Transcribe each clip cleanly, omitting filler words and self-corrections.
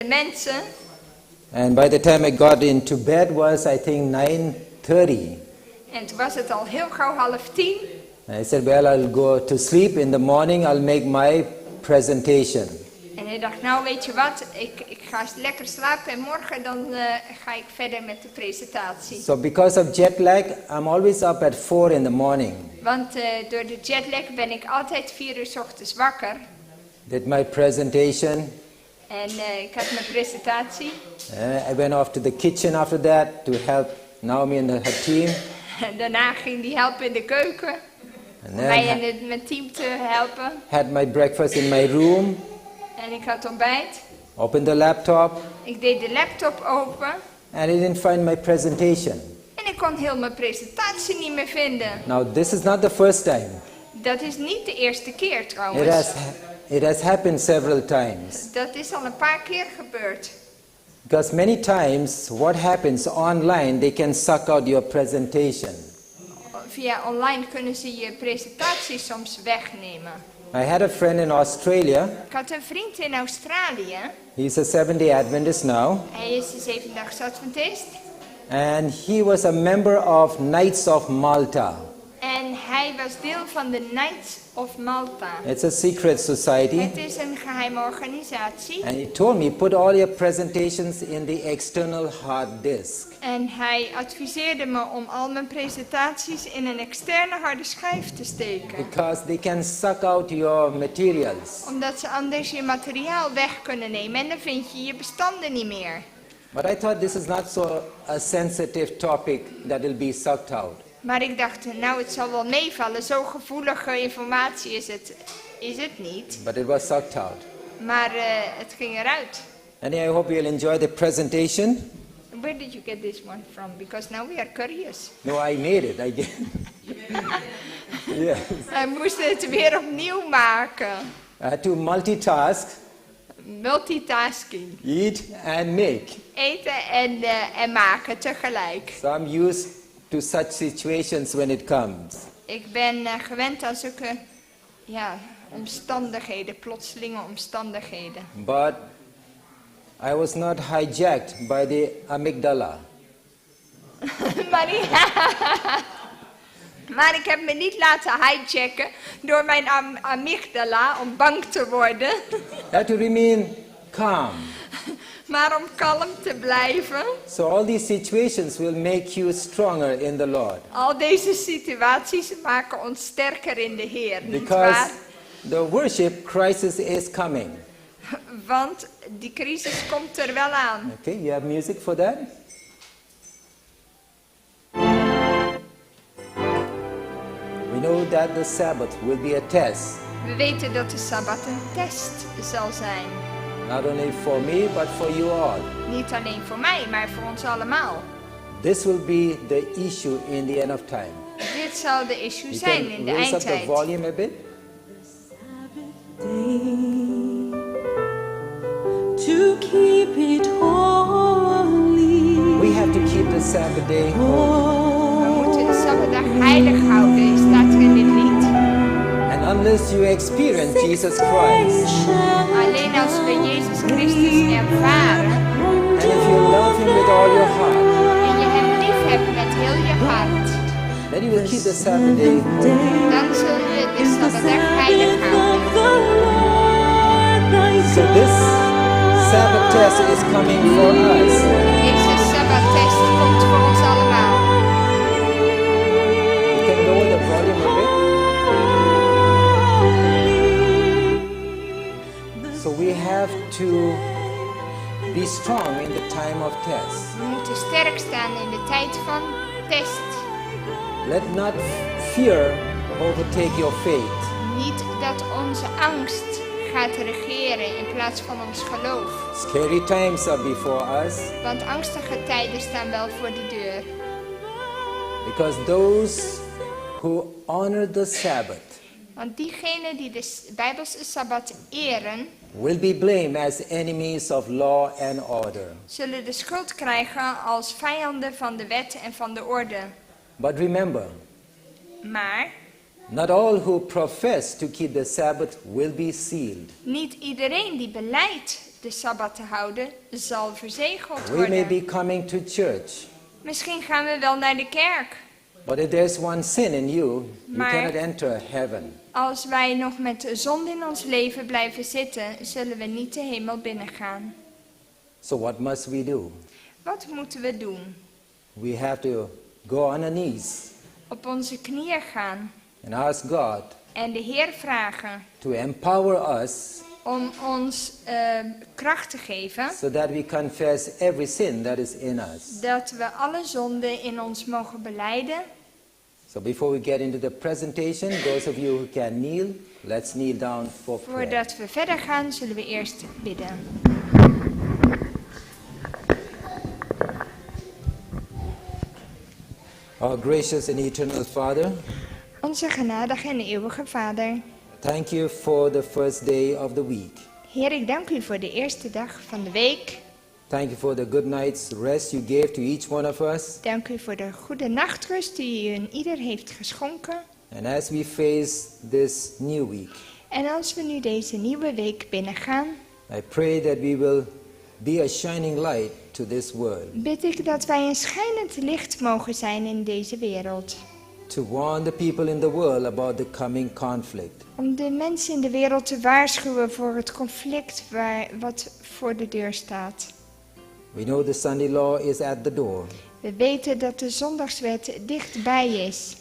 mensen. And by the time I got into bed was, I think, 9:30. En toen was het al heel gauw 9:30. I said, well, I'll go to sleep. In the morning, I'll make my presentation. En hij dacht, nou weet je wat, ik ga lekker slapen en morgen dan ga ik verder met de presentatie. So because of jet lag, I'm always up at 4 in the morning. Want door de jetlag ben ik altijd 4 uur 's ochtends wakker. Did my presentation. En ik had mijn presentatie. I went off to the kitchen after that to help Naomi and her team. En daarna ging hij helpen in de keuken. And Om then mij en mijn team te helpen. had my breakfast in my room. En ik had ontbijt. Opened the laptop. Ik deed de laptop open. And I didn't find my presentation. En ik kon heel mijn presentatie niet meer vinden. Now, this is not the first time. Dat is niet de eerste keer trouwens. It has happened several times. Dat is al een paar keer gebeurd. Because many times what happens online, they can suck out your presentation. Via online kunnen ze je presentatie soms wegnemen. I had a friend in Australia. Ik had een vriend in Australië. He's a Seventh-day Adventist now. Hij is de Zevendaags Adventist. And he was a member of Knights of Malta. En hij was deel van de Knights of Malta. It's a secret society. Het is een geheime organisatie. And he told me, put all your presentations in the external hard disk. En hij adviseerde me om al mijn presentaties in een externe harde schijf te steken. Because they can suck out your materials. Omdat ze anders je materiaal weg kunnen nemen en dan vind je je bestanden niet meer. But I thought this is not so a sensitive topic that will be sucked out. Maar ik dacht, nou het zal wel meevallen, zo gevoelige informatie is het niet. But it was sucked out. Maar het ging eruit. And I hope you'll enjoy the presentation. Where did you get this one from? Because now we are curious. No, I made it. I did. Yes. We moesten het weer opnieuw maken. I had to multitask, Multitasking. eat and make. Eten en maken tegelijk. So I'm used to such situations when it comes. Ik ben gewend aan zulke omstandigheden, plotselinge omstandigheden. But I was not hijacked by the amygdala. Maar ik heb me niet laten hijacken door mijn amygdala om bang te worden. I had to remain calm. Maar om kalm te blijven. So all these situations will make you stronger in the Lord. Al deze situaties maken ons sterker in de Heer, Because nietwaar? the worship crisis is coming. Want die crisis komt er wel aan. Okay, you have music for that? We know that the Sabbath will be a test. We weten dat de Sabbat een test zal zijn. Not only for me, but for you all. Niet alleen voor mij, maar voor ons allemaal. This will be the issue in the end of time. Dit zal de issue You zijn can in de raise up the eindtijd. volume a bit. To keep it holy. We have to keep the Sabbath day holy. We moeten de Sabbatdag heilig houden, staat er in dit lied. And unless you experience Jesus Christ, Alleen als we Jezus Christus ervaren and if you love Him with all your heart, en je hem lief hebt met heel je hart, then you will keep the Sabbath day holy. dan zul je de Sabbatdag heilig houden. So this Sabbath test is coming for us. Deze Sabbattest komt voor ons allemaal. You can lower the volume a bit. So we have to be strong in the time of test. We moeten sterk staan in de tijd van test. Let not fear overtake your faith. Niet dat onze angst gaat regeren in plaats van ons geloof. Scary times are before us. Want angstige tijden staan wel voor de deur. Because those who honor the Sabbath Want diegenen die de Bijbelse Sabbat eren, will be blamed as enemies of law and order. zullen de schuld krijgen als vijanden van de wet en van de orde. But remember, Maar not all who profess to keep the Sabbath will be sealed. niet iedereen die belijdt de Sabbat te houden, zal verzegeld We may worden. be coming to church, Misschien gaan we wel naar de kerk. but if there's one sin in you, you Maar- cannot enter heaven. Als wij nog met de zonde in ons leven blijven zitten, zullen we niet de hemel binnengaan. So what must we do? Wat moeten we doen? We have to go on our knees Op onze knieën gaan and ask God en de Heer vragen to empower us om ons kracht te geven, so that we confess every sin that is in us. dat we alle zonden in ons mogen belijden. So before we get into the presentation, those of you who can kneel, let's kneel down for prayer. Voordat we verder gaan, zullen we eerst bidden. Our gracious and eternal Father, Onze genadige en eeuwige Vader, thank you for the first day of the week. Heer, ik dank u voor de eerste dag van de week. Thank you for the good night's rest you gave to each one of us. Dank u voor de goede nachtrust die u in ieder heeft geschonken. And as we face this new week, En als we nu deze nieuwe week binnengaan, I pray that we will be a shining light to this world, bid ik dat wij een schijnend licht mogen zijn in deze wereld. to warn the people in the world about the coming conflict. Om de mensen in de wereld te waarschuwen voor het conflict wat voor de deur staat. We know the Sunday law is at the door, We weten dat de zondagswet dichtbij is.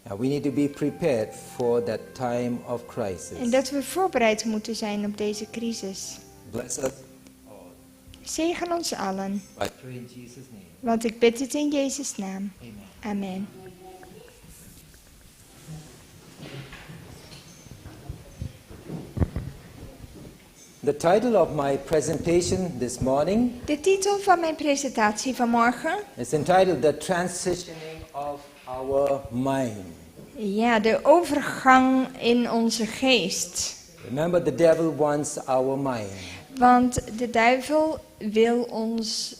and we need to be prepared for that time of crisis. En dat we voorbereid moeten zijn op deze crisis. Bless us, Zegen ons allen, I pray in Jesus' name. want ik bid het in Jezus' naam. Amen. Amen. The title of my presentation this morning De titel van mijn presentatie vanmorgen? is entitled The Transitioning of Our Mind. Ja, de overgang in onze geest. Remember, the devil wants our mind. Want de duivel wil ons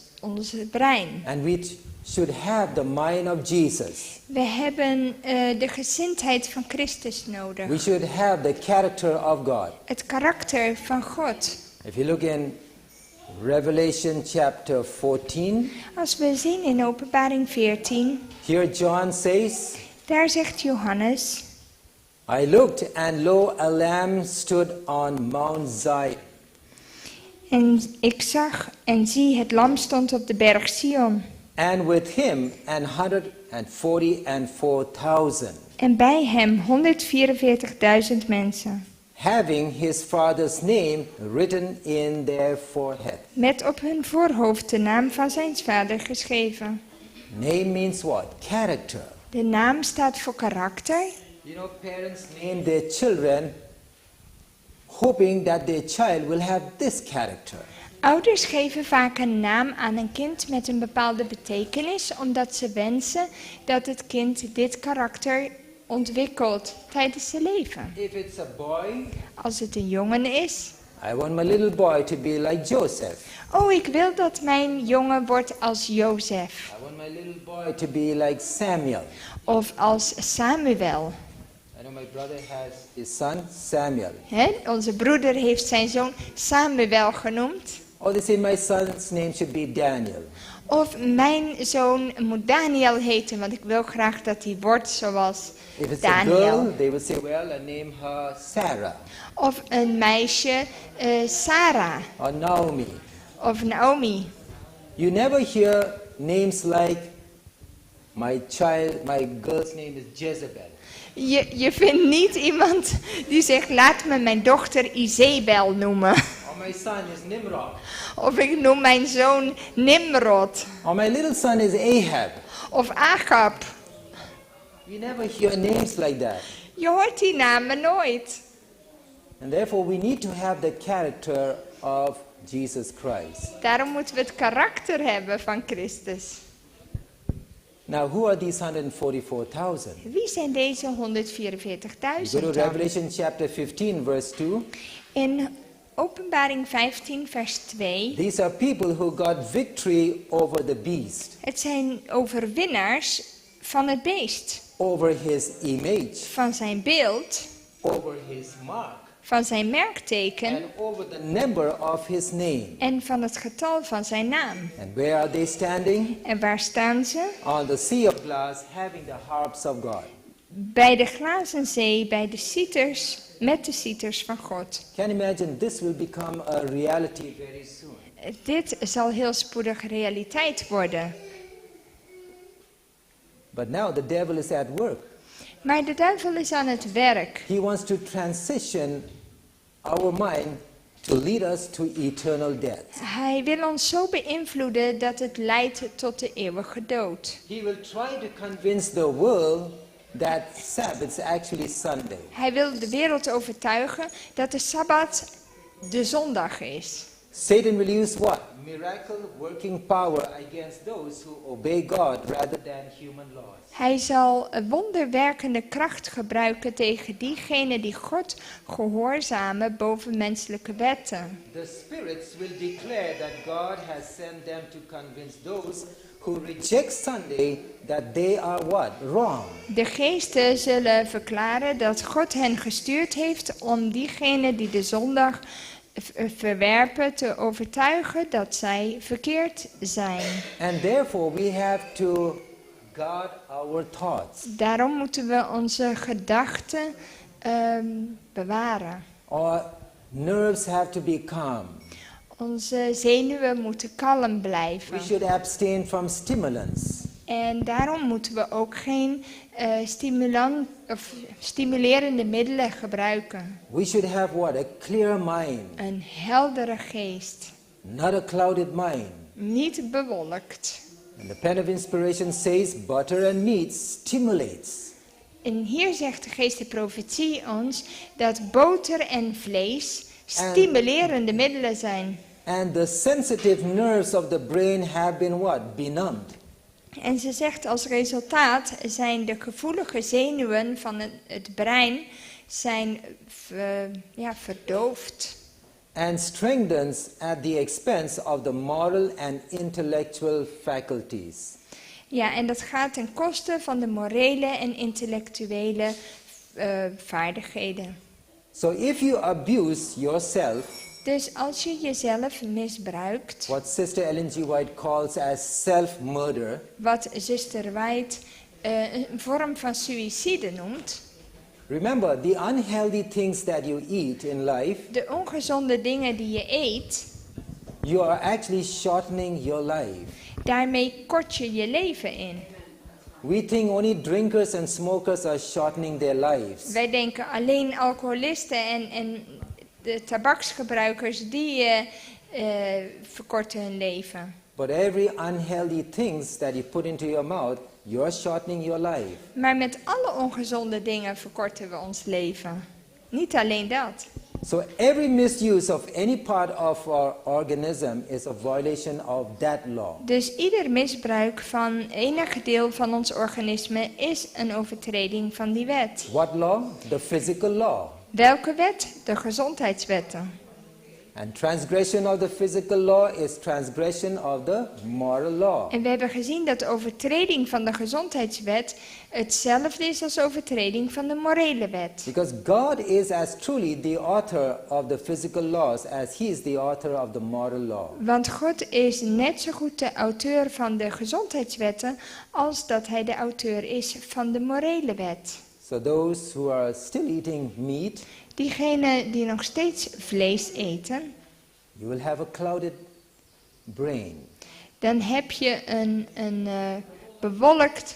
brein. And we should have the mind of Jesus. We hebben de gezindheid van Christus nodig. We should have the character of God. Het karakter van God. If you look in Revelation chapter 14, Als we zien in Openbaring 14, here John says, daar zegt Johannes: I looked and lo, a lamb stood on Mount Zion. En ik zag en zie, het lam stond op de berg Sion. And with him and 144,000, En bij hem 144.000 mensen. having his father's name written in their forehead. Met op hun voorhoofd de naam van zijn vader geschreven. Name means what? Character. De naam staat voor karakter. You know, parents name their children hoping that their child will have this character. Ouders geven vaak een naam aan een kind met een bepaalde betekenis, omdat ze wensen dat het kind dit karakter ontwikkelt tijdens zijn leven. If it's a boy, Als het een jongen is, I want my little boy to be like Joseph. oh, ik wil dat mijn jongen wordt als Jozef I want my little boy to be like Samuel. of als Samuel. I know my brother has his son Samuel. Onze broeder heeft zijn zoon Samuel genoemd. Or they say my son's name should be Daniel. Of mijn zoon moet Daniel heten, want ik wil graag dat hij wordt zoals If it's a Daniel. girl, they would say, well, I name her Sarah Of een meisje, Sarah. or Naomi. Of Naomi. You never hear names like my girl's name is Jezebel. Je vindt niet iemand die zegt, laat me mijn dochter Izebel noemen. Or my son is Nimrod. Of ik noem mijn zoon Nimrod. Or my little son is Ahab. Of Agab. You never hear names like that. Je hoort die namen nooit. And therefore we need to have the character of Jesus Christ. Daarom moeten we het karakter hebben van Christus. Now, who are these 144,000? Wie zijn deze 144.000 Go to dan? Revelation chapter 15, verse 2. In Openbaring 15 vers 2. These are people who got victory over the beast, Het zijn overwinnaars van het beest. over his image, Van zijn beeld. over his mark. van zijn merkteken and over the number of his name. en van het getal van zijn naam. And where are they standing? En waar staan ze? On the sea of glass, having the harps of God. Bij de glazen zee, bij de citers, met de citers van God. Can you imagine this will become a reality very soon? Dit zal heel spoedig realiteit worden. But now the devil is at work. Maar de duivel is aan het werk. He wants to transition our mind to lead us to eternal death. Hij wil ons zo beïnvloeden dat het leidt tot de eeuwige dood. He will try to convince the world that Sabbath is actually Sunday. Hij wil de wereld overtuigen dat de Sabbat de zondag is. Satan will use what? Miracle working power against those who obey God rather than human laws. Hij zal een wonderwerkende kracht gebruiken tegen diegenen die God gehoorzamen boven menselijke wetten. The spirits will declare that God has sent them to convince those who reject Sunday that they are what? Wrong. De geesten zullen verklaren dat God hen gestuurd heeft om diegenen die de zondag verwerpen te overtuigen dat zij verkeerd zijn. And therefore we have to guard our thoughts. Daarom moeten we onze gedachten bewaren. Our nerves have to be calm. Onze zenuwen moeten kalm We blijven. should abstain from stimulants. En daarom moeten we ook geen stimulerende middelen gebruiken. We should have what? A clear mind, Een heldere geest, not a clouded mind. niet bewolkt. And the pen of inspiration says butter and meat stimulates. En hier zegt de geest de profetie ons dat boter en vlees stimulerende middelen zijn. And the sensitive nerves of the brain have been what? Benumbed. En ze zegt als resultaat zijn de gevoelige zenuwen van het brein zijn verdoofd. And strengthens at the expense of the moral and intellectual faculties. Ja, en dat gaat ten koste van de morele en intellectuele vaardigheden. So if you abuse yourself, Dus als je jezelf misbruikt, what Sister Ellen G. White calls as self-murder, wat zuster White een vorm van suïcide noemt, remember the unhealthy things that you eat in life, de ongezonde dingen die je eet, you are actually shortening your life. daarmee kort je je leven in. We think only drinkers and smokers are shortening their lives. Wij denken alleen alcoholisten en de tabaksgebruikers die verkorten hun leven. But every unhealthy things that you put into your mouth, you're shortening your life. Maar met alle ongezonde dingen verkorten we ons leven. Niet alleen dat. So every misuse of any part of our organism is a violation of that law. Dus ieder misbruik van enig deel van ons organisme is een overtreding van die wet. What law? The physical law. Welke wet? De gezondheidswetten. And transgression of the physical law is transgression of the moral law. En we hebben gezien dat de overtreding van de gezondheidswet hetzelfde is als overtreding van de morele wet. Because God is as truly the author of the physical laws as he is the author of the moral law. Want God is net zo goed de auteur van de gezondheidswetten als dat hij de auteur is van de morele wet. So those who are still eating meat, Diegenen die nog steeds vlees eten, you will have a clouded brain. dan heb je een bewolkt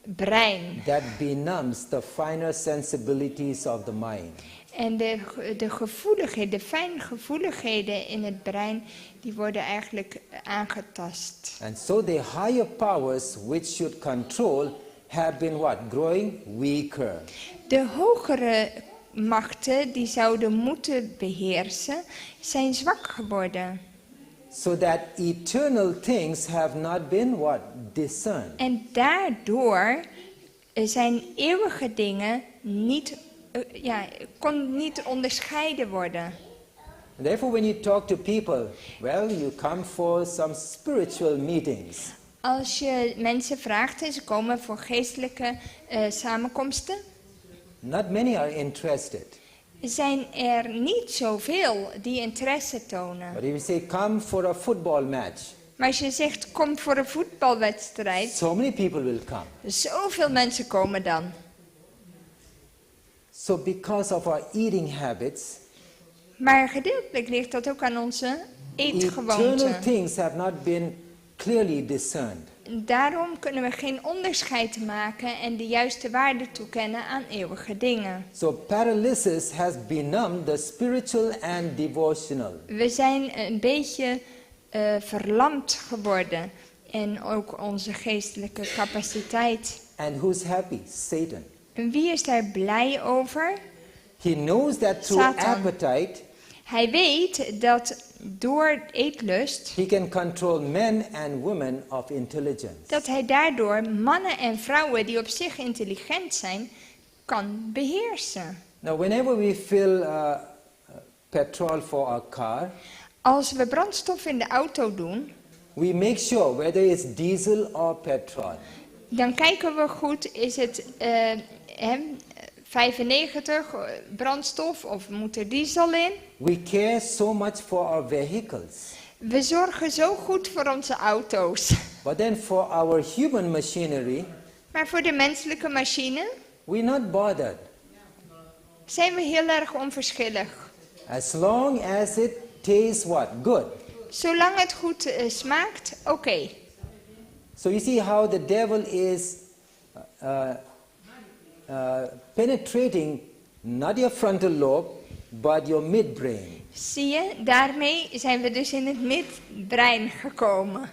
brein. That benumbs the finer sensibilities of the mind. En de gevoeligheden, de fijngevoeligheden in het brein, die worden eigenlijk aangetast. And so the higher powers which should control have been what? Growing weaker. De hogere machten die zouden moeten beheersen, zijn zwak geworden. So that eternal things have not been what? Discerned. En daardoor zijn eeuwige dingen kon niet onderscheiden worden. And therefore when you talk to people, well, you come for some spiritual meetings. Als je mensen vraagt en ze komen voor geestelijke samenkomsten, Not many are interested. zijn er niet zoveel die interesse tonen. But if you say, come for a football match, Maar als je zegt, kom voor een voetbalwedstrijd, so many people will come. zoveel mensen komen dan. So because of our eating habits, Maar gedeeltelijk ligt dat ook aan onze eternal eetgewoonten. things have not been clearly discerned. Daarom kunnen we geen onderscheid maken en de juiste waarde toekennen aan eeuwige dingen. So paralysis has benumbed the spiritual and devotional. We zijn een beetje verlamd geworden en ook onze geestelijke capaciteit. And who's happy? Satan. En wie is daar blij over? He knows that through Satan. appetite, Hij weet dat door eetlust, he can control men and women of intelligence. dat hij daardoor mannen en vrouwen die op zich intelligent zijn, kan beheersen. Now, whenever we fill petrol for our car, Als we brandstof in de auto doen, we make sure whether it's diesel or petrol. dan kijken we goed, is het 95 brandstof of moet er diesel in? We care so much for our vehicles. We zorgen zo goed voor onze auto's. But then for our human machinery, Maar voor de menselijke machine we're not bothered. zijn we heel erg onverschillig. As long as it tastes what? Good. Zolang het goed smaakt, oké. So you see how the devil is penetrating not your frontal lobe, but your midbrain. Zie je, daarmee zijn we dus in het midbrein gekomen.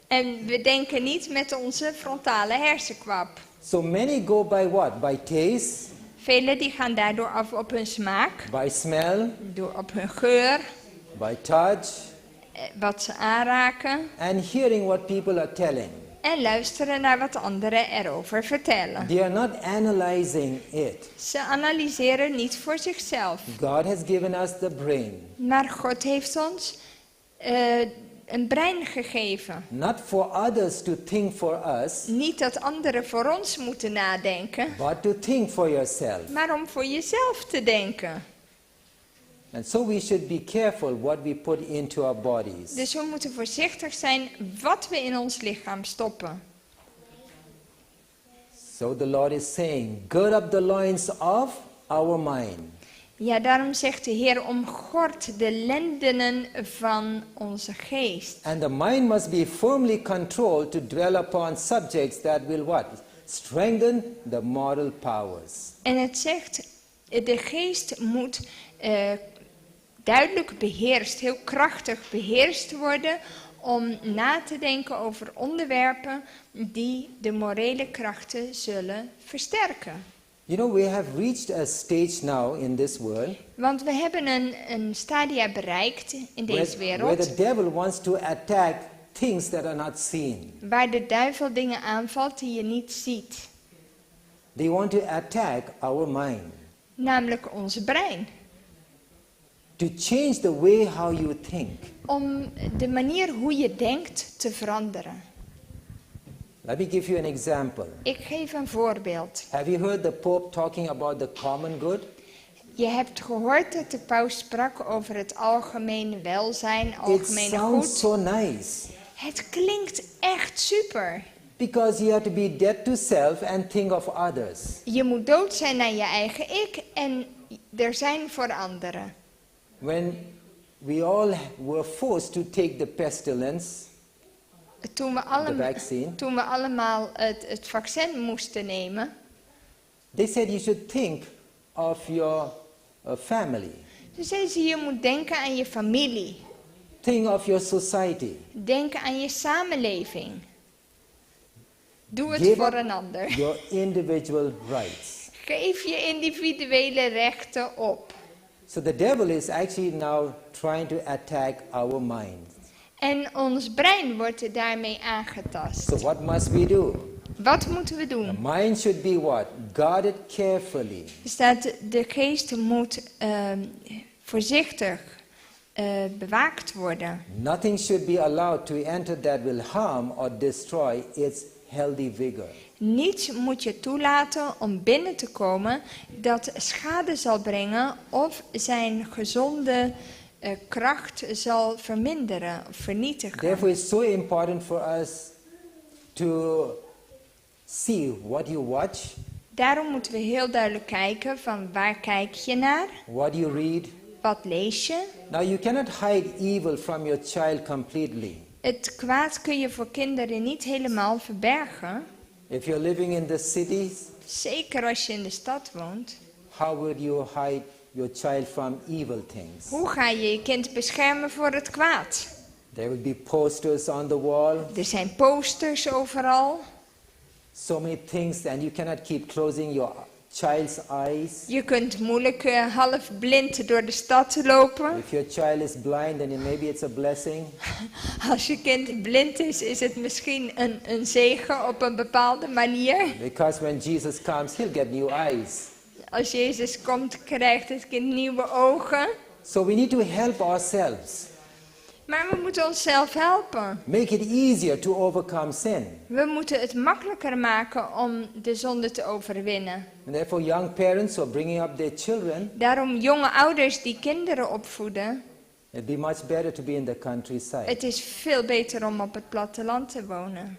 En we denken niet met onze frontale hersenkwap. So many go by what? By taste, Velen die gaan daardoor af op hun smaak, by smell, door op hun geur, by touch, wat ze aanraken and hearing what people are telling. en luisteren naar wat anderen erover vertellen. They are not analyzing it. Ze analyseren niet voor zichzelf. God has given us the brain, Maar God heeft ons een brein gegeven. not for others to think for us, Niet dat anderen voor ons moeten nadenken, but to think for yourself. maar om voor jezelf te denken. And so we should be careful what we put into our bodies. Dus we moeten voorzichtig zijn wat we in ons lichaam stoppen. So the Lord is saying, gird up the loins of our mind. Ja, daarom zegt de Heer, omgord de lendenen van onze geest. And the mind must be firmly controlled to dwell upon subjects that will what? Strengthen the moral powers. En het zegt, de geest moet duidelijk beheerst, heel krachtig beheerst worden om na te denken over onderwerpen die de morele krachten zullen versterken. You know, we have reached a stage now in this world Want we hebben een stadia bereikt in deze where wereld the devil wants to attack things that are not seen. waar de duivel dingen aanvalt die je niet ziet. They want to attack our mind, Namelijk ons brein. to change the way how you think. Om de manier hoe je denkt te veranderen. Let me give you an example. Ik geef een voorbeeld. Have you heard the Pope talking about the common good? Je hebt gehoord dat de paus sprak over het algemene welzijn, It algemene sounds goed. so nice. Het klinkt echt super. Because you have to be dead to self and think of others. Je moet dood zijn aan je eigen ik en er zijn voor anderen. When we all were forced to take the pestilence, Toen we, the vaccine, toen we allemaal het vaccin moesten nemen, they said you should think of your family. toen zeiden ze, je moet denken aan je familie. Think of your society. Denken aan je samenleving. Doe het Give voor up een ander. your individual rights. Geef je individuele rechten op. So the devil is actually now trying to attack our minds. En ons brein wordt daarmee aangetast. So what must we do? Wat moeten we The doen? mind should be what? Guarded carefully. Er staat, de geest moet voorzichtig bewaakt worden. Nothing should be allowed to enter that will harm or destroy its healthy vigor. Niets moet je toelaten om binnen te komen dat schade zal brengen of zijn gezonde kracht zal verminderen of vernietigen. Therefore, it's so important for us to see what you watch, Daarom moeten we heel duidelijk kijken van waar kijk je naar, what you read. wat lees je. Now, you cannot hide evil from your child completely. Het kwaad kun je voor kinderen niet helemaal verbergen. If you're living in the cities, Zeker als je in de stad woont. how would you hide your child from evil things? Hoe ga je je kind beschermen voor het kwaad? There will be posters on the wall, Er zijn posters overal. so many things, and you cannot keep closing your child's eyes. Je kunt moeilijk half blind door de stad lopen. If your child is blind, then maybe it's a blessing. Als je kind blind is het misschien een zegen op een bepaalde manier. Because when Jesus comes, he'll get new eyes. Als Jezus komt, krijgt het kind nieuwe ogen. So we need to help ourselves. Maar we moeten onszelf helpen. Make it easier to overcome sin. We moeten het makkelijker maken om de zonde te overwinnen. And therefore, young parents who are bringing up their children, Daarom jonge ouders die kinderen opvoeden. it'd be much better to be in the countryside. Het is veel beter om op het platteland te wonen.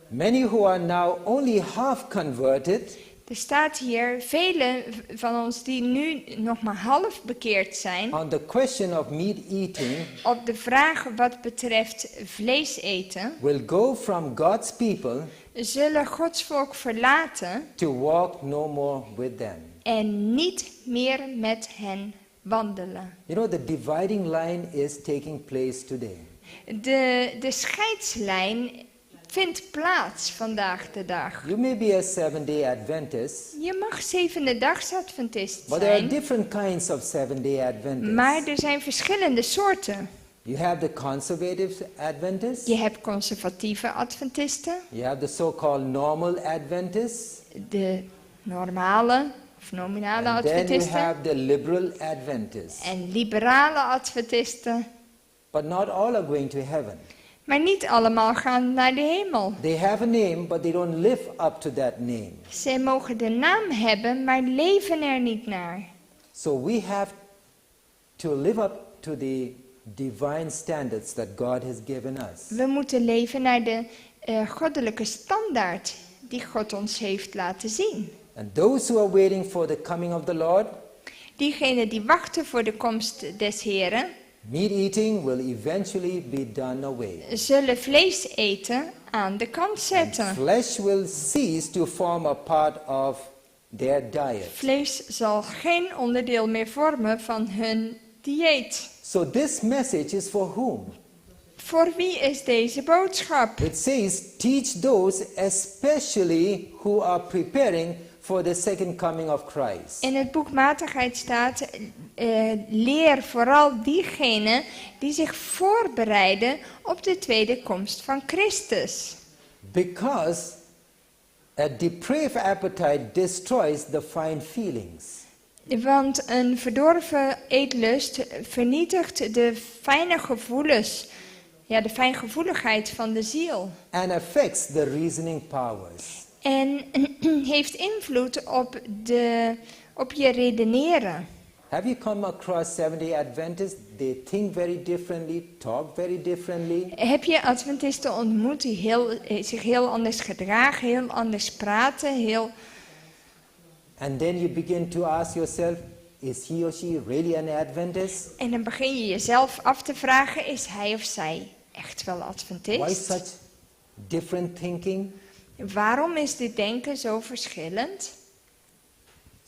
Many who are now only half converted Er staat hier velen van ons die nu nog maar half bekeerd zijn. on the question of meat eating Op de vraag wat betreft vlees eten. will go from God's people Zullen Gods volk verlaten to walk no more with them. en niet meer met hen wandelen. You know, the dividing line is taking place today. De scheidslijn vindt plaats vandaag de dag. You may be a Seventh-day Adventist, Je mag zevendedaags Adventist but there are zijn, different kinds of Seventh-day Adventists. maar er zijn verschillende soorten. You have the conservative Adventists. Je hebt conservatieve Adventisten, You have the so-called normal Adventists. de normale of nominale And then you Adventisten have the liberal Adventists. en liberale Adventisten. But not all are going to heaven. Maar niet allemaal gaan naar de hemel. They have a name, but they don't live up to that name. Zij mogen de naam hebben, maar leven er niet naar. So we have to live up to the divine standards that God has given us. We moeten leven naar de goddelijke standaard die God ons heeft laten zien. And those who are waiting for the coming of the Lord, Diegenen die wachten voor de komst des Heren, meat eating will eventually be done away. zullen vlees eten aan de kant zetten. Flesh will cease to form a part of their diet. Vlees zal geen onderdeel meer vormen van hun dieet. So this message is for whom? Voor wie is deze boodschap? It says, teach those especially who are preparing for the second coming of Christ. In het boek Matigheid staat, leer vooral diegenen die zich voorbereiden op de tweede komst van Christus. Because a depraved appetite destroys the fine feelings. Want een verdorven eetlust vernietigt de fijne gevoelens, de fijngevoeligheid van de ziel. And affects the reasoning powers. En heeft invloed op je redeneren. Have you come across Seventh-day Adventists? They think very differently, talk very differently. Heb je Adventisten ontmoet die zich heel anders gedragen, heel anders praten, And then you begin to ask yourself, is he or she really an Adventist? En dan begin je jezelf af te vragen, is hij of zij echt wel Why Adventist? such different thinking? Waarom is dit denken zo verschillend?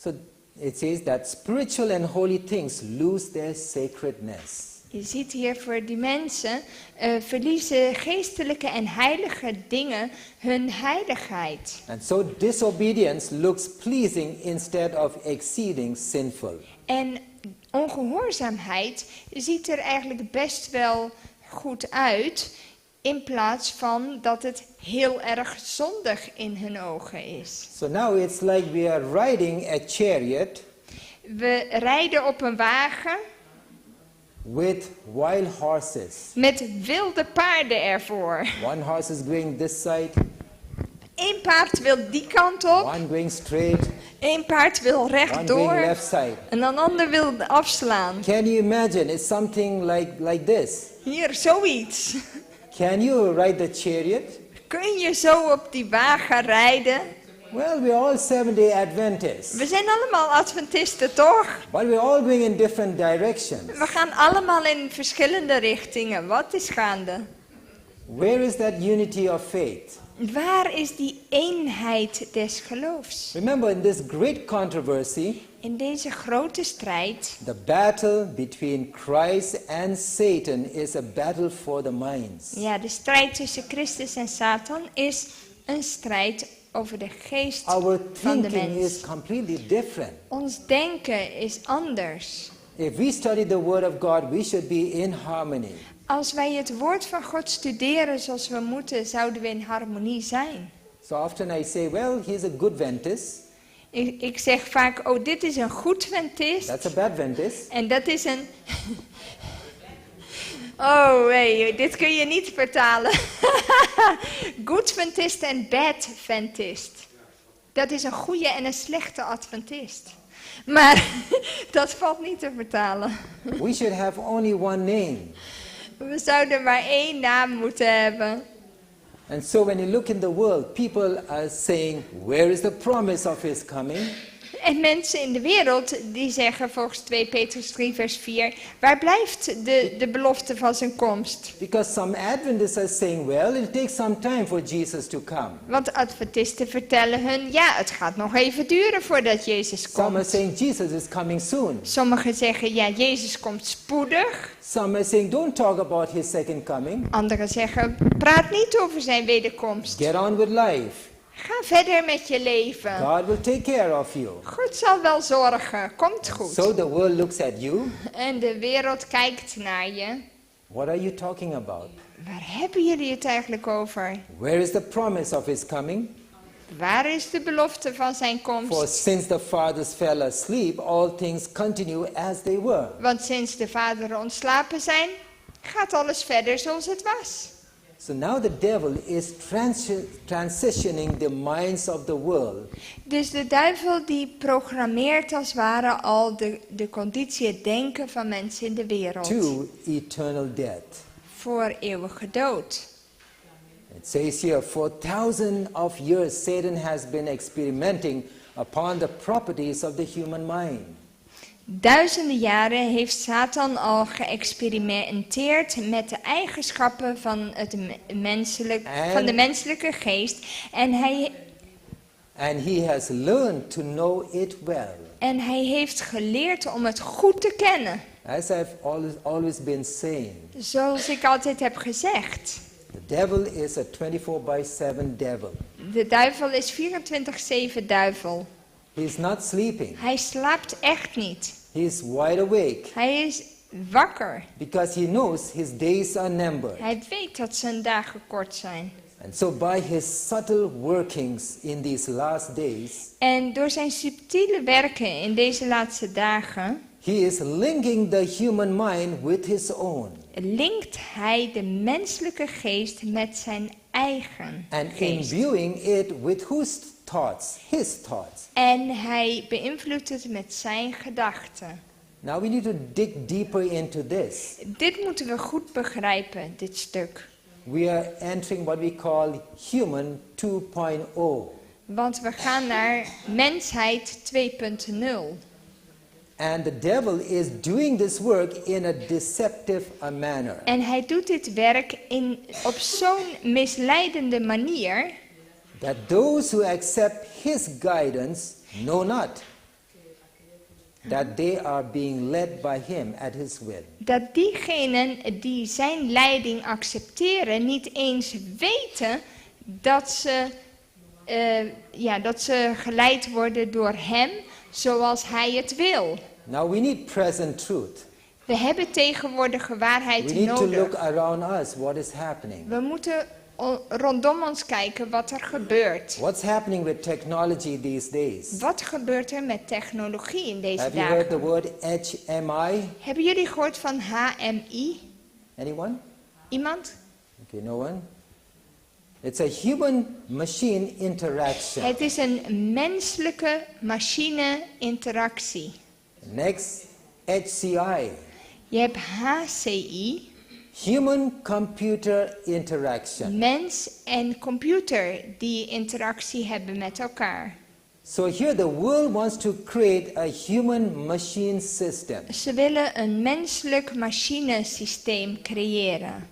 So it says that spiritual and holy things lose their sacredness. Je ziet hier voor die mensen verliezen geestelijke en heilige dingen hun heiligheid. And so disobedience looks pleasing instead of exceeding sinful. En ongehoorzaamheid ziet er eigenlijk best wel goed uit, in plaats van dat het heel erg zondig in hun ogen is. So now it's like we are riding a chariot We rijden op een wagen with wild horses. met wilde paarden ervoor. One horse is going this side, Eén paard wil die kant op, one going straight, één paard wil one going rechtdoor left side. en een ander wil afslaan. Can you imagine? It's something like this. Hier, zoiets. Can you ride the chariot? Kun je zo op die wagen rijden? Well, we're all Seventh-day Adventists, We zijn allemaal Adventisten, toch? but we're all going in different directions. We gaan allemaal in verschillende richtingen. Wat is gaande? Where is that unity of faith? Waar is die eenheid des geloofs? Remember, in this great controversy, In deze grote strijd, the battle between Christ and Satan is a battle for the minds. ja, de strijd tussen Christus en Satan is een strijd over de geest Our van de thinking mens. is completely different. Ons denken is anders. If we study the Word of God, we should be in harmony. Als wij het woord van God studeren zoals we moeten, zouden we in harmonie zijn. So often I say, well, he's a good Adventist. Ik zeg vaak, oh, dit is een goed Adventist. That's a bad Adventist. En dat is een... Oh, nee, dit kun je niet vertalen. Good Adventist en bad Adventist. Dat is een goede en een slechte Adventist. Maar dat valt niet te vertalen. We should have only one name. We zouden maar één naam moeten hebben. And so when you look in the world, people are saying, where is the promise of his coming? En mensen in de wereld die zeggen volgens 2 Petrus 3 vers 4... waar blijft de belofte van zijn komst? Because some Adventists are saying, well, it'll take some time for Jesus to come. Want Adventisten vertellen hun, ja, het gaat nog even duren voordat Jezus Some are komt. saying Jesus is coming soon. Sommigen zeggen, ja, Jezus komt spoedig. Some are saying, don't talk about his second coming. Anderen zeggen, praat niet over zijn wederkomst. Get on with life. Ga verder met je leven. God will take care of you. God zal wel zorgen, komt goed. So the world looks at you. En de wereld kijkt naar je. What are you talking about? Waar hebben jullie het eigenlijk over? Where is the promise of his coming? Waar is de belofte van zijn For komst? since the fathers fell asleep, all things continue as they were. Want sinds de vaderen ontslapen zijn, gaat alles verder zoals het was. So now the devil is transitioning the minds of the world Dus de duivel die programmeert als het ware al de conditie, het denken van mensen in de wereld. to eternal death. Voor eeuwige dood. It says here, for thousands of years Satan has been experimenting upon the properties of the human mind. Duizenden jaren heeft Satan al geëxperimenteerd met de eigenschappen van, van de menselijke geest. En he has learned to know it well. hij heeft geleerd om het goed te kennen. As I've always been saying, Zoals ik altijd heb gezegd. the devil is a 24/7 devil. De duivel is 24/7 duivel. He's not sleeping. Hij slaapt echt niet. He's wide awake Hij is wakker. because he knows his days are numbered. Hij weet dat zijn dagen kort zijn. And so by his subtle workings in these last days, En door zijn subtiele werken in deze laatste dagen he is linking the human mind with his own linkt hij de menselijke geest met zijn eigen and geest. imbuing it with whose thoughts? His thoughts. En hij beïnvloedt het met zijn gedachten. Now we need to dig deeper into this. Dit moeten we goed begrijpen, dit stuk. We are entering what we call human 2.0. Want we gaan naar mensheid 2.0. And the devil is doing this work in a deceptive manner. En hij doet dit werk op zo'n misleidende manier That those who accept his guidance know not that they are being led by him at his will. dat diegenen die zijn leiding accepteren niet eens weten dat ze geleid worden door hem zoals hij het wil. Now we need present truth. We hebben tegenwoordige waarheid We need to look nodig. around us what is happening. We moeten rondom ons kijken wat er gebeurt. What's happening with technology these days? Wat gebeurt er met technologie in deze Have you heard the dagen? word HMI? Hebben jullie gehoord van HMI? Anyone? Iemand? Okay, no one. It's a human-machine interaction. Het is een menselijke machine interactie. Next, HCI. Je hebt HCI, Human-computer interaction. mens en computer die interactie hebben met elkaar. So here the world wants to create a human-machine system. Ze willen een menselijk machinesysteem creëren.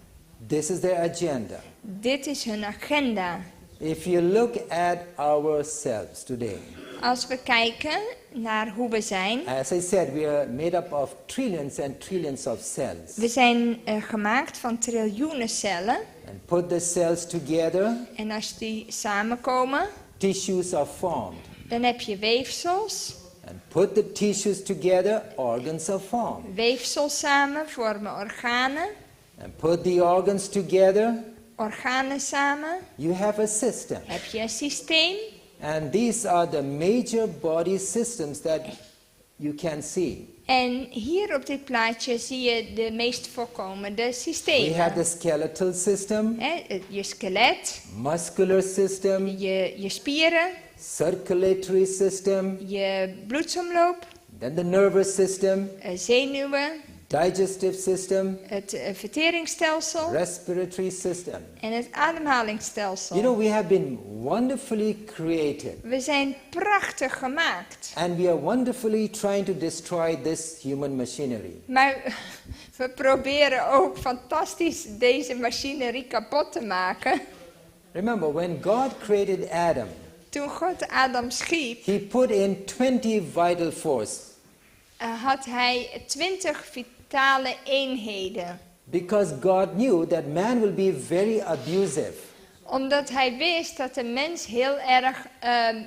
This is their agenda. Dit is hun agenda. If you look at ourselves today, Als we kijken naar hoe we zijn, as I said, we are made up of trillions and trillions of cells. we zijn gemaakt van triljoenen cellen. And put the cells together, En als die samenkomen, tissues are formed. dan heb je weefsels. And put the tissues together, organs are formed. Weefsels samen vormen organen. And put the organs together, Organen samen you have a system. heb je een systeem. And these are the major body systems that you can see. En hier op dit plaatje zie je de meest voorkomende We have systemen. the skeletal system, Je skelet, muscular system, je spieren, circulatory system, je bloedsomloop, then the nervous system, zenuwen, digestive system, het verteringsstelsel respiratory system. en het ademhalingsstelsel. You know, we have been wonderfully created. We zijn prachtig gemaakt. And we are wonderfully trying to destroy this human machinery. Maar we proberen ook fantastisch deze machinerie kapot te maken. Remember, when God created Adam, Toen God Adam schiep, he put in 20 vital force. had hij 20 vitale eenheden. Because God knew that man will be very abusive. Omdat hij wist dat de mens heel erg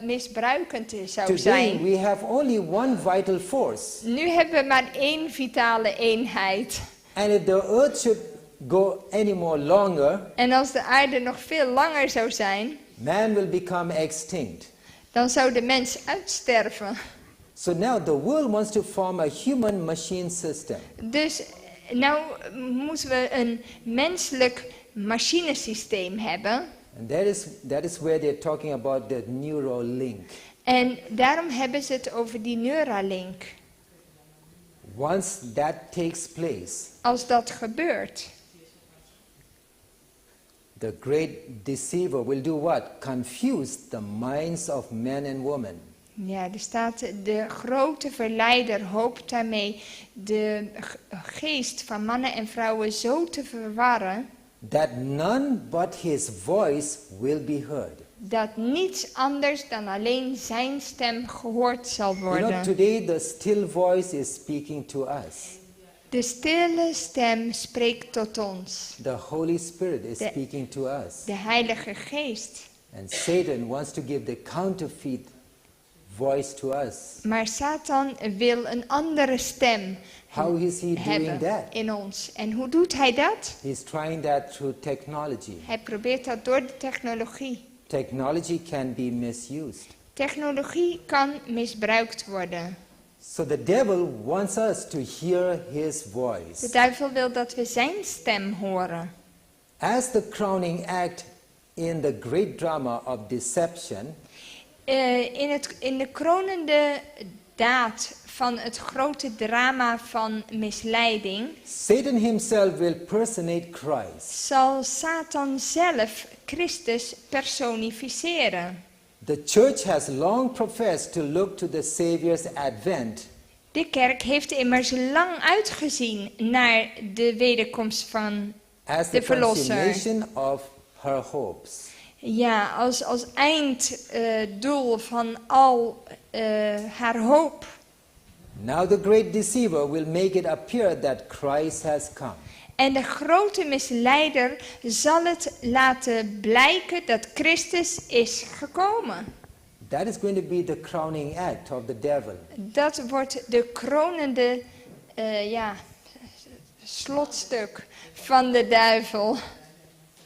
misbruikend zou Today zijn. we have only one vital force. Nu hebben we maar 1 vitale eenheid. And if the earth should go any more longer, En als de aarde nog veel langer zou zijn, man will become extinct. dan zou de mens uitsterven. So now the world wants to form a human machine system. Dus nou moeten we een menselijk machinesysteem hebben. And that is where they're talking about the Neuralink. En daarom hebben ze het over die Neuralink. Once that takes place, Als dat gebeurt, the great deceiver will do what? Confuse the minds of men and women. ja, er staat de grote verleider hoopt daarmee de geest van mannen en vrouwen zo te verwarren That none but his voice will be heard. dat niets anders dan alleen zijn stem gehoord zal You know, worden. today the still voice is speaking to us. De stille stem spreekt tot ons. The Holy Spirit is De- speaking to us. De Heilige Geest. And Satan wants to give the counterfeit voice to us. Maar Satan wil een andere stem How is he doing hebben that? in ons. En hoe doet hij dat? He's trying that through technology. Hij probeert dat door de technologie. Technology can be misused. Technologie kan misbruikt worden. So the devil wants us to hear his De voice. duivel wil dat we zijn stem horen. As the crowning act in the great drama of deception, In de kronende daad van het grote drama van misleiding Satan himself will personate Christ. zal Satan zelf Christus personificeren. The church has long professed to look to the Savior's advent De kerk heeft immers lang uitgezien naar de wederkomst van as de the verlosser. consummation of her hopes. Ja, als einddoel van al haar hoop. Now the great deceiver will make it appear that Christ has come. En de grote misleider zal het laten blijken dat Christus is gekomen. That is going to be the crowning act of the devil. Dat wordt de kronende slotstuk van de duivel.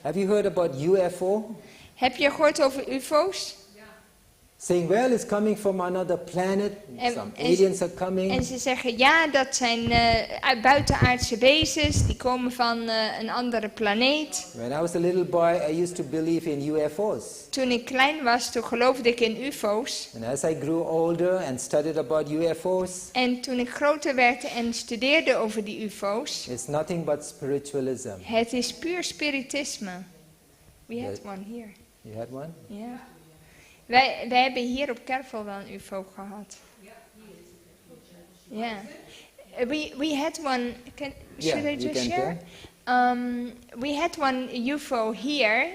Have you heard about UFO? Heb je gehoord over ufo's? saying, well, it's coming from another planet. Some aliens are coming. En ze zeggen, ja, dat zijn buitenaardse wezens, die komen van een andere planeet. When I was a little boy, I used to believe in UFO's. Toen ik klein was, toen geloofde ik in ufo's. And as I grew older and studied about UFO's, En toen ik groter werd en studeerde over die ufo's, it's nothing but spiritualism. het is puur spiritisme. We had one here. You had one? Ja. Wij hebben hier op Kervel wel een ufo gehad. Ja. We had one. Should I just share? We had one UFO here.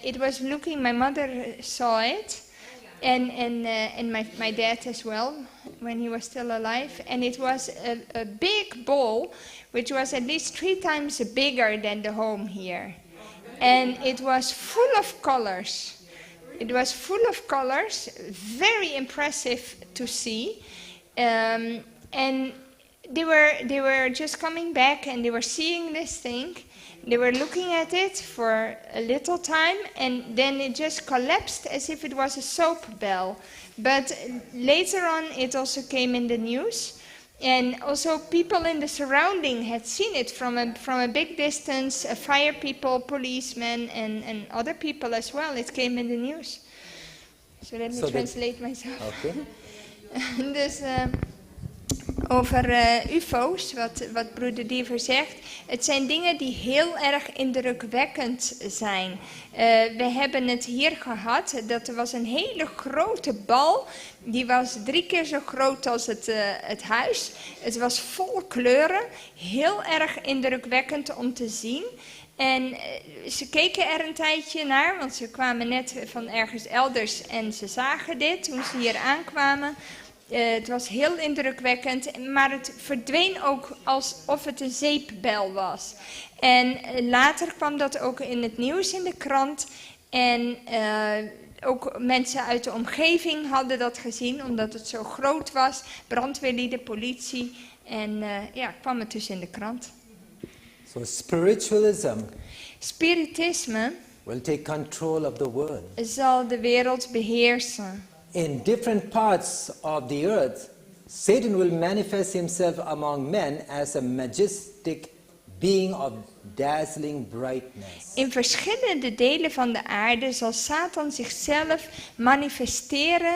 It was looking. My mother saw it, and my dad as well when he was still alive. And it was a big ball, which was at least 3 times bigger than the home here, and it was full of colors. It was full of colors, very impressive to see, and they were just coming back and they were seeing this thing. They were looking at it for a little time, and then it just collapsed as if it was a soap bell. But later on, it also came in the news, and also people in the surrounding had seen it from a big distance. Fire people, policemen, and other people as well. It came in the news. So let me translate myself. Okay. Dus over ufo's, wat broeder Diever zegt. Het zijn dingen die heel erg indrukwekkend zijn. We hebben het hier gehad. Dat er was een hele grote bal. Die was 3 keer zo groot als het huis. Het was vol kleuren. Heel erg indrukwekkend om te zien. En ze keken er een tijdje naar, want ze kwamen net van ergens elders en ze zagen dit toen ze hier aankwamen. Het was heel indrukwekkend, maar het verdween ook alsof het een zeepbel was. En later kwam dat ook in het nieuws in de krant. En ook mensen uit de omgeving hadden dat gezien, omdat het zo groot was. Brandweerlieden, politie. En kwam het dus in de krant. So spiritualism Spiritisme will take control of the world. Zal de wereld beheersen. In different parts of the earth, Satan will manifest himself among men as a majestic being of dazzling brightness. In verschillende delen van de aarde zal Satan zichzelf manifesteren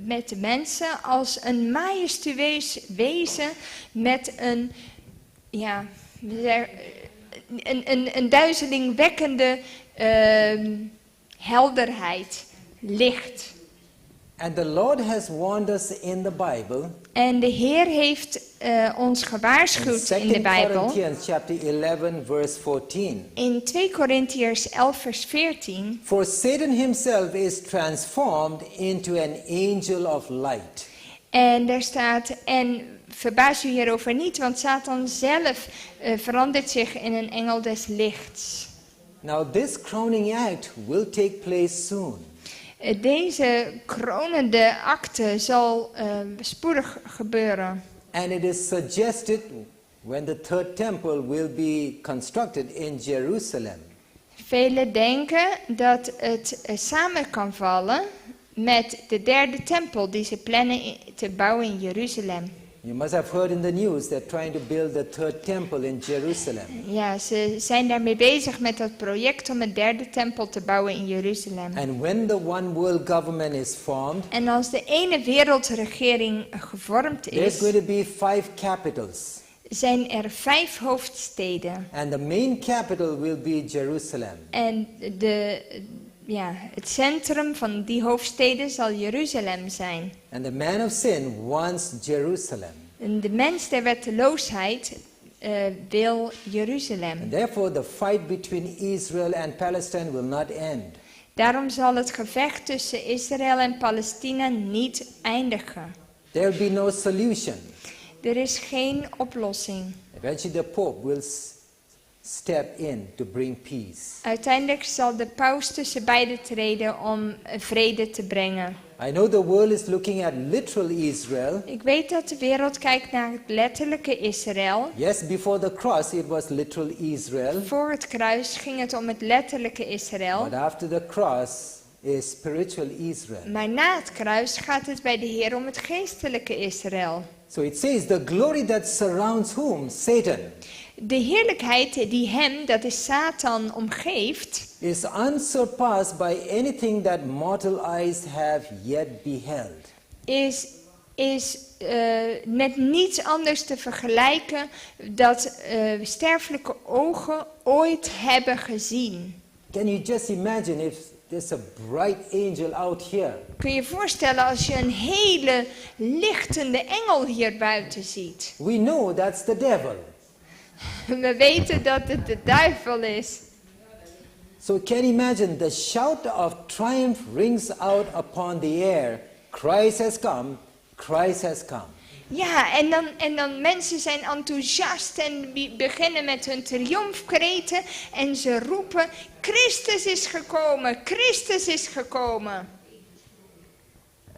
met de mensen als een majestueus wezen met een duizelingwekkende helderheid, licht. And the Lord has warned us in the Bible. En de Heer heeft ons gewaarschuwd in de Bijbel. Corinthians chapter 11 verse 14. In 2 Korintiërs 11 vers 14. For Satan himself is transformed into an angel of light. En daar staat, en verbaas u hierover niet, want Satan zelf verandert zich in een engel des lichts. Now this crowning act will take place soon. Deze kronende acte zal spoedig gebeuren. And it is suggested when the third temple will be constructed in Jerusalem. Velen denken dat het samen kan vallen met de 3e tempel die ze plannen te bouwen in Jeruzalem. You must have heard in the news they're trying to build the third temple in Jerusalem. Ja, ze zijn daarmee bezig met dat project om een 3e tempel te bouwen in Jeruzalem. And when the one world government is formed, En als de ene wereldregering gevormd there's is, going to be 5 capitals. zijn er 5 hoofdsteden. And the main capital will be Jerusalem. En het centrum van die hoofdsteden zal Jeruzalem zijn. And the man of sin wants Jerusalem. En de mens der wetteloosheid wil Jeruzalem. And therefore the fight between Israel and Palestine will not end. Daarom zal het gevecht tussen Israël en Palestina niet eindigen. There will be no solution. Er is geen oplossing. Eventually the Pope will step in to bring peace. Uiteindelijk zal de paus tussen beiden treden om vrede te brengen. I know the world is looking at literal Israel. Ik weet dat de wereld kijkt naar het letterlijke Israël. Yes, before the cross it was literal Israel. Voor het kruis ging het om het letterlijke Israël. But after the cross is spiritual Israel. Maar na het kruis gaat het bij de Heer om het geestelijke Israël. So it says the glory that surrounds whom? Satan. De heerlijkheid die hem, dat is Satan, omgeeft, Is unsurpassed by anything that mortal eyes have yet beheld. is met niets anders te vergelijken dat sterfelijke ogen ooit hebben gezien. Can you just imagine if there's a bright angel out here? Kun je je voorstellen als je een hele lichtende engel hier buiten ziet? We know that's the devil. We weten dat het de duivel is. So can you imagine the shout of triumph rings out upon the air. Christ has come, Christ has come. Ja, en dan mensen zijn enthousiast en beginnen met hun triomfkreten en ze roepen, Christus is gekomen, Christus is gekomen.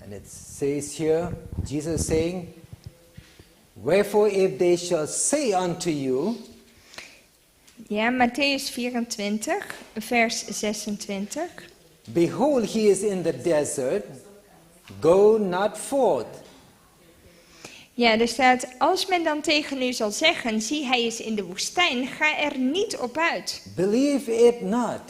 And it says here, Jesus saying, wherefore if they shall say unto you, Ja, Matthäus 24, vers 26. behold, he is in the desert, go not forth. Ja, er staat, als men dan tegen u zal zeggen, zie hij is in de woestijn, ga er niet op uit. Believe it not.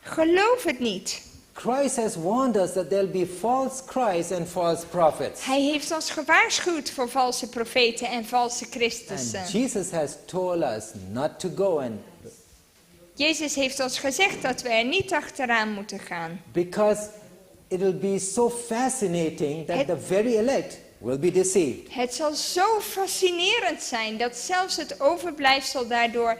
Geloof het niet. Christ has warned us that there'll be false Christs and false prophets. Hij heeft ons gewaarschuwd voor valse profeten en valse And Christussen. Jesus has told us not to go, and Jezus heeft ons gezegd dat we er niet achteraan moeten gaan. because it will be so fascinating that the very elect will be deceived. Het zal zo fascinerend zijn dat zelfs het overblijfsel daardoor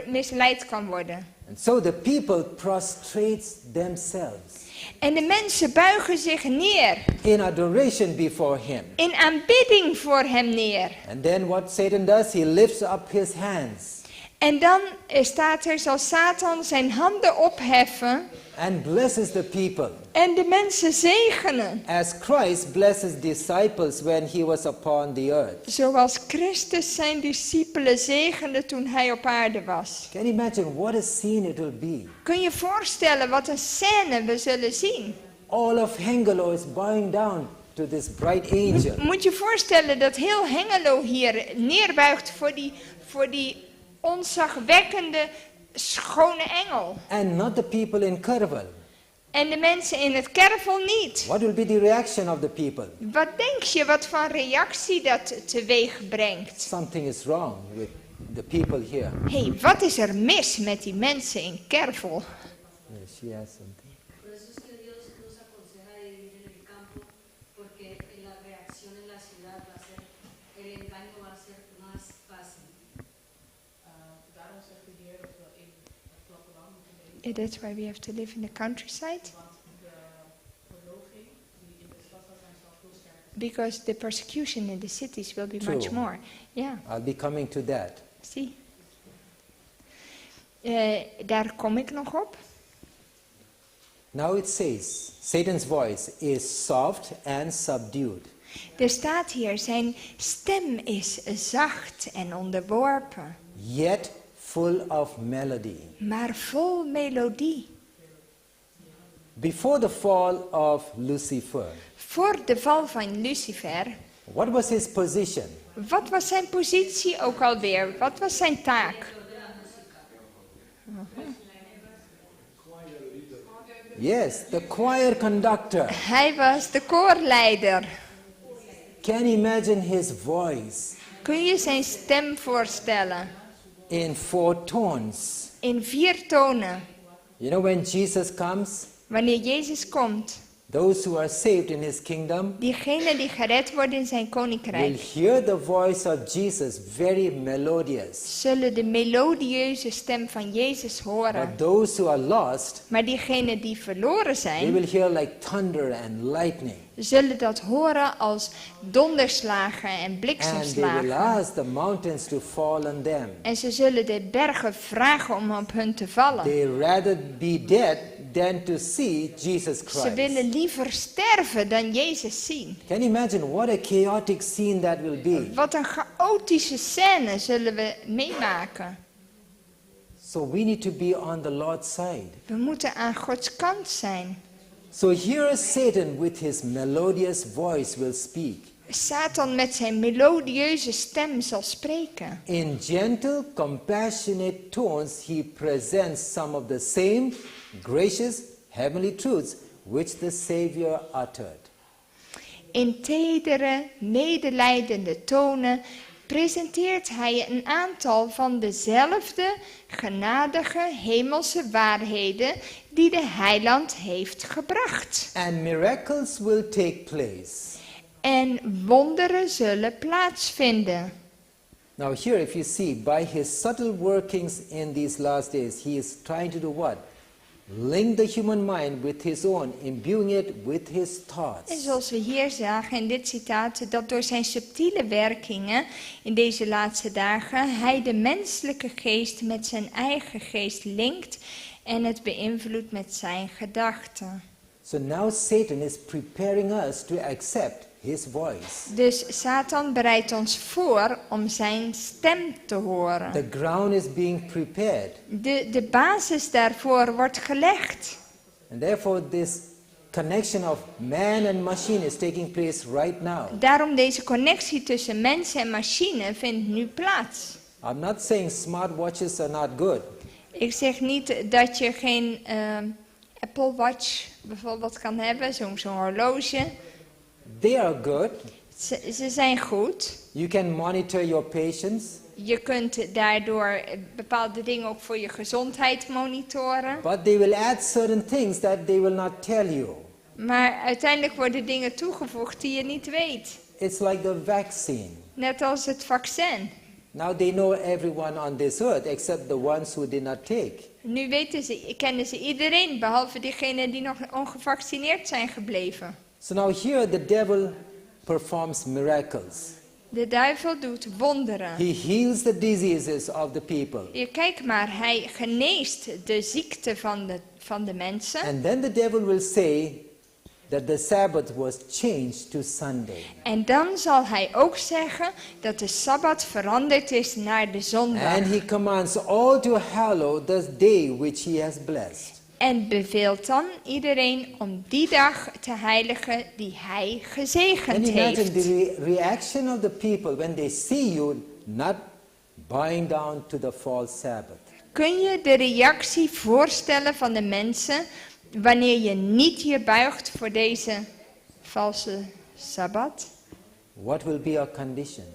misleid kan worden. And so the people prostrate themselves En de mensen buigen zich neer, in adoration before him. in aanbidding voor hem neer. And then what Satan does, he lifts up his hands En dan staat er, zal Satan zijn handen opheffen and blesses the people, en de mensen zegenen. as Christ blessed his disciples when he was upon the earth. Zoals Christus zijn discipelen zegende toen hij op aarde was. Can you imagine what a scene it will be? Kun je voorstellen wat een scène we zullen zien? All of Hengelo is bowing down to this bright angel. Moet je voorstellen dat heel Hengelo hier neerbuigt voor die ontzagwekkende, schone engel. And not the people in Kervel. En de mensen in het kervel niet. What will be the reaction of the people? Wat denk je wat voor reactie dat teweeg brengt? Something is wrong with the people here. Hé, wat is er mis met die mensen in Kervel? Yes, she has something. Por eso es que Dios nos aconseja vivir en el campo, porque la reacción en la ciudad va a ser, el engaño va a ser más fácil. Daarom zegt de Heer dat we in het platteland moeten leven. Yeah, that's why we have to live in the countryside. Want de verlooching die in de stad zal zijn, zal veel sterker. Because the persecution in the cities will be much True. more. Yeah, I'll be coming to that. zie. Daar kom ik nog op. Now it says, Satan's voice is soft and subdued. Er staat hier, zijn stem is zacht en onderworpen, Yet full of melody. maar vol melodie. Before the fall of Lucifer, Voor de val van Lucifer, what was his position? wat was zijn positie ook alweer? Wat was zijn taak? Yes, the choir conductor. Hij was de koorleider. Can you imagine his voice Kun je zijn stem voorstellen? in 4 tones? In 4 tonen. You know, when Jesus comes, Wanneer Jezus komt, those who are saved in his kingdom diegenen die gered worden in zijn will koninkrijk, hear the voice of Jesus very melodious. zullen de melodieuze stem van Jezus horen. But those who are lost, Maar diegenen die verloren they zijn, will hear like thunder and lightning. zullen dat horen als donderslagen en And they will bliksemslagen. ask the mountains to fall on them. En ze zullen de bergen vragen om op hun te vallen. They rather be dead than to see Jesus Ze willen Christ. liever sterven dan Jezus zien. Can you imagine what a chaotic scene that will be? Wat een chaotische scène zullen we meemaken. So we need to be on the Lord's side. We moeten aan Gods kant zijn. So here Satan with his melodious voice will speak. Satan met zijn melodieuze stem zal spreken. In gentle, compassionate tones, he presents some of the same gracious, heavenly truths which the Savior uttered. In tedere, medelijdende tonen presenteert hij een aantal van dezelfde genadige hemelse waarheden die de heiland heeft gebracht. And miracles will take place. En wonderen zullen plaatsvinden. Now here if you see, by his subtle workings in these last days, he is trying to do what? Link the human mind with his own, imbuing it with his En thoughts. zoals we hier zagen in dit citaat, dat door zijn subtiele werkingen in deze laatste dagen hij de menselijke geest met zijn eigen geest linkt en het beïnvloedt met zijn gedachten. So now Satan is preparing us to accept his voice. Dus Satan bereidt ons voor om zijn stem te horen. The ground is being prepared. De basis daarvoor wordt gelegd. And therefore this connection of man and machine is taking place right now. Daarom deze connectie tussen mens en machine vindt nu plaats. I'm not saying smartwatches are not good. Ik zeg niet dat je geen Apple Watch bijvoorbeeld kan hebben, zo'n horloge. They are good. Ze zijn goed. You can monitor your patients. Je kunt daardoor bepaalde dingen ook voor je gezondheid monitoren. But they will add certain things that they will not tell you. Maar uiteindelijk worden dingen toegevoegd die je niet weet. It's like the vaccine. Net als het vaccin. Now they know everyone on this earth except the ones who did not take. Nu kennen ze iedereen, behalve diegenen die nog ongevaccineerd zijn gebleven. So now here the devil performs miracles. De duivel doet wonderen. He heals the diseases of the people. Kijk maar, hij geneest de ziekte van de mensen. And then the devil will say that the Sabbath was changed to Sunday. En dan zal hij ook zeggen dat de Sabbat veranderd is naar de zondag. And he commands all to hallow the day which he has blessed. En beveelt dan iedereen om die dag te heiligen die hij gezegend And imagine heeft. the reaction of the people when they see you not bowing down to the false Sabbath. Kun je de reactie voorstellen van de mensen wanneer je niet je buigt voor deze valse Sabbat? What will be our condition?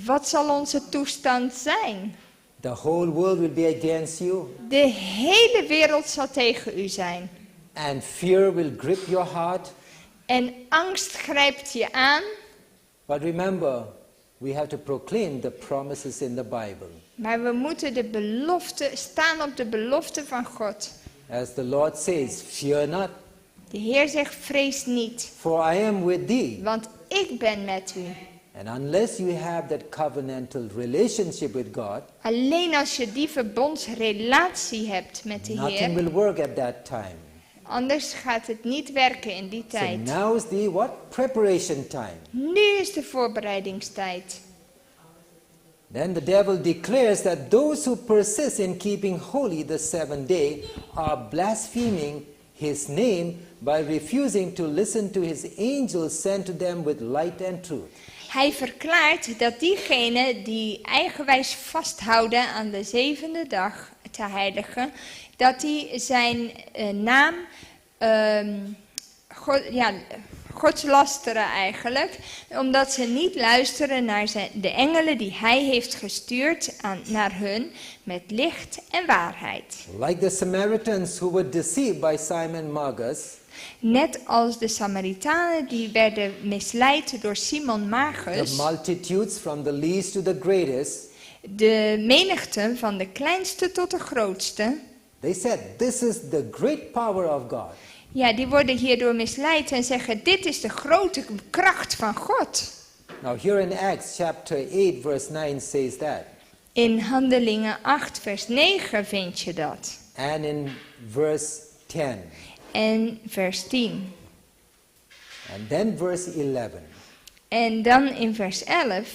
Wat zal onze toestand zijn? The whole world will be against you, De hele wereld zal tegen u zijn. and fear will grip your heart. En angst grijpt je aan. But remember, we have to proclaim the promises in the Bible. Maar we moeten staan op de belofte van God. As the Lord says, fear not, De Heer zegt, vrees niet, for I am with thee. want ik ben met u. And unless you have that covenantal relationship with God, Alleen als je die verbondsrelatie hebt met de nothing Heer, will work at that time. anders gaat het niet werken in die So tijd. now is the what? Preparation time. Nu is de voorbereidingstijd. Then the devil declares that those who persist in keeping holy the seventh day are blaspheming his name by refusing to listen to his angels sent to them with light and truth. Hij verklaart dat diegenen die eigenwijs vasthouden aan de zevende dag te heiligen, dat die zijn naam godslasteren eigenlijk, omdat ze niet luisteren naar de engelen die hij heeft gestuurd naar hun met licht en waarheid. Like the Samaritans who were deceived by Simon Magus, Net als de Samaritanen die werden misleid door Simon the Magus, multitudes from the least to the greatest, de menigte van de kleinste tot de grootste, they said, this is the great power of God. ja, die worden hierdoor misleid en zeggen, dit is de grote kracht van God. Now here in Acts chapter 8 verse 9 says that. In Handelingen 8 vers 9 vind je dat. And in verse 10. En vers 10. And then verse 11. En dan in vers 11.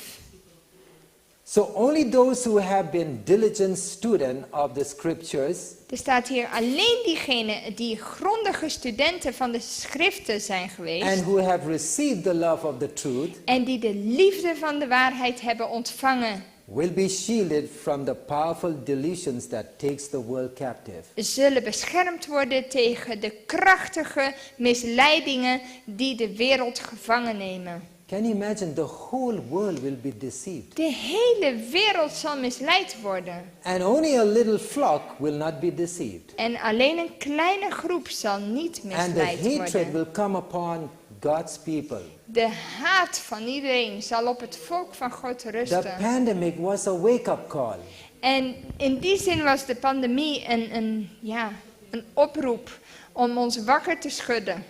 So only those who have been diligent student of the scriptures Er staat hier alleen diegenen die grondige studenten van de schriften zijn geweest. and who have received the love of the truth En die de liefde van de waarheid hebben ontvangen. will be shielded from the powerful delusions that takes the world captive. Zullen beschermd worden tegen de krachtige misleidingen die de wereld gevangen nemen. Can you imagine? The whole world will be deceived. De hele wereld zal misleid worden. And only a little flock will not be deceived. En alleen een kleine groep zal niet And the misleid hatred worden. will come upon God's people. De haat van iedereen zal op het volk van God The rusten. pandemic was a wake-up call. En in die zin was de pandemie een oproep om ons wakker te schudden.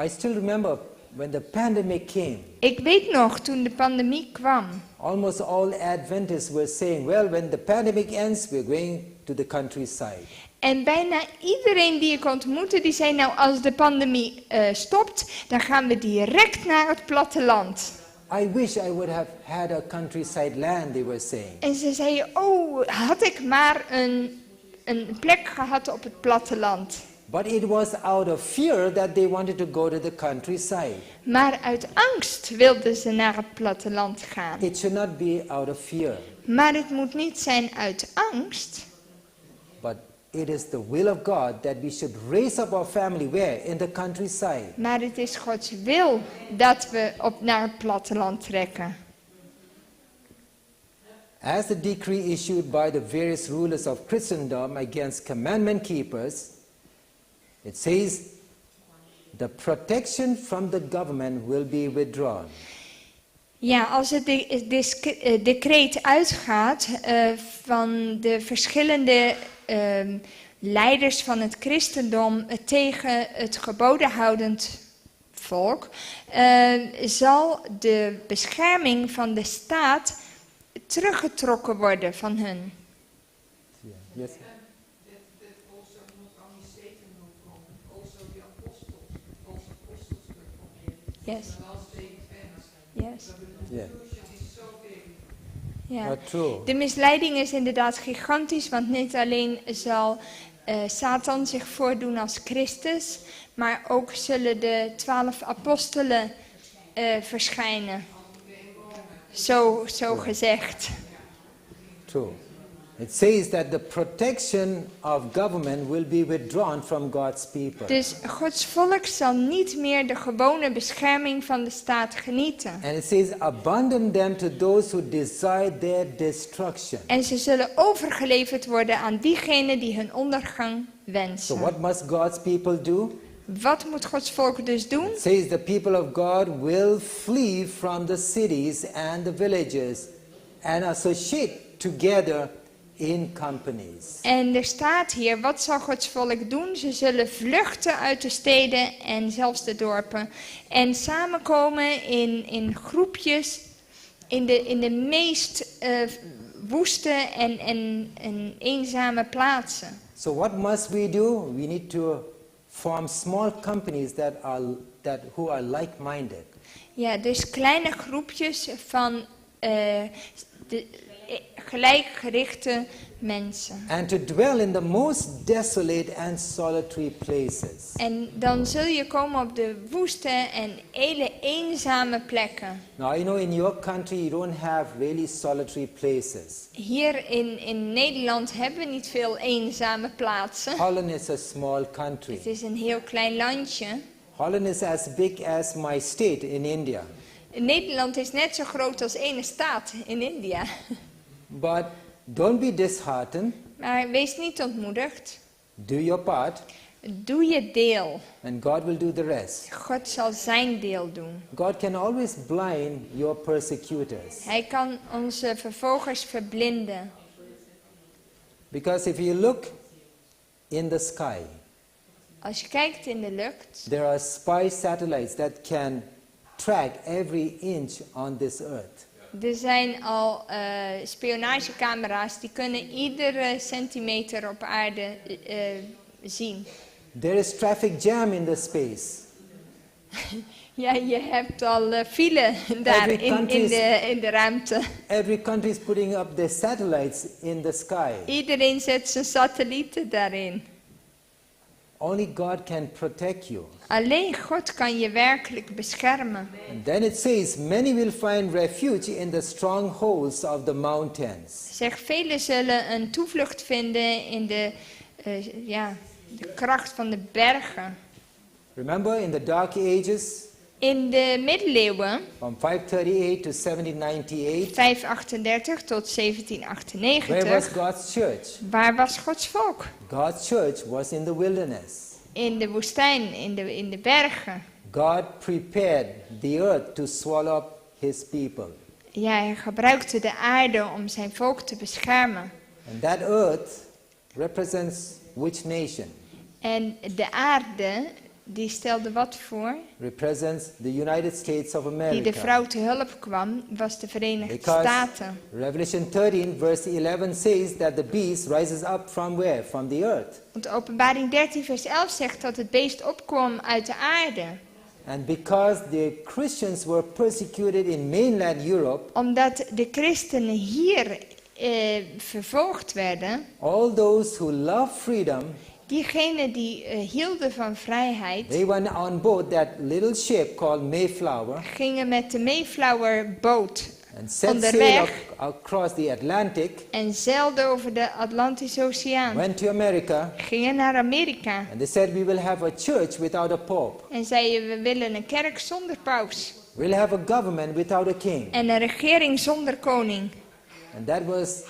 I still remember when the pandemic came, Ik weet nog, toen de pandemie kwam, almost all Adventists were saying, well, when the pandemic ends, we're going to the countryside. en bijna iedereen die ik ontmoette, die zei nou, als de pandemie stopt, dan gaan we direct naar het platteland. I wish I would have had a countryside land, they were saying. En ze zeiden, oh, had ik maar een plek gehad op het platteland. But it was out of fear that they wanted to go to the countryside. Maar uit angst wilden ze naar het platteland gaan. It should not be out of fear, Maar het moet niet zijn uit angst. but it is the will of God that we should raise up our family where? In the countryside. Maar het is Gods wil dat we naar het platteland trekken. As the decree issued by the various rulers of Christendom against commandment keepers, it says, the protection from the government will be withdrawn. Ja, als het decreet uitgaat van de verschillende leiders van het christendom tegen het gebodenhoudend volk, zal de bescherming van de staat teruggetrokken worden van hun. Yes. That also not only Satan will come, also the apostles, false apostles will come in. Yes, The last day events. yes. So the Yeah. confusion is so big. Ja. But true. De misleiding is inderdaad gigantisch, want niet alleen zal Satan zich voordoen als Christus, maar ook zullen de 12 apostelen verschijnen. Zo gezegd. True. It says that the protection of government will be withdrawn from God's people. Dus Gods volk zal niet meer de gewone bescherming van de staat genieten. And it says, abandon them to those who desire their destruction. En ze zullen overgeleverd worden aan diegenen die hun ondergang So wensen. what must God's people do? Wat moet Gods volk dus doen? It says the people of God will flee from the cities and the villages and associate together in companies. En er staat hier, wat zal Gods volk doen? Ze zullen vluchten uit de steden en zelfs de dorpen. En samenkomen in groepjes in de meest woeste en eenzame plaatsen. So what must we do? We need to form small companies who are like-minded. Ja, dus kleine groepjes van gelijkgerichte mensen. And to dwell in the most desolate and solitary places. En dan zul je komen op de woeste en hele eenzame plekken. Now, you know, in your country you don't have really solitary places. Hier in Nederland hebben we niet veel eenzame plaatsen. Holland is a small country. Het is een heel klein landje. Holland is as big as my state in India. Nederland is net zo groot als ene staat in India. But don't be disheartened. Maar wees niet ontmoedigd. Do your part, Doe je deel. and God will do the rest. God zal zijn deel doen. God can always blind your persecutors. Hij kan onze vervolgers verblinden. Because if you look in the sky, Als je kijkt in de lucht, there are spy satellites that can track every inch on this earth. er zijn al spionagecamera's die kunnen iedere centimeter op aarde zien. There is traffic jam in the space. Ja, je hebt al file daar in de ruimte. Every country is putting up their satellites in the sky. Iedereen zet zijn satellieten daarin. Only God can protect you. Alleen God kan je werkelijk beschermen. And then it says, many will find refuge in the strongholds of the mountains. Zeg, velen zullen een toevlucht vinden in de kracht van de bergen. Remember in the Dark Ages, In de middeleeuwen, from 538 to 1798, 538 tot where was 1798, God's church? waar was Gods volk? God's church was in the wilderness. In de woestijn, in de bergen. God prepared the earth to swallow up his people. Ja, hij gebruikte de aarde om zijn volk te beschermen. And that earth represents which nation? En de aarde, die stelde wat voor? Represents the United States of Die de America. vrouw te hulp kwam, was de Verenigde Because Staten. Revelation 13 verse 11 says that the beast rises up from where? From the earth. Want Openbaring 13 vers 11 zegt dat het beest opkwam uit de aarde. And because the Christians were persecuted in mainland Europe, Omdat de christenen hier vervolgd werden, all those who love freedom, diegenen die hielden van vrijheid, they went on board that little ship called Mayflower gingen met de Mayflower boot and set sail onderweg across the Atlantic, en zeilden over de Atlantische Oceaan. went to America, Gingen naar Amerika and they said, we will have a church without a pope. en zeiden we willen een kerk zonder paus We'll have a government without a king. en een regering zonder koning. And that was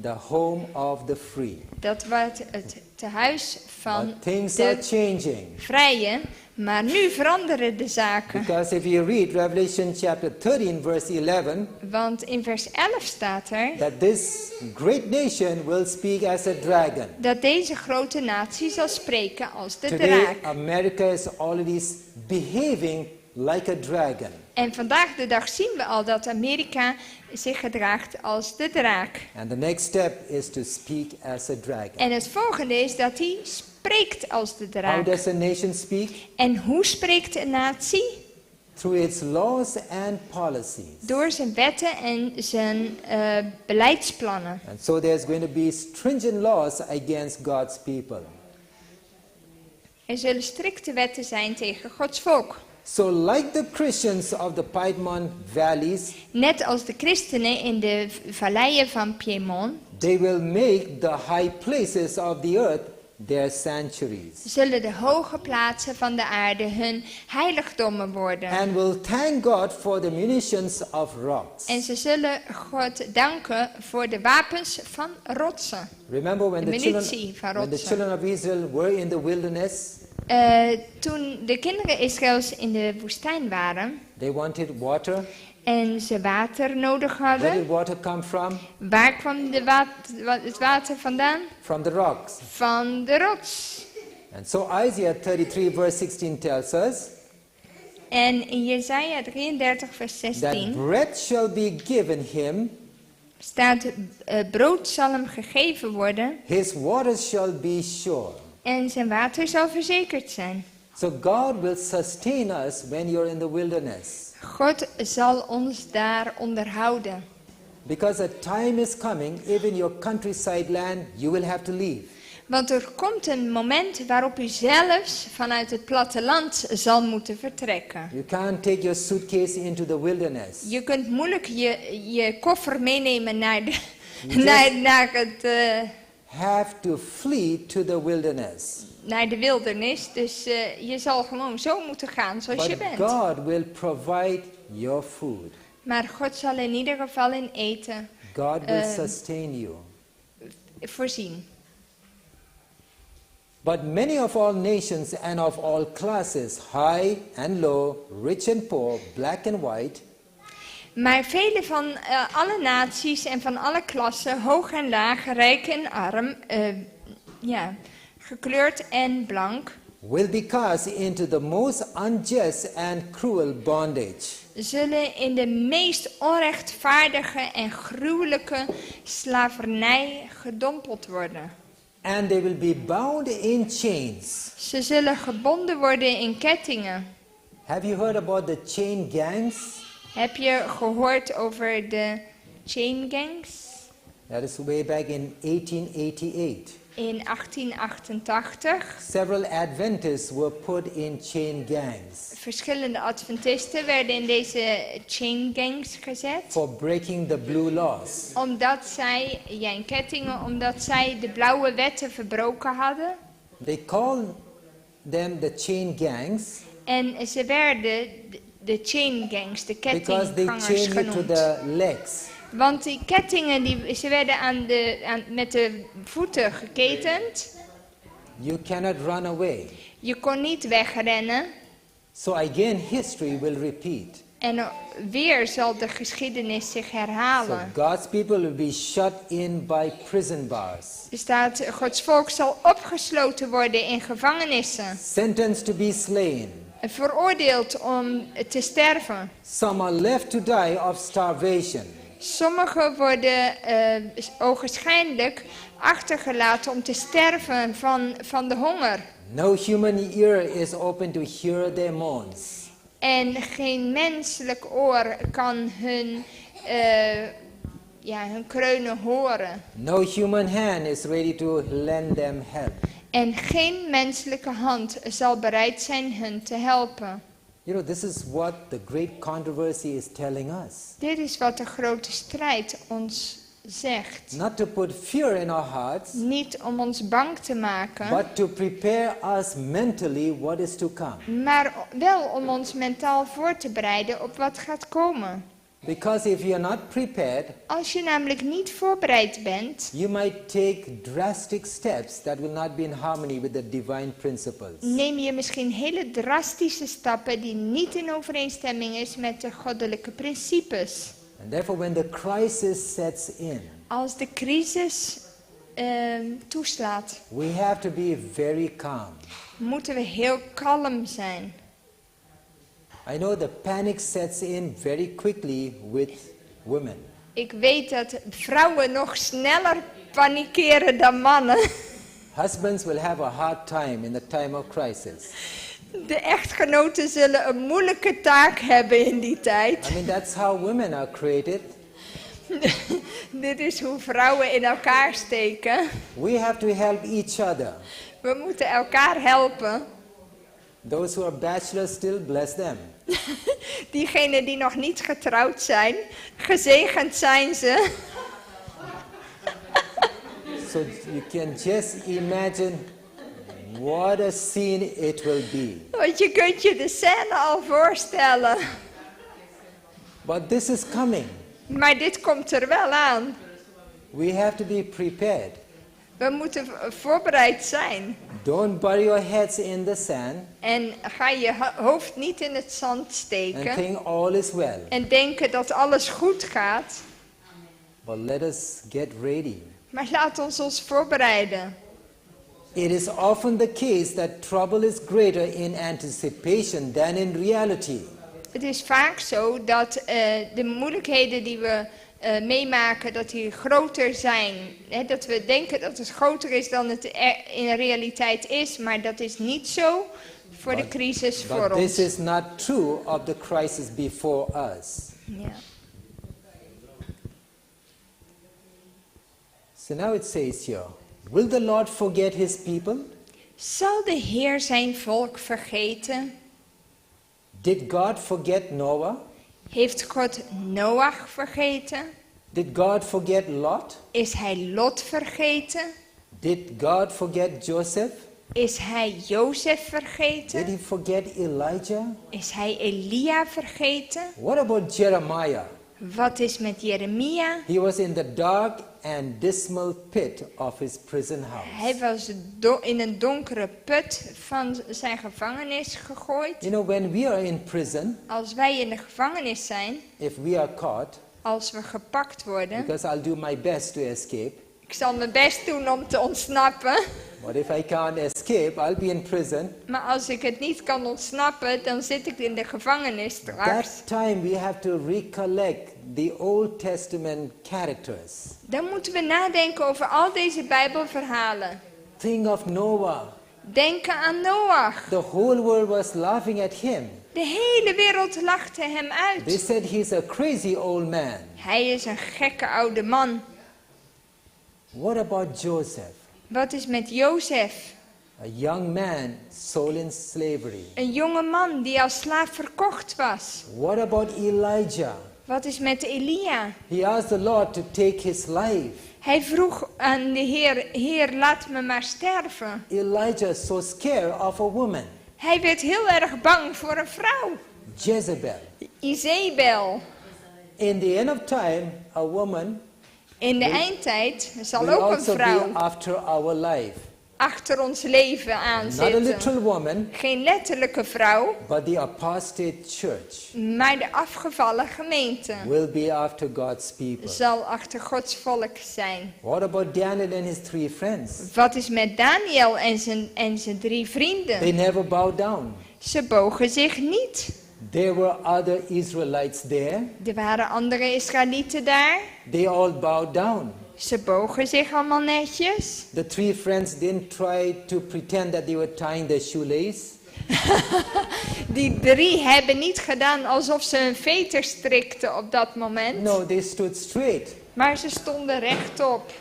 the home of the free. Dat was het tehuis van But things are de changing. vrije, maar nu veranderen de zaken. Because if you read Revelation chapter 13 verse 11, Want in vers 11 staat er that this great nation will speak as a dragon. dat deze grote natie zal spreken als de Today draak. America is already behaving like a dragon. En vandaag de dag zien we al dat Amerika zich gedraagt als de draak. And the next step is to speak as a dragon. En het volgende is dat hij spreekt als de How draak. does a nation speak? En hoe spreekt een natie? Through its laws and policies. Door zijn wetten en zijn beleidsplannen. And so there's going to be stringent laws against God's people. Er zullen strikte wetten zijn tegen Gods volk. So like the Christians of the Piedmont valleys, Net als de christenen in de valleien van Piemont they will make the high places of the earth their sanctuaries. zullen de hoge plaatsen van de aarde hun heiligdommen worden. And will thank God for the munitions of rocks. En ze zullen God danken voor de wapens van rotsen. Remember when de the munitie van when the rotsen. children of Israel were in the wilderness, Toen de kinderen Israëls in de woestijn waren they wanted water. en ze water nodig Where did hadden, water come from? waar kwam het water vandaan? From the rocks. Van de rots. And so Isaiah 33 verse 16 tells us En in Jesaja 33 vers that 16 bread shall be given him, staat, brood zal hem gegeven worden his waters shall be sure. en zijn water zal verzekerd zijn. So God will sustain us when you're in the wilderness. God zal ons daar onderhouden. Because a time is coming, even your countryside land, you will have to leave. Want er komt een moment waarop u zelfs vanuit het platteland zal moeten vertrekken. You can't take your suitcase into the wilderness. Je kunt moeilijk je koffer meenemen naar de, just- naar het, Have to flee to the wilderness. naar de wildernis. Dus je zal gewoon zo moeten gaan zoals je But bent. God will provide your food. Maar God zal in ieder geval in eten God will sustain you. voorzien. But many of all nations and of all classes, high and low, rich and poor, black and white, Maar vele van alle naties en van alle klassen, hoog en laag, rijk en arm, gekleurd en blank, will be cast into the most unjust and cruel bondage. zullen in de meest onrechtvaardige en gruwelijke slavernij gedompeld worden. And they will be bound in chains, Ze zullen gebonden worden in kettingen Have you heard about the chain gangs? Heb je gehoord over de chain gangs? That is way back in 1888. In 1888. Several Adventists were put in chain gangs Verschillende Adventisten werden in deze chain gangs gezet. for breaking the blue laws. Omdat zij, in kettingen, omdat zij de blauwe wetten verbroken hadden. They call them the chain gangs En ze werden de chain gangs, de because they kettinggangers chain you to genoemd. the legs. Want die kettingen, ze werden met de voeten geketend. You cannot run away. Je kon niet wegrennen. So again, history will repeat. En weer zal de geschiedenis zich So herhalen. God's people will be shut in by prison bars, Er staat, Gods volk zal opgesloten worden in gevangenissen. sentenced to be slain. En veroordeeld om te sterven. Some are left to die of starvation. Sommigen worden ogenschijnlijk achtergelaten om te sterven van de honger. No human ear is open to hear their moans. En geen menselijk oor kan hun kreunen horen. No human hand is ready to lend them help. En geen menselijke hand zal bereid zijn hun te helpen. You know, this is what the great controversy is telling us. Dit is wat de grote strijd ons zegt. Not to put fear in our hearts, Niet om ons bang te maken, but to prepare us mentally what is to come. maar wel om ons mentaal voor te bereiden op wat gaat komen. Because if you are not prepared, Als je namelijk niet voorbereid bent, you might take drastic steps that will not be in harmony with the divine principles. neem je misschien hele drastische stappen die niet in overeenstemming is met de goddelijke principes. And therefore, when the crisis sets in, Als de crisis toeslaat, we have to be very calm. moeten we heel kalm zijn. I know the panic sets in very quickly with women. Ik weet dat vrouwen nog sneller panikeren dan mannen. Husbands will have a hard time in the time of crisis. De echtgenoten zullen een moeilijke taak hebben in die tijd. I mean, that's how women are created. Dit is hoe vrouwen in elkaar steken. We have to help each other. We moeten elkaar helpen. Those who are bachelors still, bless them. Diegenen die nog niet getrouwd zijn, gezegend zijn ze. So you can just imagine what a scene it will be. Want je kunt je de scène al voorstellen. But this is coming. Maar dit komt er wel aan. We have to be prepared. We moeten voorbereid zijn. Don't bury your heads in the sand En ga je hoofd niet in het zand and steken. think all is well. En denken dat alles goed gaat. But let us get ready. Maar laat ons voorbereiden. It is often the case that trouble is greater in anticipation than in reality. Het is vaak zo dat de moeilijkheden die we meemaken, dat die groter zijn. Hè, dat we denken dat het groter is dan het in realiteit is. Maar dat is niet zo voor de crisis voor But this ons. is not true of the crisis before us. Ja. So now it says here, will the Lord forget his people? Zal de Heer zijn volk vergeten? Did God forget Noah? Heeft God Noach vergeten? Did God forget Lot? Is hij Lot vergeten? Did God forget Joseph? Is hij Jozef Did vergeten? he forget Elijah? Is hij Elia vergeten? What about Jeremiah? Wat is met Jeremia? He was in the dark and dismal pit of his prison house. Hij was in een donkere put van zijn gevangenis gegooid. You know, when we are in prison, Als wij in de gevangenis zijn, if we are caught, als we gepakt worden, because I'll do my best to escape, ik zal mijn best doen om te ontsnappen. but if I can't escape, I'll be in prison. Maar als ik het niet kan ontsnappen, dan zit ik in de gevangenis straks. That time we have to recollect the Old Testament characters. Dan moeten we nadenken over al deze Bijbelverhalen. Think of Noah. Denken aan Noach. The whole world was laughing at him. De hele wereld lachte hem They uit. said he's a crazy old man. Hij is een gekke oude man. What about Joseph? Wat is met Jozef? A young man sold in slavery. Een jonge man die als slaaf verkocht was. What about Elijah? Wat is met Elia? He asked the Lord to take his life. Hij vroeg aan de Heer, Heer, laat me maar sterven. Elijah so scared of a woman, Hij werd heel erg bang voor een vrouw, Jezebel. Izebel. In the end of time, a woman In de eindtijd zal will ook een also be vrouw after our life. achter ons leven Not a aanzitten. literal woman, Geen letterlijke vrouw, but the apostate church maar de afgevallen gemeente will be after God's people. zal achter Gods volk zijn. What about Daniel and his 3 friends? Wat is met Daniel en zijn 3 They vrienden? never bowed down. Ze bogen zich niet. There were other Israelites there. Er waren andere Israëlieten daar. They all bowed down. Ze bogen zich allemaal netjes. The 3 friends didn't try to pretend that they were tying their shoelace. Die 3 hebben niet gedaan alsof ze hun veter strikten op dat moment. No, they stood straight Maar ze stonden rechtop.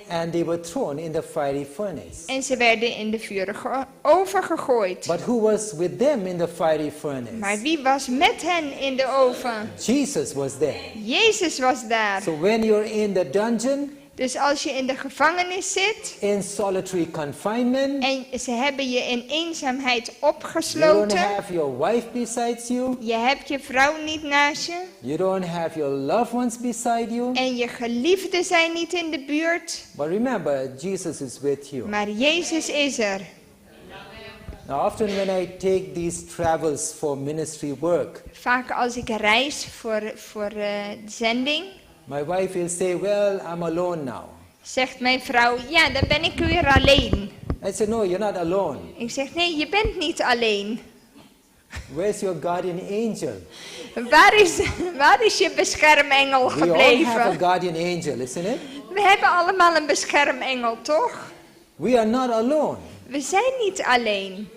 and they were thrown in the fiery furnace. En ze werden in de vurige oven gegooid. But who was with them in the fiery furnace? Maar wie was met hen in de oven? Jesus was there. Jezus was daar. So when you're in the dungeon, Dus als je in de gevangenis zit in solitary confinement, en ze hebben je in eenzaamheid you don't opgesloten. have your wife besides you, Je hebt je vrouw niet naast je. you don't have your loved ones beside you. En je geliefden zijn niet in de buurt. But remember, Jesus is with you. Maar Jezus is er. Now, often when I take these travels for ministry work, Vaak als ik reis voor zending, my wife will say, well, I'm alone now. zegt mijn vrouw, ja, dan ben ik weer alleen. I say, no, you're not alone. Ik zeg, nee, je bent niet alleen. Where's your guardian angel? Waar is je beschermengel We all have a gebleven? guardian angel, isn't it? We hebben allemaal een beschermengel, toch? We are not alone. We zijn niet alleen.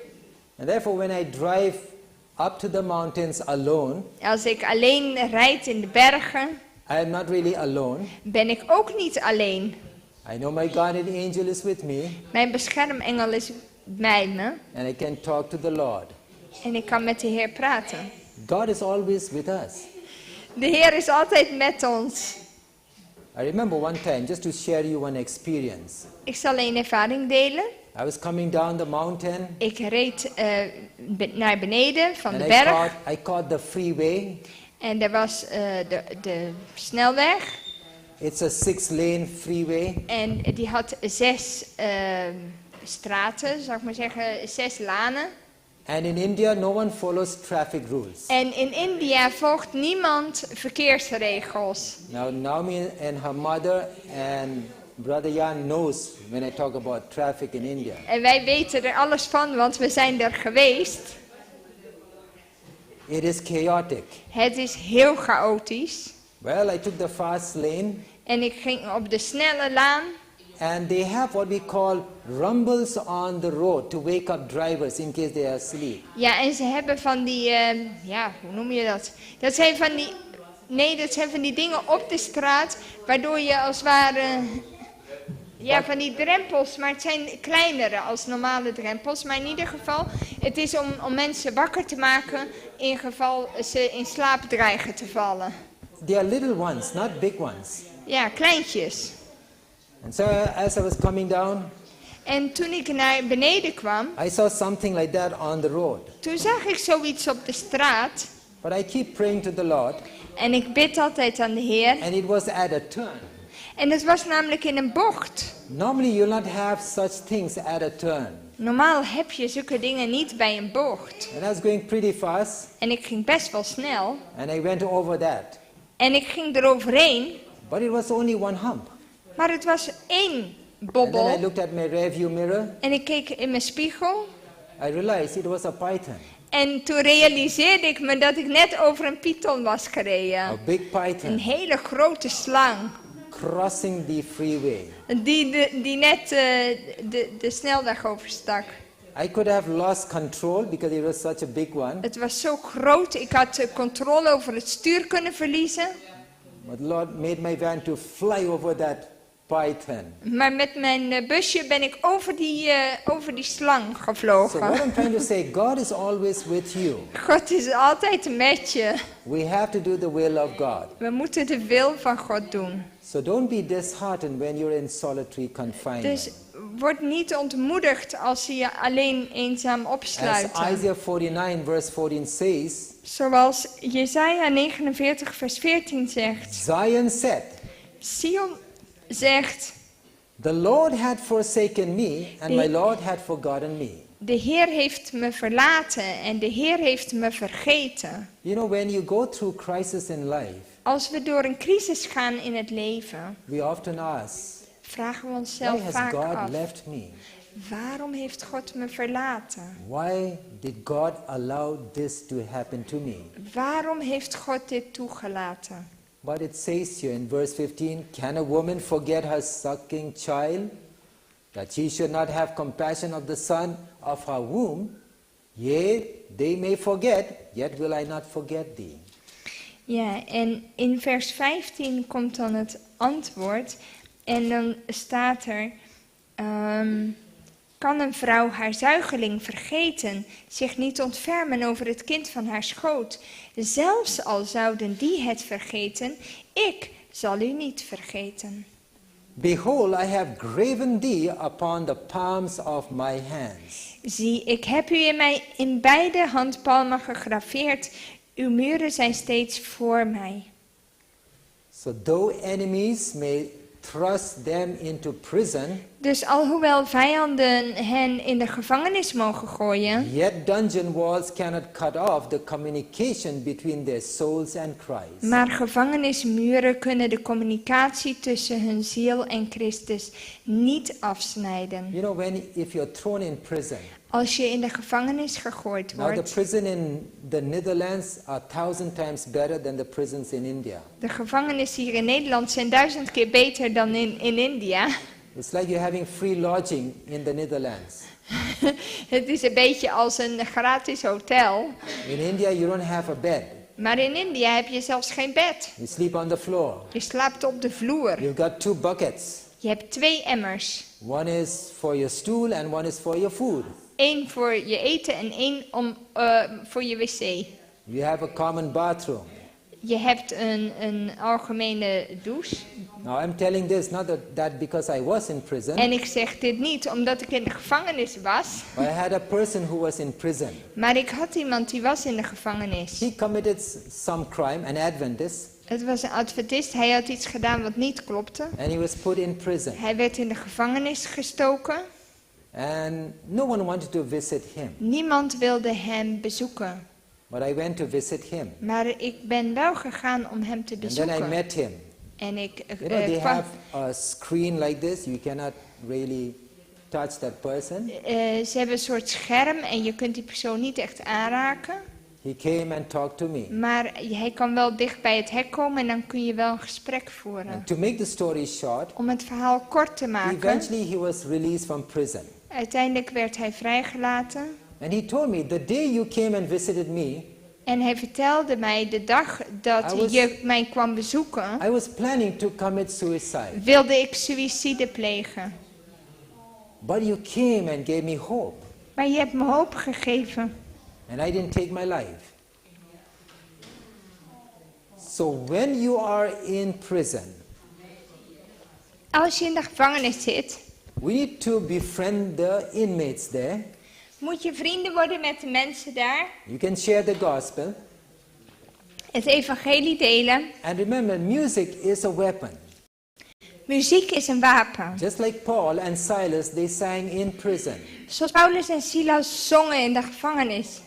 And therefore, when I drive up to the mountains alone, Als ik alleen rijd in de bergen, I am not really alone. ben ik ook niet alleen. I know my guardian angel is with me, Mijn beschermengel is bij me and I can talk to the Lord. en ik kan met de Heer praten. God is always with us. De Heer is altijd met ons. I remember one time, just to share you one experience. Ik zal een ervaring delen. I was coming down the mountain, Ik reed naar beneden van and de berg I caught the freeway. en er was de snelweg It's a 6-lane freeway. en die had 6 straten, zou ik maar zeggen, 6 lanen. And in India, no one follows traffic rules. En in India volgt niemand verkeersregels. Now, Naomi and her mother and Brother Jan knows when I talk about traffic in India. En wij weten er alles van, want we zijn er geweest. It is chaotic. Het is heel chaotisch. Well, I took the fast lane, En ik ging op de snelle laan. and they have what we call rumbles on the road to wake up drivers in case they are asleep. Ja, en ze hebben van die, hoe noem je dat? Dat zijn van die dingen op de straat, waardoor je als het ware, van die drempels, maar het zijn kleinere als normale drempels. Maar in ieder geval, het is om mensen wakker te maken in geval ze in slaap dreigen te vallen. They are little ones, not big ones. Ja, kleintjes. And so as I was coming down, En toen ik naar beneden kwam, I saw something like that on the road. toen zag ik zoiets op de straat. But I keep praying to the Lord, En ik bid altijd aan de Heer. and it was at a turn. En het was namelijk in een bocht. Normally you'll not have such things at a turn. Normaal heb je zulke dingen niet bij een bocht. And I was going pretty fast, En ik ging best wel snel. and I went over that. En ik ging eroverheen. But it was only one hump. Maar het was één And then I bobbel. looked at my rearview mirror. En ik keek in mijn spiegel. I realized it was a python, En toen realiseerde ik me dat ik net over een python was a gereden. big Een python, hele grote slang. crossing the freeway. Die net de snelweg overstak. I could have lost control because it was such a big one. Het was zo groot, ik had de controle over het stuur kunnen verliezen. But the Lord made my van to fly over that python. Maar met mijn busje ben ik over die slang So what gevlogen. I'm trying to say, God is always with you. God is altijd met je. We have to do the will of God. We moeten de wil van God doen. So don't be disheartened when you're in solitary confinement. Dus word niet ontmoedigd als ze je alleen eenzaam As opsluiten. Isaiah 49 verse 14 says, Zoals Jesaja 49 vers 14 zegt. Zion said, Sion zegt, the Lord had forsaken me and my Lord had forgotten me. de Heer heeft me verlaten en de Heer heeft me vergeten. You know, when you go through crisis in life, Als we door een crisis gaan in het leven, we often ask, vragen we why onszelf has vaak God af. left me? Waarom heeft God me verlaten? Why did God allow this to happen to me? Waarom heeft God dit toegelaten? But it says here in verse 15, can a woman forget her sucking child, that she should not have compassion of the son of her womb? Yea, they may forget, yet will I not forget thee. Ja, en in vers 15 komt dan het antwoord. En dan staat er... kan een vrouw haar zuigeling vergeten, zich niet ontfermen over het kind van haar schoot? Zelfs al zouden die het vergeten, ik zal u niet vergeten. Behold, I have graven thee upon the palms of my hands. Zie, ik heb u in beide handpalmen gegraveerd. Uw muren zijn steeds voor mij. So though enemies may thrust them into prison, Dus alhoewel vijanden hen in de gevangenis mogen gooien, yet dungeon walls cannot cut off the communication between their souls and Christ. maar gevangenismuren kunnen de communicatie tussen hun ziel en Christus niet afsnijden. You know, if you're thrown in prison, Als je in de gevangenis gegooid now the wordt, prison in the Netherlands are 1,000 times better than the prisons in India. de gevangenissen hier in Nederland zijn 1000 keer beter dan in India. It's like you're having free lodging in the Netherlands. Het is een beetje als een gratis hotel. In India, you don't have a bed. Maar in India heb je zelfs geen bed. You sleep on the floor. Je slaapt op de vloer. You've got 2 buckets. Je hebt 2 emmers. One is for your stool and one is for your food. 1 voor je eten en 1 voor je wc. You have a common bathroom. Je hebt een algemene douche. Now I'm telling this not that because I was in prison, En ik zeg dit niet omdat ik in de gevangenis was. but I had a person who was in prison. Maar ik had iemand die was in de gevangenis. He committed some crime, an Adventist, Het was een adventist. Hij had iets gedaan wat niet klopte. and he was put in prison. Hij werd in de gevangenis gestoken. And no one wanted to visit him. Niemand wilde hem bezoeken. But I went to visit him. Maar ik ben wel gegaan om hem te And then I bezoeken. met him. En ik You know, they kwam. have a screen like this. You cannot really touch that person. Ze hebben een soort scherm en je kunt die persoon niet echt aanraken. He came and talked to me. Maar hij kan wel dicht bij het hek komen en dan kun je wel een gesprek voeren. And to make the story short, Om het verhaal kort te maken. eventually he was released from prison. Uiteindelijk werd hij vrijgelaten. And he told me, the day you came and visited me, En hij vertelde mij de dag dat je mij kwam bezoeken, I was planning to commit suicide. wilde ik suïcide plegen. But you came and gave me hope. Maar je hebt me hoop gegeven. And I didn't take my life. So when you are in prison, Als je in de gevangenis zit, we need to befriend the inmates there. moet je vrienden worden met de mensen daar. You can share the gospel. Het evangelie delen. And remember, music is a weapon. Muziek is een wapen. Just like Paul and Silas, they sang in prison. Zoals Paulus en Silas zongen in de gevangenis.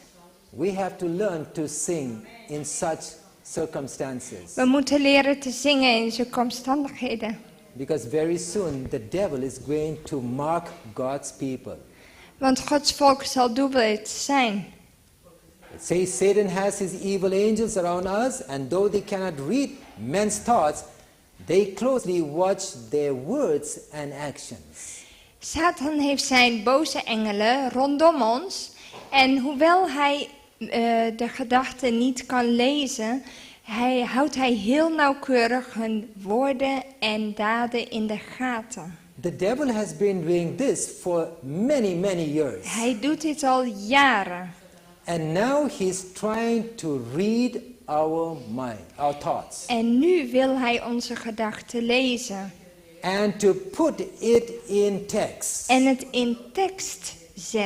We have to learn to sing in such circumstances. We moeten leren te zingen in zulke omstandigheden. Because very soon the devil is going to mock God's people. Want Gods volk zal doelwit zijn. It says Satan has his evil angels around us, and though they cannot read men's thoughts, they closely watch their words and actions. Satan heeft zijn boze engelen rondom ons. En hoewel hij de gedachten niet kan lezen, houdt hij heel nauwkeurig hun woorden en daden in de gaten. The devil has been doing this for many, many years. Hij doet dit al jaren. And now he's trying to read our mind, our thoughts. En nu wil hij onze gedachten lezen. And to put it in text. En het in tekst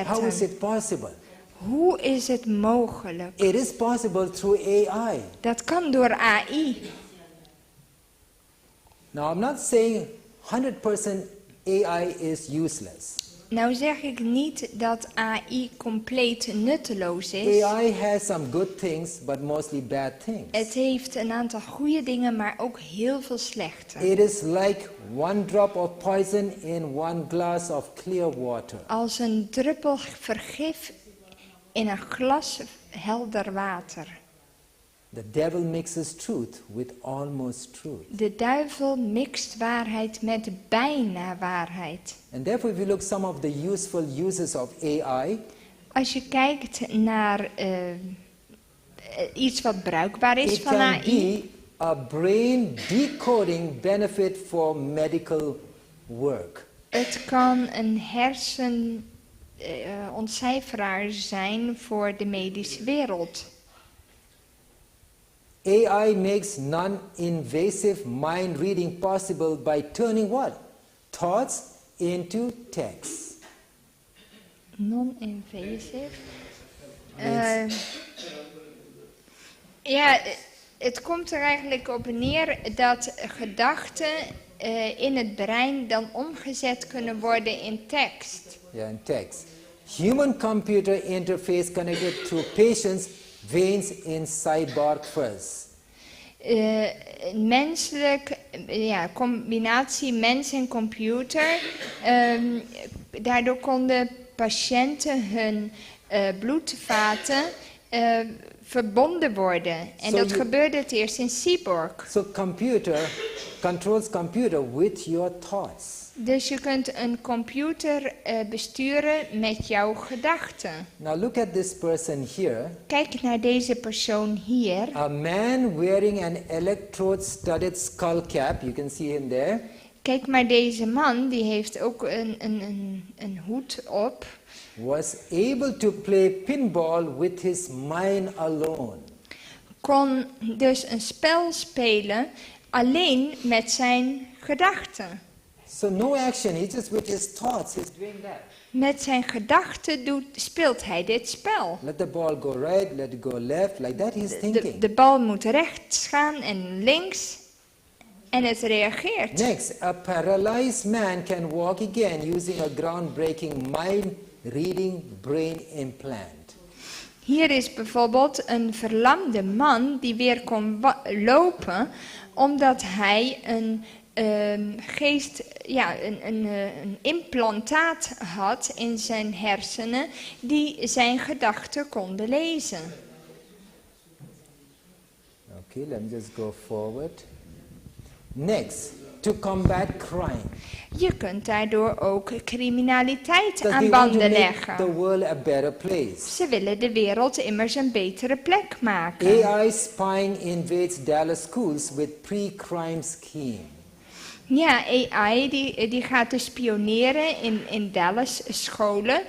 How is zetten. it possible? Hoe is het mogelijk? It is possible through AI. Dat kan door AI. Now I'm not saying 100% AI is useless. Nou zeg ik niet dat AI compleet nutteloos is. AI has some good things, but mostly bad things. Het heeft een aantal goede dingen, maar ook heel veel slechte. It is like one drop of poison in one glass of clear water. Als een druppel vergif in een glas helder water. The devil mixes truth with almost truth. De duivel mixt waarheid met bijna waarheid. And therefore, if you look some of the useful uses of AI, Als je kijkt naar iets wat bruikbaar is it van can AI, be a brain decoding benefit for medical work. het kan een ontcijferaar zijn voor de medische wereld. AI makes non-invasive mind reading possible by turning what? Thoughts into text. Non-invasive. Ja, het komt er eigenlijk op neer dat gedachten in het brein dan omgezet kunnen worden in tekst. Yeah, in text. Human-computer interface connected through patient's veins in cyborg first. Combinatie mens en computer. Daardoor konden patiënten hun bloedvaten verbonden worden. En So dat you- gebeurde het eerst in cyborg. So computer controls computer with your thoughts. Dus je kunt een computer besturen met jouw gedachten. Now look at this person here. Kijk naar deze persoon hier. A man wearing an electrode-studded skull cap. You can see him there. Kijk maar deze man, die heeft ook een hoed op. Was able to play pinball with his mind alone. Kon dus een spel spelen alleen met zijn gedachten. So no action, he just with his thoughts, he's doing that. Met zijn gedachten speelt hij dit spel. Let the ball go right, let it go left, like that he's thinking. De bal moet rechts gaan en links en het reageert. Next, a paralyzed man can walk again using a groundbreaking mind-reading brain implant. Hier is bijvoorbeeld een verlamde man die weer kon lopen omdat hij een implantaat had in zijn hersenen die zijn gedachten konden lezen. Okay, let me just go forward. Next, to combat crime. Je kunt daardoor ook criminaliteit Because aan they want to banden make leggen. the world a better place. Ze willen de wereld immers een betere plek maken. AI spying invades Dallas schools with pre-crime scheme. Ja, AI die gaat dus spioneren in Dallas scholen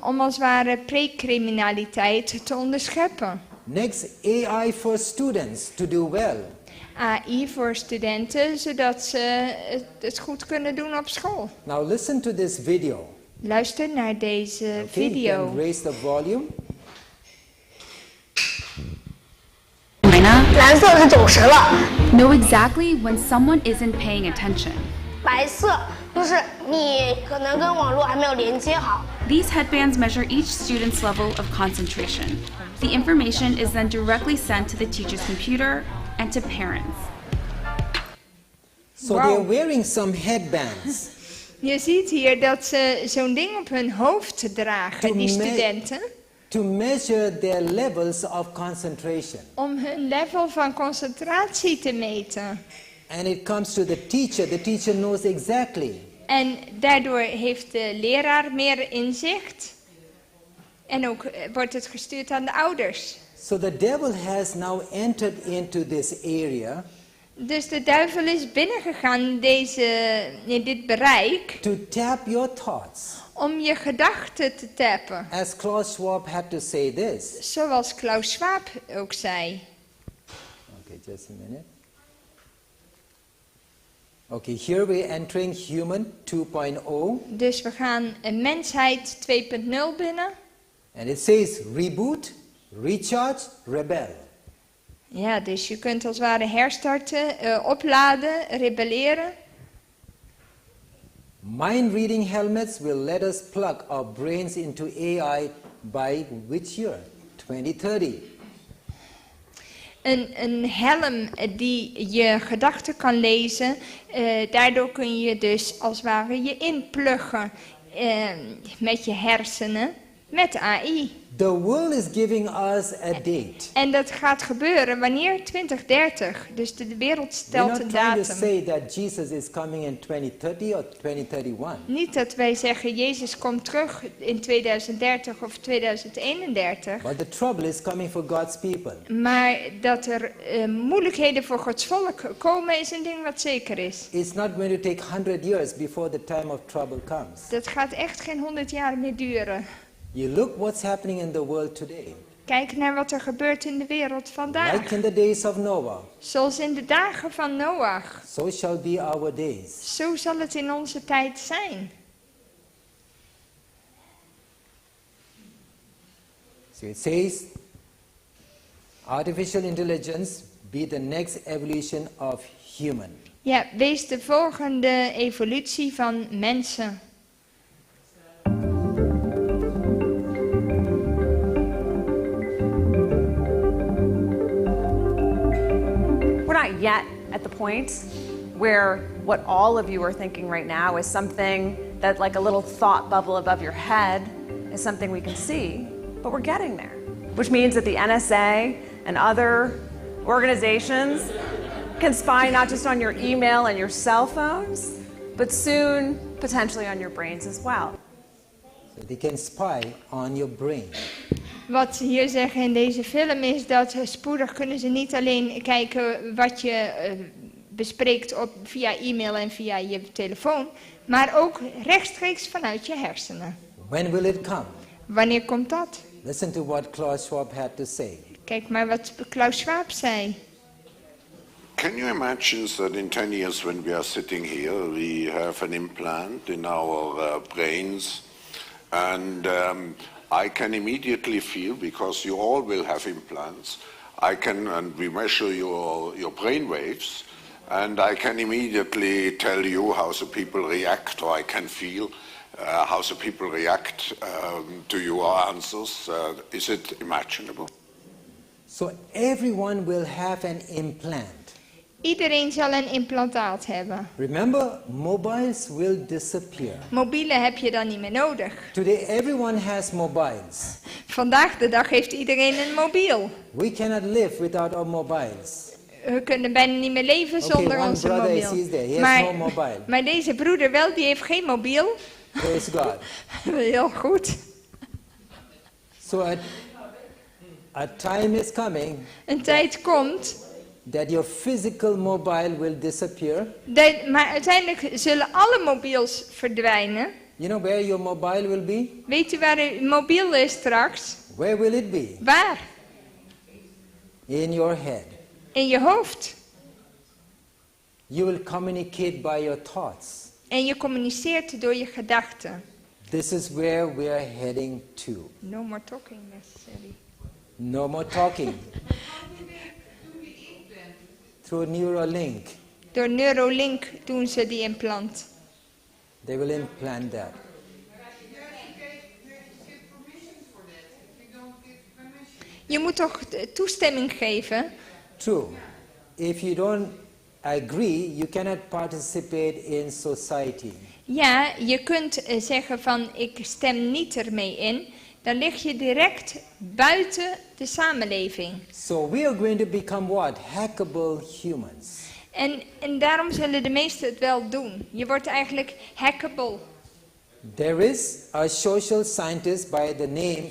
om als het ware precriminaliteit te onderscheppen. Next, AI for students to do well. AI voor studenten, zodat ze het goed kunnen doen op school. Now listen to this video. Luister naar deze Okay, you video. can raise the volume. 蓝色是走神了， Know exactly when someone isn't paying attention. 白色就是你可能跟网络还没有连接好。 These headbands measure each student's level of concentration. The information is then directly sent to the teacher's computer and to parents. So Wow. they're wearing some headbands Je ziet hier dat ze zo'n ding op hun hoofd dragen, To die ma- studenten, to measure their levels of concentration. om hun level van concentratie te meten. And it comes to the teacher. The teacher knows exactly En daardoor heeft de leraar meer inzicht. En ook wordt het gestuurd aan de ouders. So the devil has now entered into this area Dus de duivel is binnengegaan in dit bereik to tap your thoughts. om je gedachten te tappen. As Klaus Schwab had to say this. Zoals Klaus Schwab ook zei. Okay, just a minute. Okay, here we're entering human 2.0. Dus we gaan een mensheid 2.0 binnen. And it says reboot, recharge, rebel. Ja, dus je kunt als het ware herstarten, opladen, rebelleren. Mind reading helmets will let us plug our brains into AI by which year? 2030. Een helm die je gedachten kan lezen, daardoor kun je dus als het ware je inpluggen met je hersenen met AI. The world is giving us a date. En dat gaat gebeuren wanneer? 2030. Dus de wereld We're stelt not een trying to datum. say that Jesus is coming in 2030 or 2031. Niet dat wij zeggen Jezus komt terug in 2030 of 2031. But the trouble is coming for God's people. Maar dat er moeilijkheden voor Gods volk komen is een ding wat zeker is. It's not going to take 100 years before the time of trouble comes. Dat gaat echt geen 100 jaar meer duren. You look what's happening in the world today. Kijk naar wat er gebeurt in de wereld vandaag. Like in the days of Noah, Zoals in de dagen van Noach. so shall be our days. Zo zal het in onze tijd zijn. So it says, artificial intelligence be the next evolution of human. Ja, wees de volgende evolutie van mensen. We're not yet at the point where what all of you are thinking right now is something that, like a little thought bubble above your head, is something we can see, but we're getting there. Which means that the NSA and other organizations can spy not just on your email and your cell phones, but soon potentially on your brains as well. So they can spy on your brain. Wat ze hier zeggen in deze film is dat spoedig kunnen ze niet alleen kijken wat je bespreekt via e-mail en via je telefoon, maar ook rechtstreeks vanuit je hersenen. When will it come? Wanneer komt dat? Listen to what Klaus Schwab had to say. Kijk maar wat Klaus Schwab zei. Can you imagine that in 10 years when we are sitting here, we have an implant in our brains and I can immediately feel, because you all will have implants, and we measure your brain waves, and I can immediately tell you how the people react, or I can feel how the people react to your answers. Is it imaginable? So everyone will have an implant. Iedereen zal een implantaat hebben. Remember, mobiles will disappear. Mobielen heb je dan niet meer nodig. Today everyone has mobiles. Vandaag de dag heeft iedereen een mobiel. We cannot live without our mobiles. We kunnen bijna niet meer leven zonder one onze brother mobiel. is there. He has no mobile. Maar deze broeder wel, die heeft geen mobiel. Praise God. Heel goed. So a time is coming Een tijd komt, that your physical mobile will disappear. maar uiteindelijk zullen alle mobiels verdwijnen. You know where your mobile will be? Weet u waar uw mobiel is straks? Where will it be? Waar? In your head. In je hoofd. You will communicate by your thoughts. En je communiceert door je gedachten. This is where we are heading to. No more talking necessary. No more talking. Through Neuralink, Door Neuralink doen ze die implant. they will implant that. Je moet toch toestemming geven? True. If you don't agree, you cannot participate in society. Ja, je kunt zeggen van ik stem niet ermee in. Dan lig je direct buiten de samenleving. So we are going to become what? Hackable humans. En daarom zullen de meesten het wel doen. Je wordt eigenlijk hackable. There is a social scientist by the name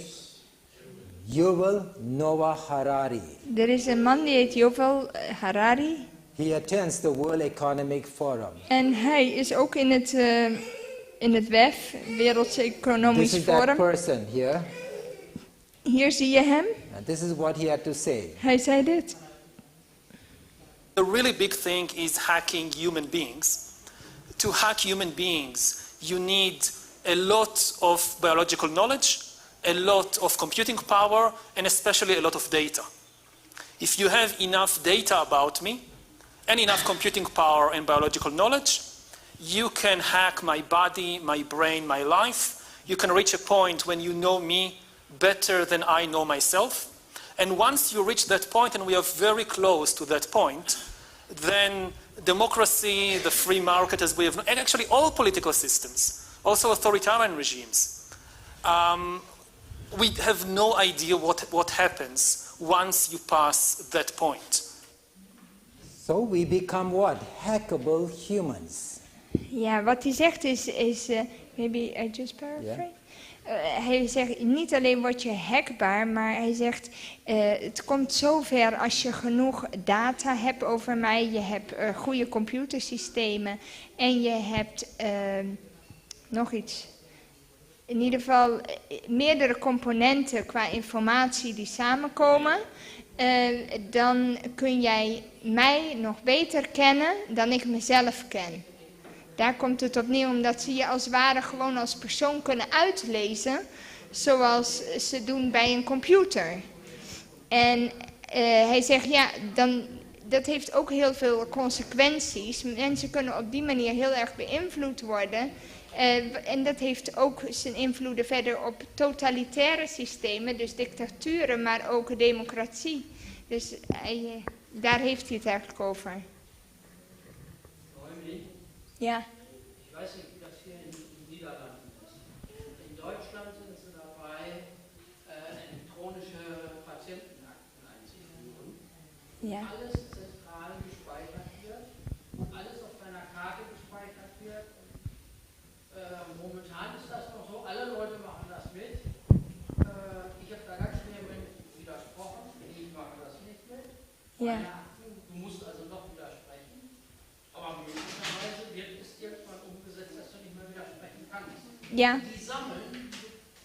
Yuval Noah Harari. Er is een man die heet Yuval Harari. He attends the World Economic Forum. En hij is ook in het WEF, Werelds Economisch This is that Forum. person here. Hier zie je hem. And this is what he had to say. Hij zei dit. The really big thing is hacking human beings. To hack human beings, you need a lot of biological knowledge, a lot of computing power, and especially a lot of data. If you have enough data about me, and enough computing power and biological knowledge, you can hack my body, my brain, my life. You can reach a point when you know me better than I know myself. And once you reach that point, and we are very close to that point, then democracy, the free market as we have, and actually all political systems, also authoritarian regimes, we have no idea what happens once you pass that point. So we become what? Hackable humans. Ja, wat hij zegt is maybe I just paraphrase. Hij zegt, niet alleen word je hackbaar, maar hij zegt, het komt zover als je genoeg data hebt over mij, je hebt goede computersystemen en je hebt nog iets. In ieder geval meerdere componenten qua informatie die samenkomen. Dan kun jij mij nog beter kennen dan ik mezelf ken. Daar komt het op neer, omdat ze je als het ware gewoon als persoon kunnen uitlezen, zoals ze doen bij een computer. En hij zegt, ja, dat heeft ook heel veel consequenties. Mensen kunnen op die manier heel erg beïnvloed worden. En dat heeft ook zijn invloeden verder op totalitaire systemen, dus dictaturen, maar ook democratie. Dus daar heeft hij het eigenlijk over. Ja. Ich weiß nicht, wie das hier in den Niederlanden ist. In Deutschland sind sie dabei, elektronische Patientenakten einzuführen. Ja. Alles zentral gespeichert wird, alles auf deiner Karte gespeichert wird. Momentan ist das noch so, alle Leute machen das mit. Ich habe da ganz schnell widersprochen, die machen das nicht mit. Ja. Du musst also noch widersprechen. Aber möglicherweise wird es irgendwann umgesetzt, dass du nicht mehr widersprechen kannst. Ja. Die sammeln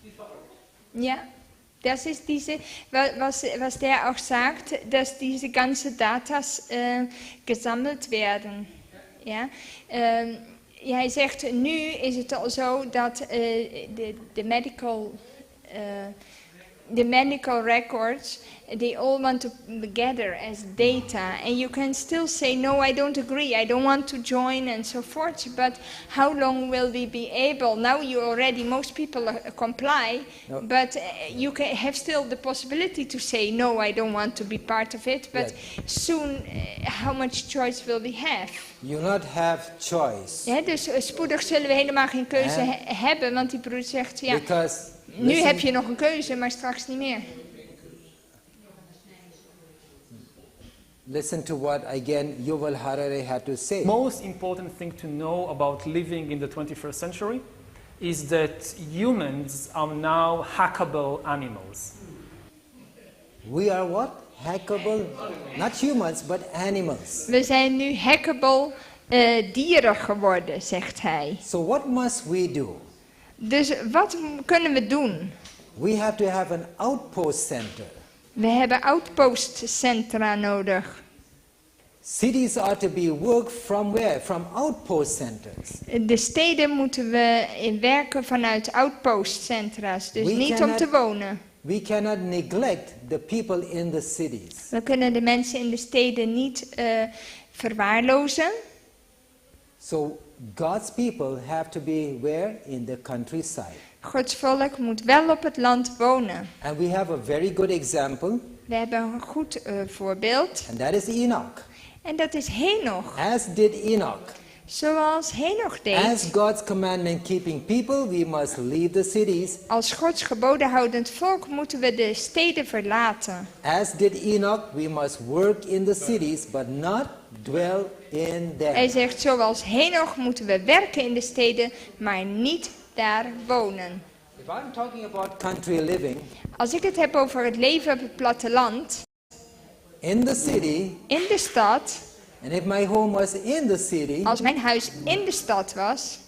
wie verrückt. Ja. Das ist was der auch sagt, dass diese ganzen Datas gesammeld werden. Ja. Hij zegt, nu is het al zo dat de medical records, they all want to gather as data. And you can still say, no, I don't agree, I don't want to join and so forth. But how long will we be able? Now most people comply, no. But you can have still the possibility to say, no, I don't want to be part of it. But soon, how much choice will we have? You not have choice. Ja, dus spoedig zullen we helemaal geen keuze hebben, want die broer zegt, ja, nu heb je nog een keuze, maar straks niet meer. Listen to what, again, Yuval Harari had to say. Most important thing to know about living in the 21st century is that humans are now hackable animals. We are what? Hackable, not humans, but animals. We zijn nu hackable dieren geworden, zegt hij. So what must we do? Dus wat kunnen we doen? We have to have an outpost center. We hebben outpostcentra nodig. Cities are to be worked from where? From outpost centers. De steden moeten we werken vanuit outpostcentra's, dus niet om te wonen. We cannot neglect the people in the cities. We kunnen de mensen in de steden niet verwaarlozen. So God's people have to be where? In the countryside. Gods volk moet wel op het land wonen. And we have a very good example. We hebben een goed voorbeeld. And that is Enoch. En dat is Henoch. As did Enoch. Zoals Henoch deed. As God's commandment keeping people, we must leave the cities. Als Gods geboden houdend volk moeten we de steden verlaten. As did Enoch, we must work in the cities, but not dwell in them. Hij zegt, zoals Henoch moeten we werken in de steden, maar niet daar wonen. If I'm talking about country living, Als ik het heb over het leven op het platteland, in the city, in de stad, and if my home was in the city, als mijn huis in de stad was,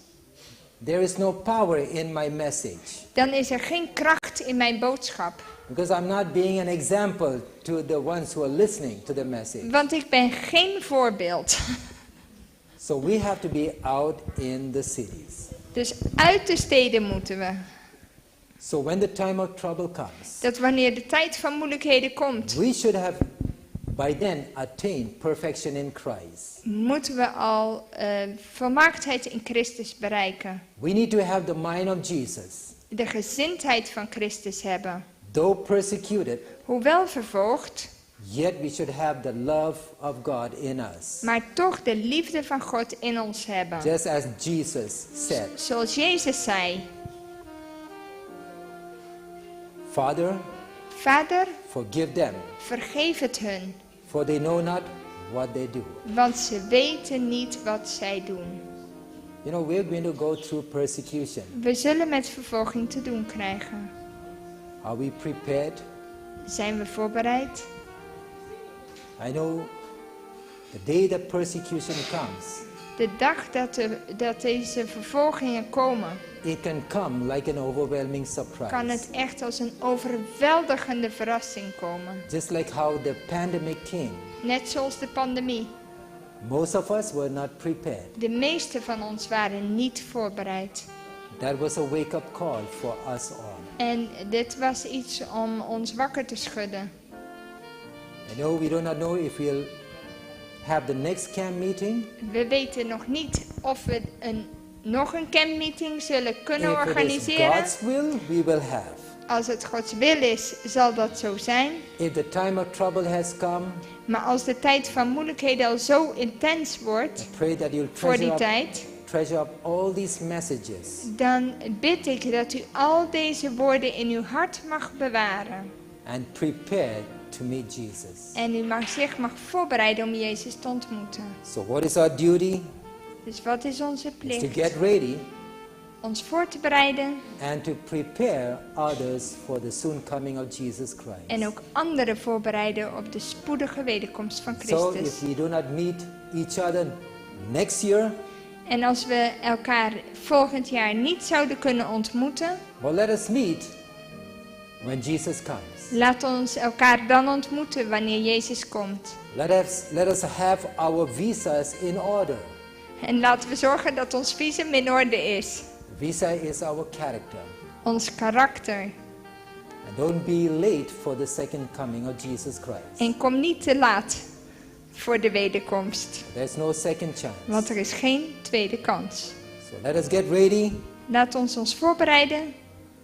there is no power in my message. dan is er geen kracht in mijn boodschap. Because I'm not being an example to the ones who are listening to the message. Want ik ben geen voorbeeld. So we have to be out in the cities. Dus uit de steden moeten we. So when the time of trouble comes, Dat wanneer de tijd van moeilijkheden komt, we should have by then attained perfection in Christ. moeten we al volmaaktheid in Christus bereiken. We need to have the mind of Jesus. De gezindheid van Christus hebben. Though persecuted, Hoewel vervolgd, yet we should have the love of God in us. maar toch de liefde van God in ons hebben. Just as Jesus said, Zoals Jezus zei, Father, Vader, forgive them, vergeef het hun, for they know not what they do. want ze weten niet wat zij doen. You know, we're going to go through persecution. We zullen met vervolging te doen krijgen. Are we prepared? Zijn we voorbereid? I know the day that persecution comes, De dag dat deze vervolgingen komen, it can come like an overwhelming kan surprise. het echt als een overweldigende verrassing komen. Just like how the pandemic came. Net zoals de pandemie. Most of us were not prepared. De meeste van ons waren niet voorbereid. That was a wake-up call for us all. En dit was iets om ons wakker te schudden. I know we do not know if we'll have the next camp meeting. We weten nog niet of we nog een campmeeting zullen kunnen If it is organiseren. God's will, we will have. Als het Gods wil is, zal dat zo zijn. If the time of trouble has come, Maar als de tijd van moeilijkheden al zo intens wordt, I pray that you'll voor die treasure tijd, up all these messages. dan bid ik dat u al deze woorden in uw hart mag bewaren. And prepare to meet Jesus. En u zich mag voorbereiden om Jezus te ontmoeten. So what is our duty? Dus wat is onze Is to plicht? get ready Ons voor te bereiden and to prepare others for the soon coming of Jesus Christ. en ook anderen voorbereiden op de spoedige wederkomst van So Christus. if we do not meet each other next year, En als we elkaar volgend jaar niet zouden kunnen ontmoeten, well, let us meet when Jesus comes. laat ons elkaar dan ontmoeten wanneer Jezus komt. Let us have our visas in order. En laten we zorgen dat ons visum in orde is. Visa is our character. Ons karakter. And don't be late for the second coming of Jesus Christ. En kom niet te laat voor de wederkomst. There's no second chance. Want er is geen tweede kans. So let us get ready Laat ons voorbereiden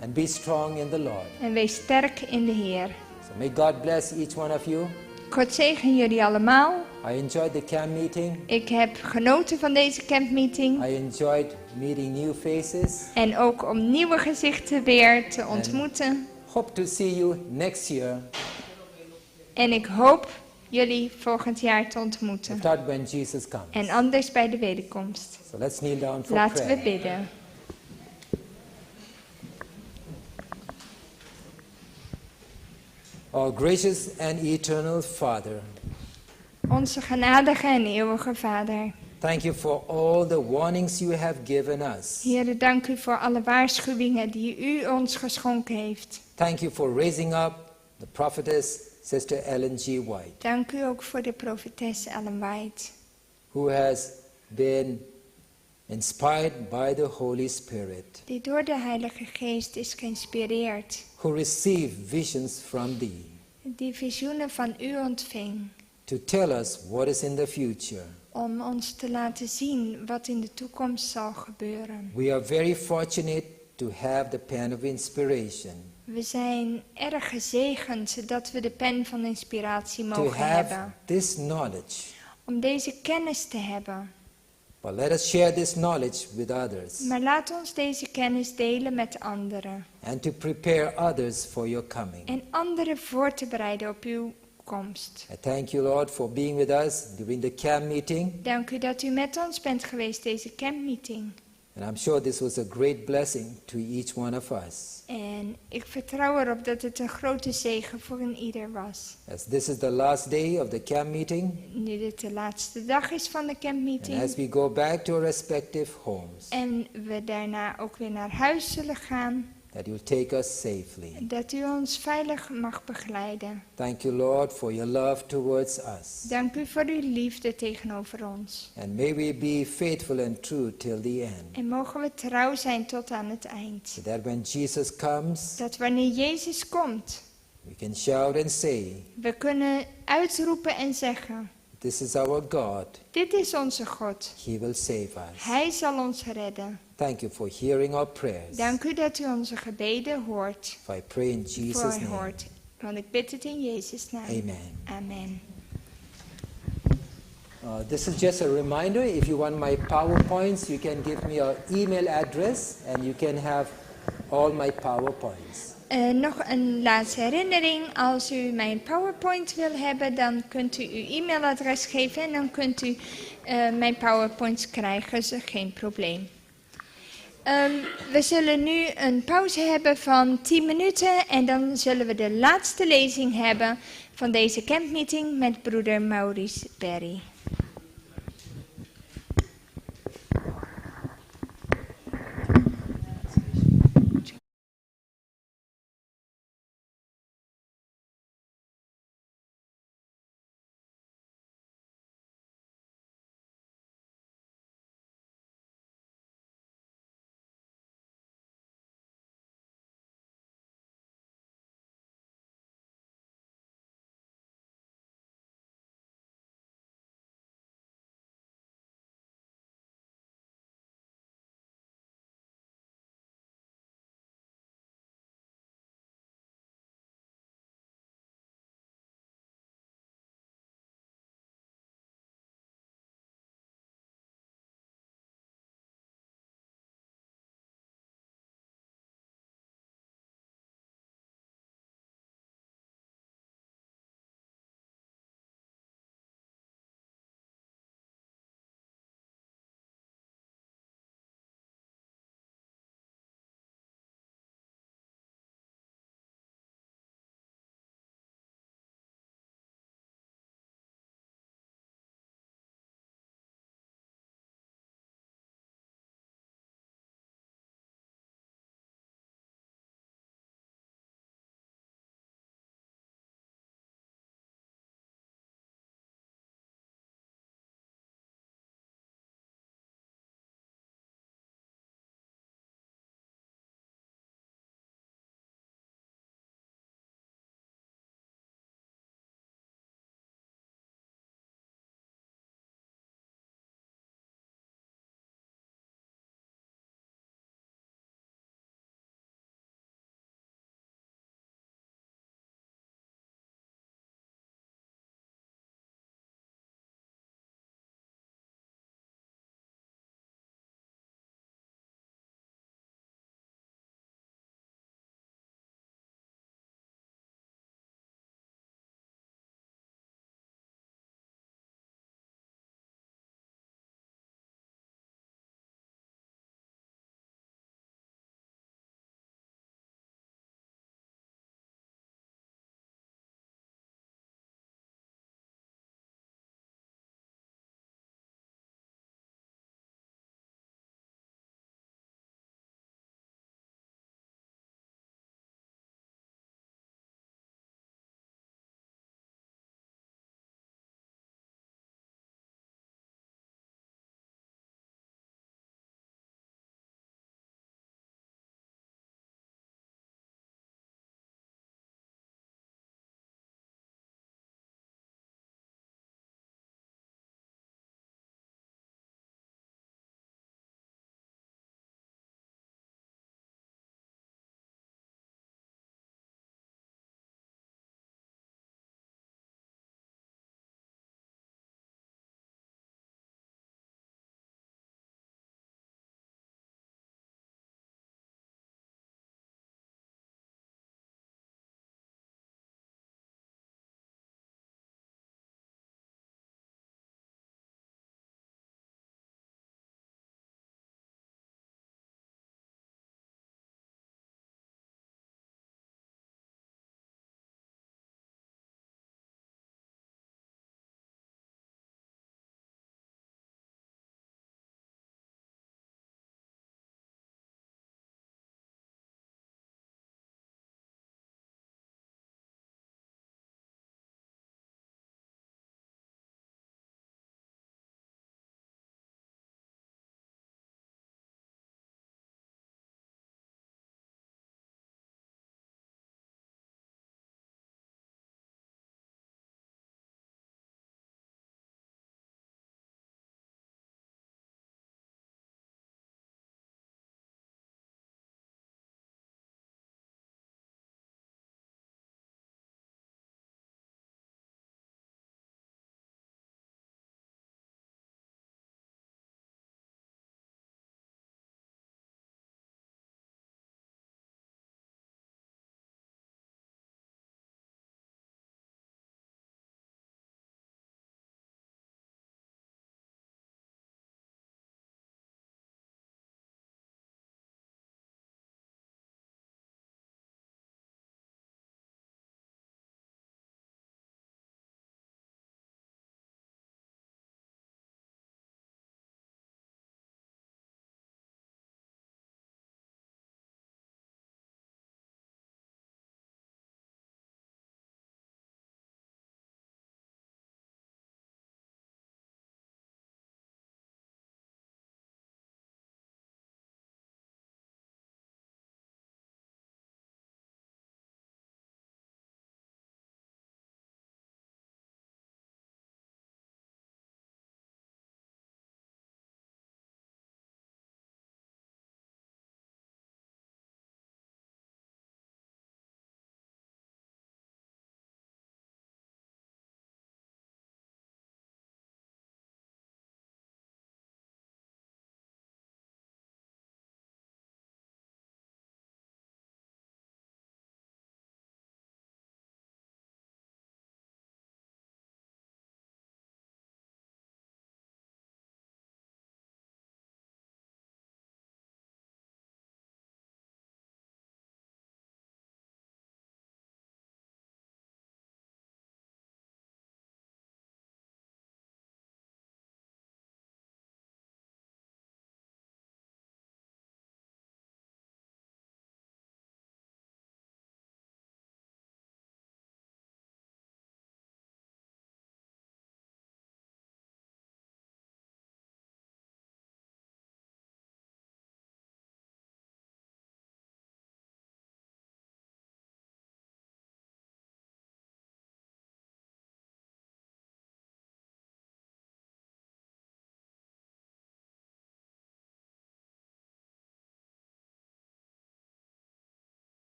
and be strong in the Lord. en wees sterk in de Heer. So may God bless each one of you. God zegen jullie allemaal. I enjoyed the camp meeting. Ik heb genoten van deze campmeeting. I enjoyed meeting new faces. En ook om nieuwe gezichten weer te ontmoeten. Hope to see you next year. En ik hoop jullie volgend jaar te ontmoeten. If not when Jesus comes. En anders bij de wederkomst. So let's kneel down for Laten we prayer. bidden. Our gracious and eternal Father, Onze genadige en eeuwige Vader. thank you for all the warnings you have given us. Heere, dank u voor alle waarschuwingen die u ons geschonken heeft. Thank you for raising up the prophetess, Sister Ellen G. White, Dank u ook voor de profetes Ellen White. who has been inspired by the Holy Spirit, Die door de Heilige Geest is geïnspireerd. who received visions from thee Die visioenen van u ontving. to tell us what is in the future. Om ons te laten zien wat in de toekomst zal gebeuren. We are very fortunate to have the pen of inspiration, We zijn erg gezegend dat we de pen van inspiratie to mogen have hebben. this knowledge Om deze kennis te hebben. But let us share this knowledge with others Maar laat ons deze kennis delen met anderen. and to prepare others for your coming. En anderen voor te bereiden op uw komst. I thank you, Lord, for being with us during the camp meeting. Dank u dat u met ons bent geweest deze campmeeting. And I'm sure this was a great blessing to each one of us. En ik vertrouw erop dat het een grote zegen voor een ieder was. As this is the last day of the camp meeting, Nu dit de laatste dag is van de and campmeeting. as we go back to our respective homes, En we daarna ook weer naar huis zullen gaan. that you'll take us safely. Dat u ons veilig mag begeleiden. Thank you, Lord, for your love towards us. Dank u voor uw liefde tegenover ons. And may we be faithful and true till the end. En mogen we trouw zijn tot aan het eind. So that when Jesus comes, Dat wanneer Jezus komt, we can shout and say, we kunnen uitroepen en zeggen: this is our God. dit is onze God. He will save us. Hij zal ons redden. Thank you for hearing our prayers. Dank u dat u onze gebeden hoort. If I pray in Jesus' name. Voorhoort. Want ik bid het in Jezus' naam. Amen. Amen. This is just a reminder. If you want my PowerPoints, you can give me your email address and you can have all my PowerPoints. Nog een laatste herinnering. Als u mijn PowerPoint wil hebben, dan kunt u uw e-mailadres geven en dan kunt u mijn PowerPoints krijgen. Dat is geen probleem. We zullen nu een pauze hebben van 10 minuten en dan zullen we de laatste lezing hebben van deze campmeeting met broeder Maurice Berry.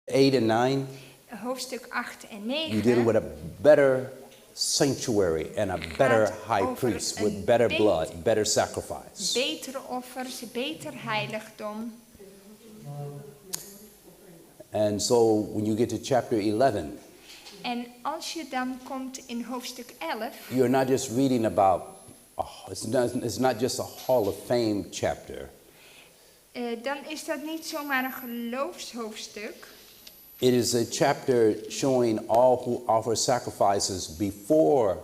8 and 9, hoofdstuk 8 en you're dealing 9. with a better sanctuary and a better high over priest een with better beet- blood, better sacrifice. Betere offers, beter heiligdom. And so when you get to chapter 11, En als je dan komt in hoofdstuk 11, you're not just reading about, it's not just a Hall of Fame chapter. dan is dat niet zomaar een geloofshoofdstuk. It is a chapter showing all who offer sacrifices before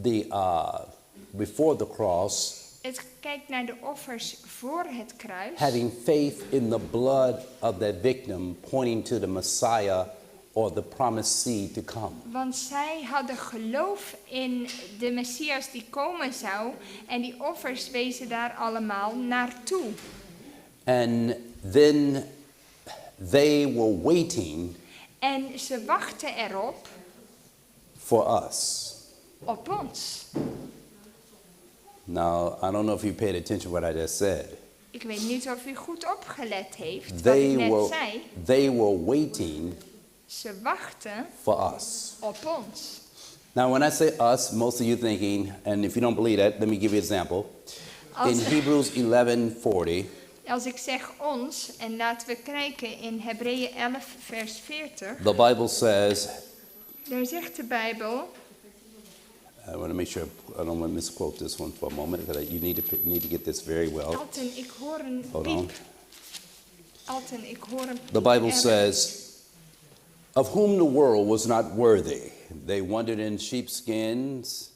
the cross, Het kijkt naar de offers voor het kruis. having faith in the blood of that victim, pointing to the Messiah or the promised seed to come. Want zij hadden geloof in de Messias die komen zou. En die offers wezen daar allemaal naartoe. And then they were waiting En ze wachten erop, for us. op ons. Now, I don't know if you paid attention to what I just said. Ik weet niet of u goed opgelet heeft wat They ik net were, zei. they were waiting Ze wachten for us. op ons. Now, when I say us, most of you thinking, and if you don't believe that, let me give you an example. In Als, Hebrews 11:40, als ik zeg ons, en laten we kijken in Hebreeën 11 vers 40. the Bible says, Daar zegt de Bijbel, I want to make sure I don't want to misquote this one for a moment, because you need to get this very well. Alten, ik hoor een Hold on. piep. Alten, ik hoor een piep. The Bible Er- says, of whom the world was not worthy. They wandered in sheepskins,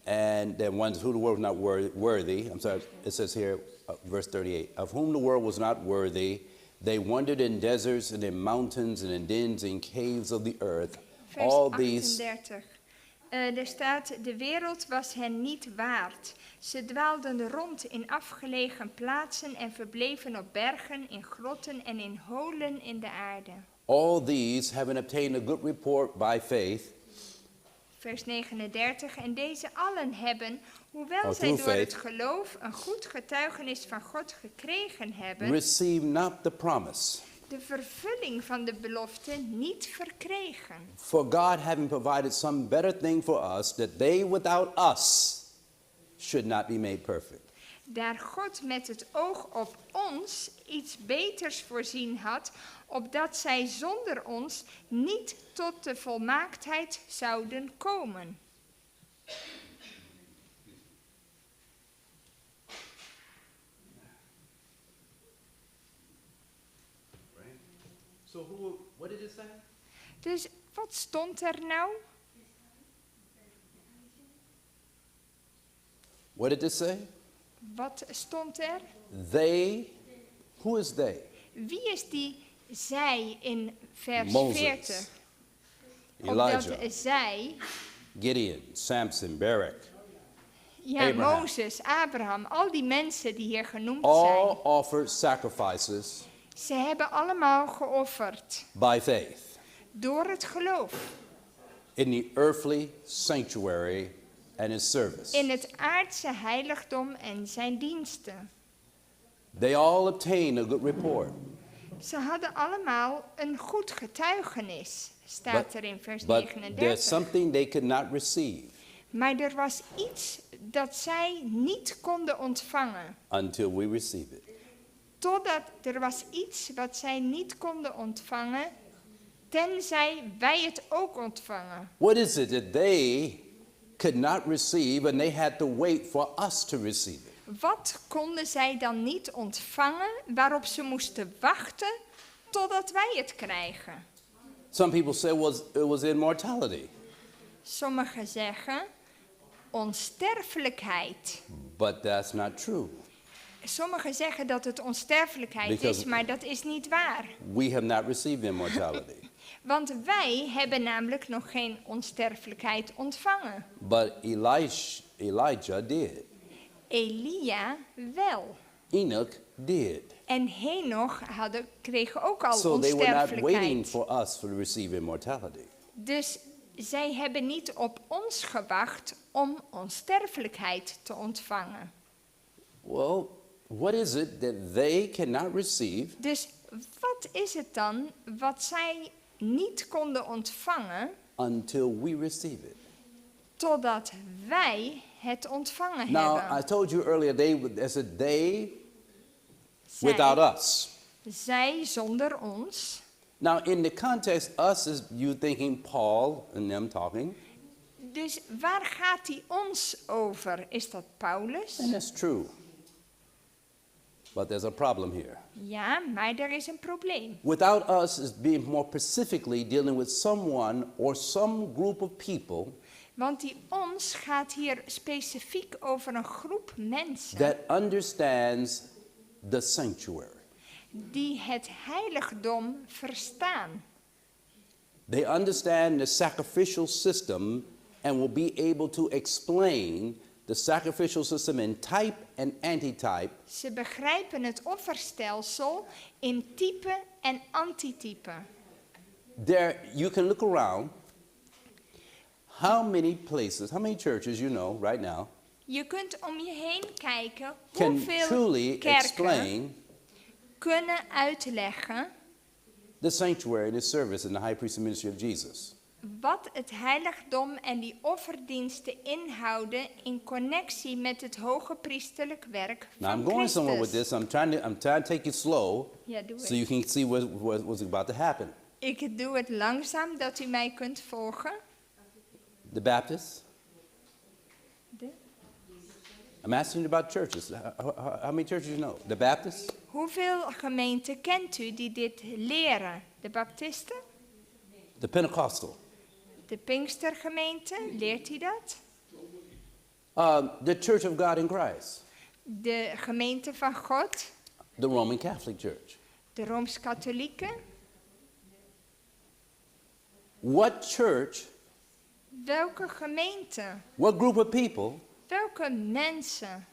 and then ones who the world was not worthy. I'm sorry, it says here, verse 38, of whom the world was not worthy. They wandered in deserts and in mountains and in dens and caves of the earth. Vers All these 38. Er staat, de wereld was hen niet waard. Ze dwaalden rond in afgelegen plaatsen en verbleven op bergen, in grotten en in holen in de aarde. All these, having obtained a good report by faith, Vers 39. En deze allen hebben, hoewel zij through door faith, het geloof een goed getuigenis van God gekregen hebben, receive not the promise. de vervulling van de belofte niet verkregen. For God having provided some better thing for us, that they without us should not be made perfect. Daar God met het oog op ons iets beters voorzien had, opdat zij zonder ons niet tot de volmaaktheid zouden komen. So what did it say? Dus wat stond er nou? What did it say? Wat stond er? They, who is they? Wie is die zij in vers Moses, 40? Elijah, Opdat zij, Gideon, Samson, Barak, ja, Abraham. Mozes, Abraham, al die mensen die hier genoemd all zijn, offered sacrifices ze hebben allemaal geofferd by faith door het geloof in the earthly sanctuary and his service. in het aardse heiligdom en zijn diensten. They all obtained a good report. Ze hadden allemaal een goed getuigenis, staat er in vers But there's 39. something they could not receive Maar er was iets dat zij niet konden ontvangen. until we receive it. Totdat er was iets wat zij niet konden ontvangen, tenzij wij het ook ontvangen. What is it that they could not receive and they had to wait for us to receive it? Wat konden zij dan niet ontvangen, waarop ze moesten wachten totdat wij het krijgen? Some people say it was immortality, Sommigen zeggen onsterfelijkheid. but that's not true. Sommigen zeggen dat het onsterfelijkheid Because- is, maar dat is niet waar. We have not received immortality. Want wij hebben namelijk nog geen onsterfelijkheid ontvangen. But Elijah did. Elia wel. Enoch did. En Henoch kregen ook al So they were not waiting onsterfelijkheid. for us to receive immortality. Dus zij hebben niet op ons gewacht om onsterfelijkheid te ontvangen. Well, what is it that they cannot receive Dus wat is het dan wat zij niet konden ontvangen until we receive it. totdat wij het ontvangen Now, I hebben? told you earlier, there's a day Zij, without us. zij zonder ons. Now, in the context, us is you thinking Paul and them talking, Dus waar gaat die ons over? Is dat Paulus? and that's true. But there's a problem here. Ja, maar er is een probleem. Without us is being more specifically dealing with someone or some group of people Want die ons gaat hier specifiek over een groep mensen that understands the sanctuary. die het heiligdom verstaan. They understand the sacrificial system and will be able to explain the sacrificial system in type and antitype Ze begrijpen het offerstelsel in type en antitype. there. You can look around. How many places, how many churches you know right now Je kunt om je heen kijken can hoeveel truly kerken explain kunnen uitleggen the sanctuary and the service and the high priestly ministry of Jesus? wat het heiligdom en die offerdiensten inhouden in connectie met het hoge priesterlijk werk Now I'm van going somewhere with Christus. this. I'm trying to take you slow Ja, doe so you het. can see what's about to happen. Ik doe het langzaam dat u mij kunt volgen. The Baptists. De- I'm asking you about churches. How many churches you know? The Baptists, Hoeveel gemeenten kent u die dit leren? De Baptisten? the Pentecostal, De Pinkstergemeente? Leert u dat? the Church of God in Christ, De gemeente van God? the Roman Catholic Church. De Rooms-Katholieken? What church, Welke gemeente? what group of people Welke mensen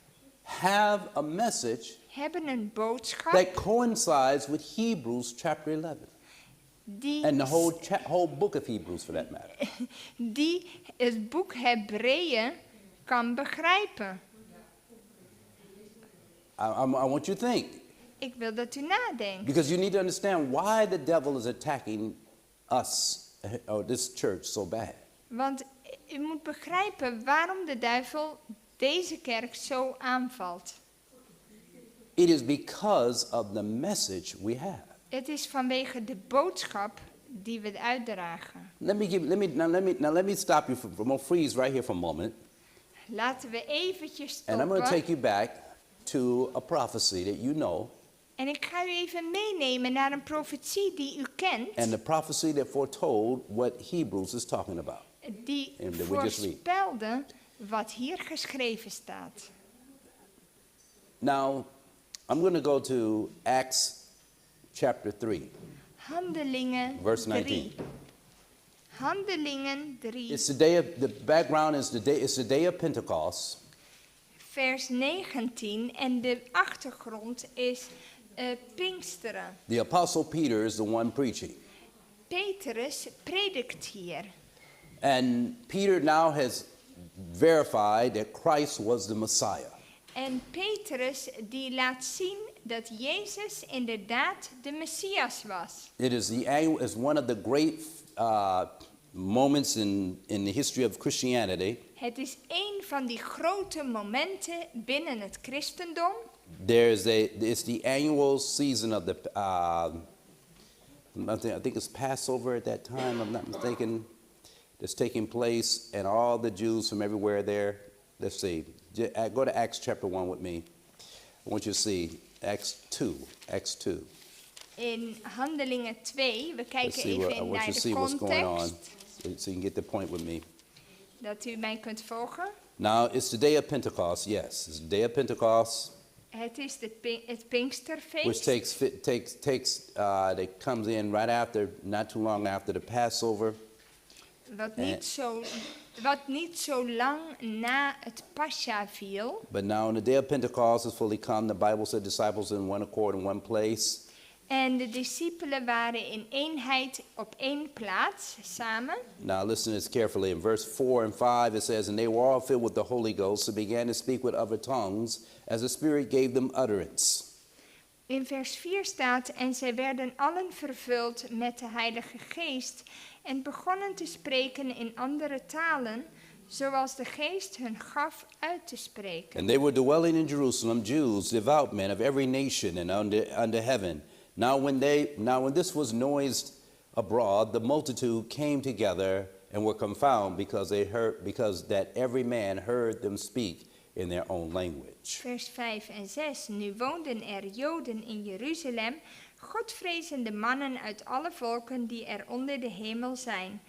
have a message hebben een boodschap that coincides with Hebrews chapter 11 die, and the whole book of Hebrews for that matter? die het boek Hebreeën kan begrijpen? I want you to think, Ik wil dat u nadenkt. because you need to understand why the devil is attacking us or this church so bad. Want u moet begrijpen waarom de duivel deze kerk zo aanvalt. It is because of the message we have. Het is vanwege de boodschap die we uitdragen. Let me stop you from we'll freeze right here for a moment, Laten we eventjes and I'm going to take stoppen. you back to a prophecy that you know, En ik ga u even meenemen naar een profetie die u kent. and the prophecy that foretold what Hebrews is talking about. Die And that we just read. voorspelde wat hier geschreven staat. Now, I'm going to go to Acts chapter 3. Handelingen Verse 3. 19. Handelingen 3, It's the day of the background is it's the day of Pentecost, vers 19. En de achtergrond is Pinksteren. the apostle Peter is the one preaching. Petrus predikt hier. And Peter now has verified that Christ was the Messiah. En Petrus die laat zien dat Jezus inderdaad de Messias was. It is is one of the great moments in the history of Christianity. Het is een van die grote momenten binnen het christendom. It's the annual season of the I think it's Passover at that time, I'm not mistaken. That's taking place, and all the Jews from everywhere there. Let's see. Go to Acts chapter 1 with me. I want you to see Acts 2. Acts 2. In Handelingen 2, we Let's kijken see even I want naar you to de see what's going on, context, so you can get the point with me. dat u mij kunt volgen. Now, it's the day of Pentecost, yes. It's the day of Pentecost, Het is het which Pinksterfeest. that comes in right after, not too long after the Passover. Wat niet zo lang na het Pascha viel. But now, in the day of Pentecost is fully come, the Bible said disciples in one accord in one place. En de discipelen waren in eenheid op één plaats samen. Now, listen to this carefully. In verse 4 and 5, it says, and they were all filled with the Holy Ghost and began to speak with other tongues as the Spirit gave them utterance. In vers 4 staat, en zij werden allen vervuld met de Heilige Geest en begonnen te spreken in andere talen, zoals de Geest hun gaf uit te spreken. And they were dwelling in Jerusalem, Jews, devout men of every nation and under heaven. Now when this was noised abroad, the multitude came together and were confounded because that every man heard them speak in their own language. Vers 5 en 6. Nu woonden er Joden in Jeruzalem, godvrezende mannen uit alle volken die er onder de hemel zijn.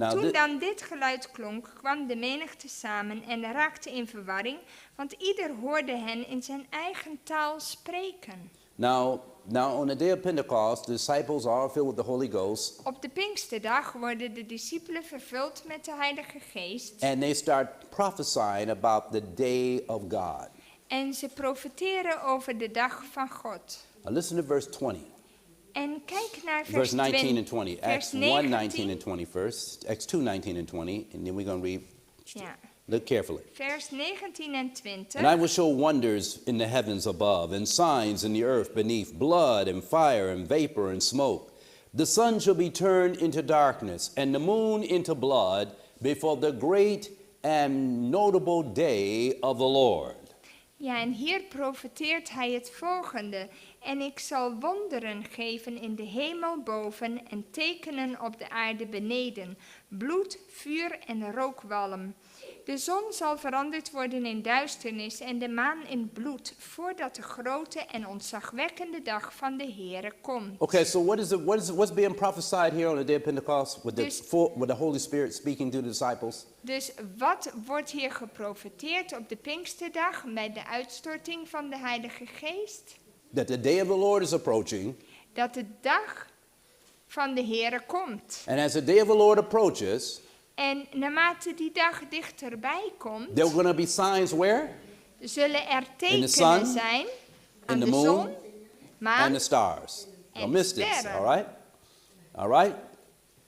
Toen dan dit geluid klonk, kwam de menigte samen en raakte in verwarring, want ieder hoorde hen in zijn eigen taal spreken. Now on the day of Pentecost, the disciples are filled with the Holy Ghost. Op de Pinksterdag worden de discipelen vervuld met de Heilige Geest. And they start prophesying about the day of God. En ze profeteren over de dag van God. Now listen to verse 20. En kijk naar vers Verse 19 20, and 20. vers Acts 1, 19 and 20 first. Acts 2, 19 and 20. And then we're going to read. Ja. Look carefully. Vers 19 en 20. And I will show wonders in the heavens above, and signs in the earth beneath, blood and fire and vapor and smoke. The sun shall be turned into darkness, and the moon into blood, before the great and notable day of the Lord. Ja, en hier profeteert hij het volgende. En ik zal wonderen geven in de hemel boven en tekenen op de aarde beneden. Bloed, vuur en rookwalm. De zon zal veranderd worden in duisternis en de maan in bloed, voordat de grote en ontzagwekkende dag van de Heere komt. Okay, so what's being prophesied here on the day of Pentecost with the Holy Spirit speaking to the disciples? Dus wat wordt hier geprofeteerd op de Pinksterdag met de uitstorting van de Heilige Geest? That the day of the Lord is approaching. Dat de dag van de Heere komt. And as the day of the Lord approaches, en naarmate die dag dichterbij komt, there are going to be signs where? Zullen er tekenen sun, zijn aan in de the moon, zon, maan and the stars. Don't miss this, sterren. all right? All right?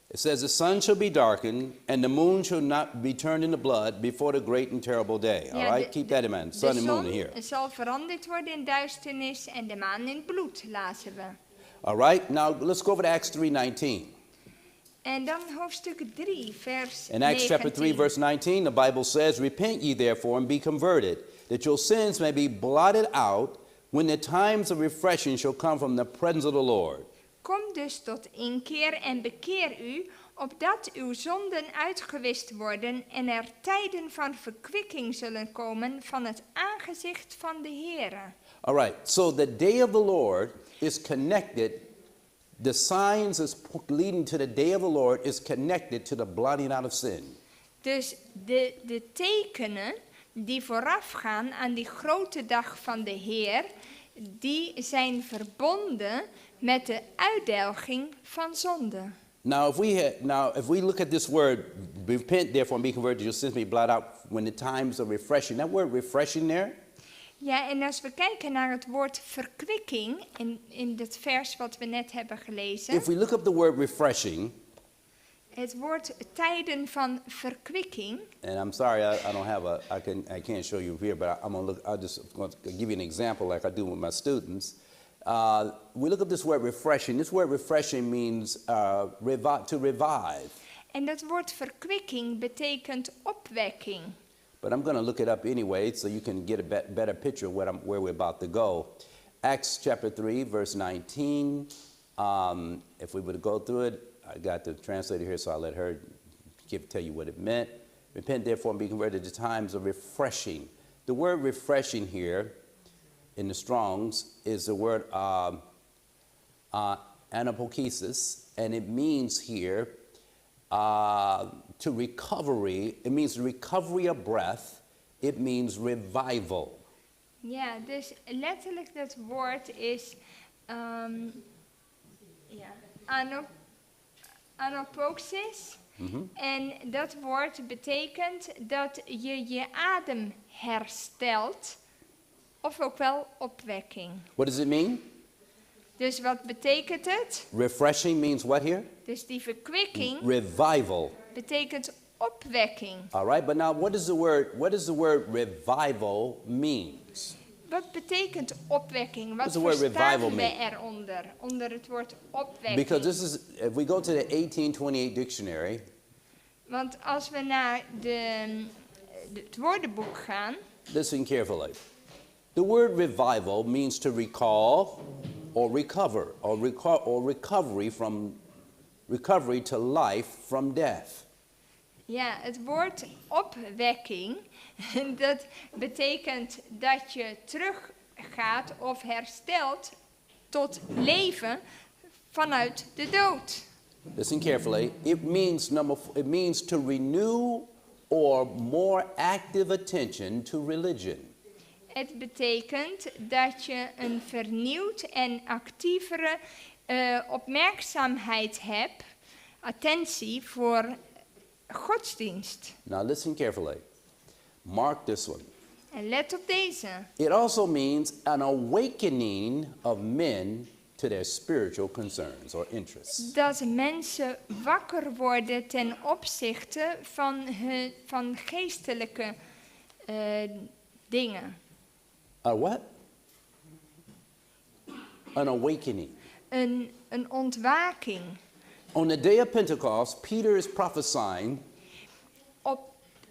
It says the sun shall be darkened and the moon shall not be turned into blood before the great and terrible day. All right? Keep that in mind. Sun and moon are here. De zon zal veranderd worden in duisternis en de maan in bloed, lazen we. All right? Now let's go over to Acts 3:19. En dan hoofdstuk 3, vers 19. In Acts chapter 3, verse 19, the Bible says, Repent ye therefore and be converted, that your sins may be blotted out when the times of refreshing shall come from the presence of the Lord. Kom dus tot inkeer en bekeer u, opdat uw zonden uitgewist worden en er tijden van verkwikking zullen komen van het aangezicht van de Heere. All right, so the day of the Lord is connected. The signs is leading to the day of the Lord is connected to the blotting out of sin. Dus de tekenen die voorafgaan aan die grote dag van de Heer, die zijn verbonden met de uitdelging van zonde. Now, if we look at this word, repent therefore and be converted, your sins may be blotted out when the times of refreshing. That word refreshing there. Ja, en als we kijken naar het woord verkwikking in het vers wat we net hebben gelezen. If we look up the word refreshing. Het woord tijden van verkwikking. And I'm sorry, I don't have I can't show you here, but I'll just give you an example like I do with my students. We look up this word refreshing. This word refreshing means to revive. En dat woord verkwikking betekent opwekking. But I'm going to look it up anyway so you can get a better picture of where we're about to go. Acts chapter 3, verse 19. If we would go through it, I got the translator here, so I'll let her tell you what it meant. Repent therefore and be converted to times of refreshing. The word refreshing here in the Strongs is the word anapokesis, and it means here to recovery. It means recovery of breath. It means revival. Ja, dus letterlijk dat woord is anapokesis. Mm-hmm. En dat woord betekent dat je je adem herstelt, of ook wel opwekking. What does it mean? Dus wat betekent het? Refreshing means what here? Dus die verkwikking revival betekent opwekking. All right, but now what does the word revival means? Wat betekent opwekking? Wat What's the word verstaan revival we mean? eronder? Onder het woord opwekking. Because this is, if we go to the 1828 dictionary, Want als we naar het woordenboek gaan, listen carefully. The word revival means to recall or recover or recovery to life from death. ja, het woord opwekking, dat betekent dat je teruggaat of herstelt tot leven vanuit de dood. Listen carefully. It means to renew or more active attention to religion. Het betekent dat je een vernieuwd en actievere opmerkzaamheid hebt, attentie voor godsdienst. Now listen carefully. Mark this one. En let op deze. It also means an awakening of men to their spiritual concerns or interests. Dat mensen wakker worden ten opzichte van geestelijke dingen. A what? An awakening. Een ontwaking. On the day of Pentecost, Peter is prophesying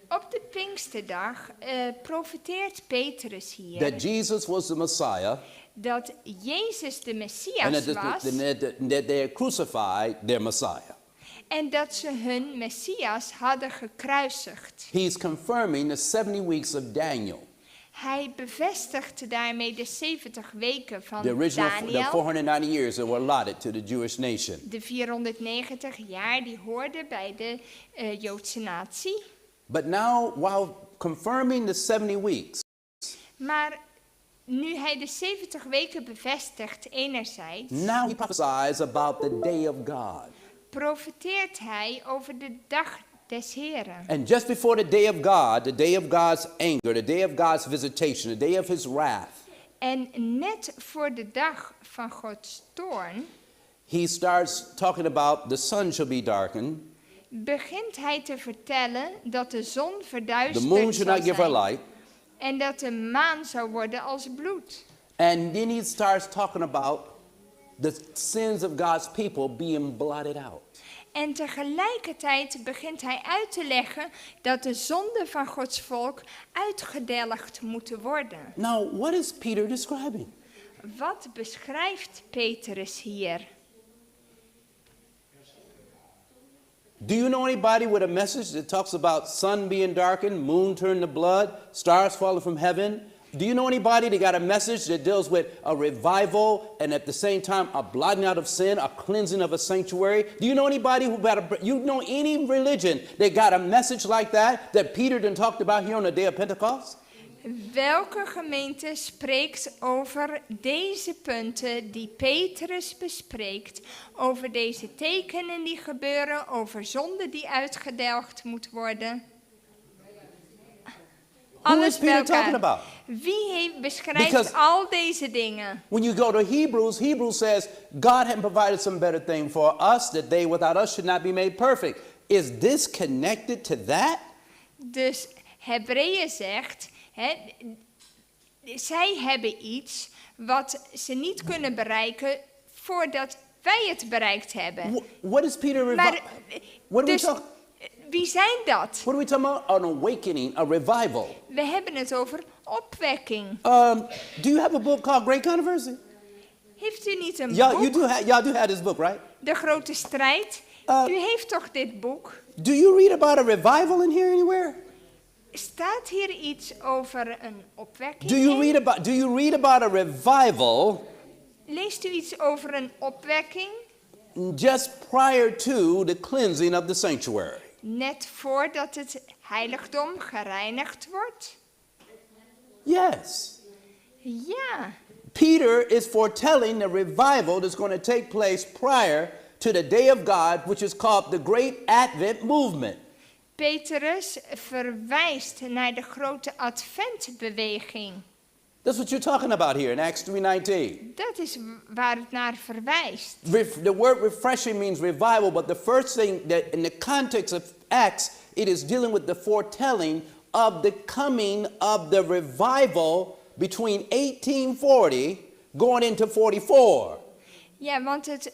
Op de Pinksterdag profeteert Petrus hier that Jesus was the Messiah dat Jezus de and Messias was that they had crucified their Messiah. en dat ze hun Messias hadden gekruisigd. He's confirming the 70 weeks of Daniel. Hij bevestigt daarmee de 70 weken van The original, the Daniel, 490 years that were allotted to the Jewish nation. de 490 jaar die hoorden bij de Joodse natie. But now, while confirming the 70 weeks, Maar nu hij de 70 weken bevestigt enerzijds, now he prophesies about the day of God. profeteert hij over de dag des Heren. And just before the day of God, the day of God's anger, the day of God's visitation, the day of his wrath, En net voor de dag van Gods toorn he starts talking about the sun shall be darkened, begint hij te vertellen dat de zon the verduisterd moon should zal not give her zijn light, en dat de maan zou worden als bloed. and then he starts talking about the sins of God's people being blotted out. En tegelijkertijd begint hij uit te leggen dat de zonden van Gods volk uitgedelgd moeten worden. Now, what is Peter describing? Wat beschrijft Petrus hier? Do you know anybody with a message that talks about sun being darkened, moon turned to blood, stars falling from heaven? Do you know anybody that got a message that deals with a revival and at the same time a blotting out of sin, a cleansing of a sanctuary? Do you know anybody you know any religion that got a message like that Peter done talked about here on the day of Pentecost? Welke gemeente spreekt over deze punten die Petrus bespreekt, over deze tekenen die gebeuren, over zonde die uitgedelgd moet worden? Who is Peter talking about? Wie beschrijft Because al deze dingen? when you go to Hebrews, Hebrews says God had provided some better thing for us, that they without us should not be made perfect. Is this connected to that? Dus Hebreeën zegt, zij hebben iets wat ze niet kunnen bereiken voordat wij het bereikt hebben. What is Peter Maar, dus, we wie zijn dat? What are we talking about? An awakening, a revival. We hebben het over opwekking. Do you have a book called Great Controversy? Heeft u niet een Y'all boek? do have this book, right? De grote strijd. U heeft toch dit boek? Do you read about a revival in here anywhere? Staat hier iets over een opwekking? Do you read about a revival? Leest u iets over een opwekking? Just prior to the cleansing of the sanctuary. Net voordat het heiligdom gereinigd wordt? Yes. Ja. Peter is foretelling the revival that's going to take place prior to the day of God, which is called the Great Advent Movement. Petrus verwijst naar de grote adventbeweging. That's what you're talking about here in Acts 3:19. Dat is waar het naar verwijst. The word refreshing means revival, but the first thing that in the context of Acts, it is dealing with the foretelling of the coming of the revival between 1840 going into 44. Ja, want het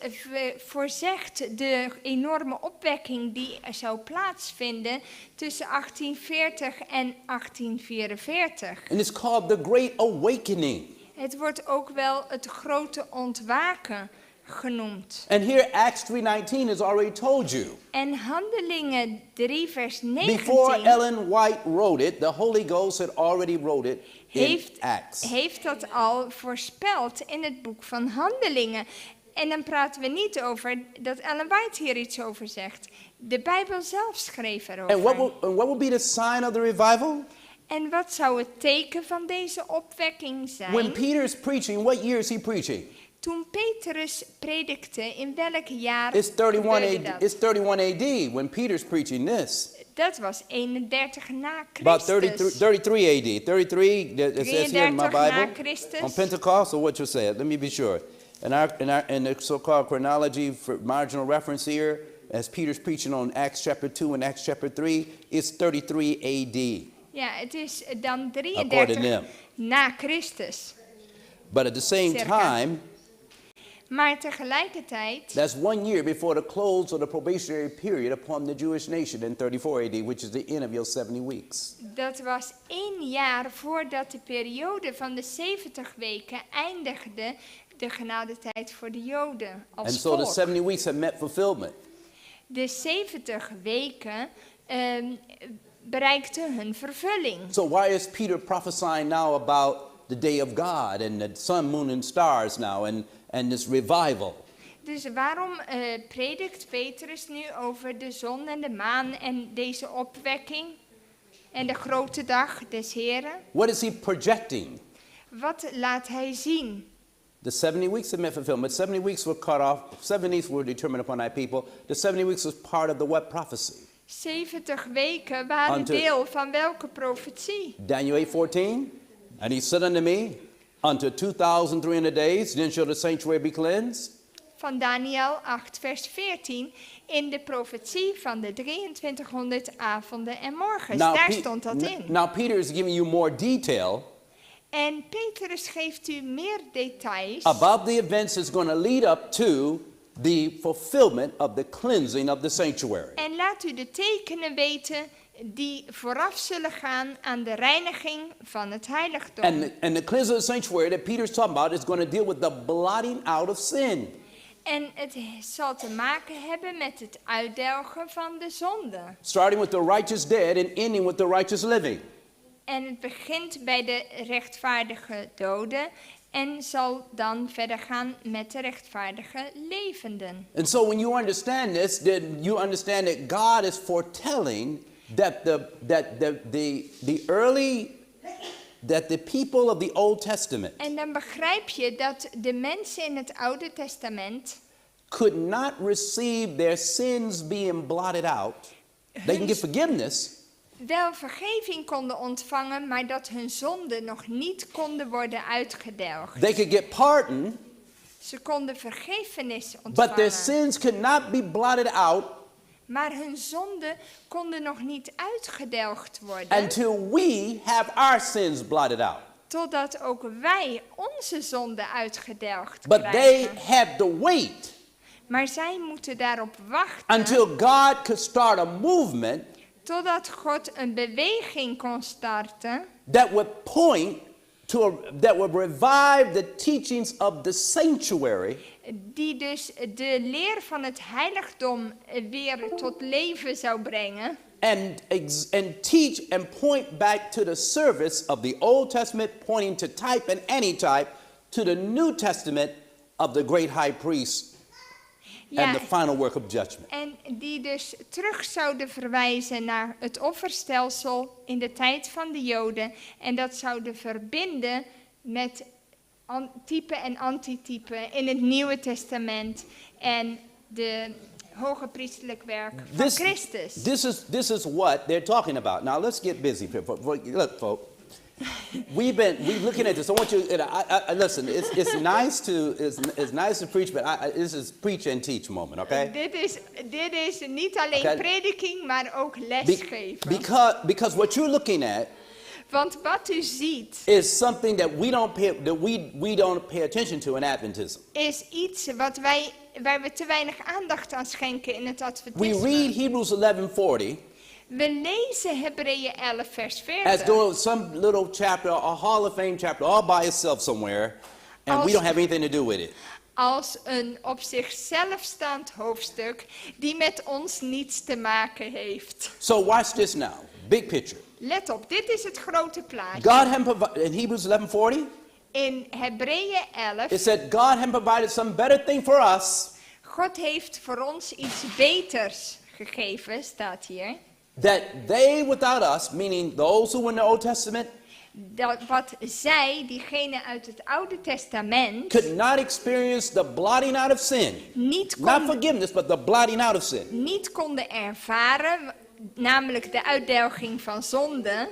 voorzegt de enorme opwekking die zou plaatsvinden tussen 1840 en 1844. And it's called the Great Awakening. Het wordt ook wel het grote ontwaken genoemd. And here Acts 3:19 has already told you. En Handelingen 3 vers 19 Before Ellen White wrote it, the Holy Ghost had already wrote it in Acts. heeft dat al voorspeld in het boek van Handelingen. En dan praten we niet over dat Ellen White hier iets over zegt. De Bijbel zelf schreef erover. And what will be the sign of the revival? En wat zou het teken van deze opwekking zijn? When Peter's preaching, what year is he preaching? Toen Petrus predikte, in welk jaar It's 31 gebeurde AD. dat? It's 31 AD when Peter's preaching this. Dat was 31 na About Christus. 33 AD. 33, it says here in my 33 na Bible. Christus. On Pentecost, or what you say? Let me be sure. In the so-called chronology for marginal reference here, as Peter's preaching on Acts chapter 2 and Acts chapter 3, it's 33 AD. Ja, het is dan According 33 them. na Christus. But at the same Circa. time, Maar tegelijkertijd, that's 1 year before the close of the probationary period upon the Jewish nation in 34 AD, which is the end of your 70 weeks. dat was 1 jaar voordat de periode van de 70 weken eindigde, de genadetijd voor de Joden als And so the volk. 70 weeks have met fulfillment. De 70 weken bereikten hun vervulling. So why is Peter prophesying now about the day of God and the sun, moon, and stars now and this revival? Dus waarom predikt Petrus nu over de zon en de maan en deze opwekking en de grote dag des Heren? What is he projecting? Wat laat hij zien? The 70 weeks have met fulfillment. 70 weeks were cut off. 70 were determined upon thy people. The 70 weeks was part of the what prophecy? 70 weken waren Unto- deel van welke profetie? Daniel 8:14. And he said unto me, unto 2,300 days, then shall the sanctuary be cleansed. Van Daniel 8 vers 14 in de profetie van de 2300 avonden en morgens. Daar stond dat in. Now Peter is giving you more detail En Petrus geeft u meer details about the events that's going to lead up to the fulfillment of the cleansing of the sanctuary. en laat u de tekenen weten die vooraf zullen gaan aan de reiniging van het heiligdom. And the cleansing of the sanctuary that Peter's talking about is going to deal with the blotting out of sin. En het zal te maken hebben met het uitdelgen van de zonde. Starting with the righteous dead and ending with the righteous living. En het begint bij de rechtvaardige doden en zal dan verder gaan met de rechtvaardige levenden. And so when you understand this, then you understand that God is foretelling that the people of the Old Testament En dan begrijp je dat de mensen in het Oude Testament could not receive their sins being blotted out. They can get forgiveness, wel vergeving konden ontvangen, maar dat hun zonden nog niet konden worden uitgedelgd. they could get pardon, Ze konden vergiffenis but their ontvangen, sins could not be blotted out maar hun zonden konden nog niet uitgedelgd worden, until we have our sins blotted out. totdat ook wij onze zonden uitgedelgd But they krijgen. have to wait Maar zij moeten daarop wachten until God could start a movement totdat God een beweging kon starten that would point that would revive the teachings of the sanctuary die dus de leer van het heiligdom weer tot leven zou brengen. and teach and point back to the service of the Old Testament, pointing to type and antitype to the New Testament of the great high priest and the final work of judgment. En die dus terug zouden verwijzen naar het offerstelsel in de tijd van de Joden. En dat zouden verbinden met type en antitype in het Nieuwe Testament en de hoge priestelijk werk van Christus. This is what they're talking about. Now let's get busy. Look, folks. We're looking at this. I want you. Listen. It's nice to preach, but this is preach and teach moment. Okay. Dit is niet alleen prediking, maar ook lesgeven. Because what you're looking at Want wat u ziet is something that we don't pay attention to in Adventism. is iets waar we te weinig aandacht aan schenken in het We adventisme. read Hebrews 11:40 We lezen Hebreeën 11 vers as 40 though some little chapter, a Hall of Fame chapter, all by itself somewhere, and we don't have anything to do with it. als een op zichzelf staand hoofdstuk die met ons niets te maken heeft. So watch this now. Big picture. Let op, dit is het grote plaatje. God had in Hebrews 11:40, In Hebreeën 11, it said God had provided some better thing for us, God heeft voor ons iets beters gegeven, staat hier. that they without us, meaning those who were in the Old Testament, Dat wat zij, diegenen uit het Oude Testament, could not experience the blotting out of sin. niet Not konden, forgiveness, but the blotting out of sin. niet konden ervaren, namelijk de uitdelging van zonde,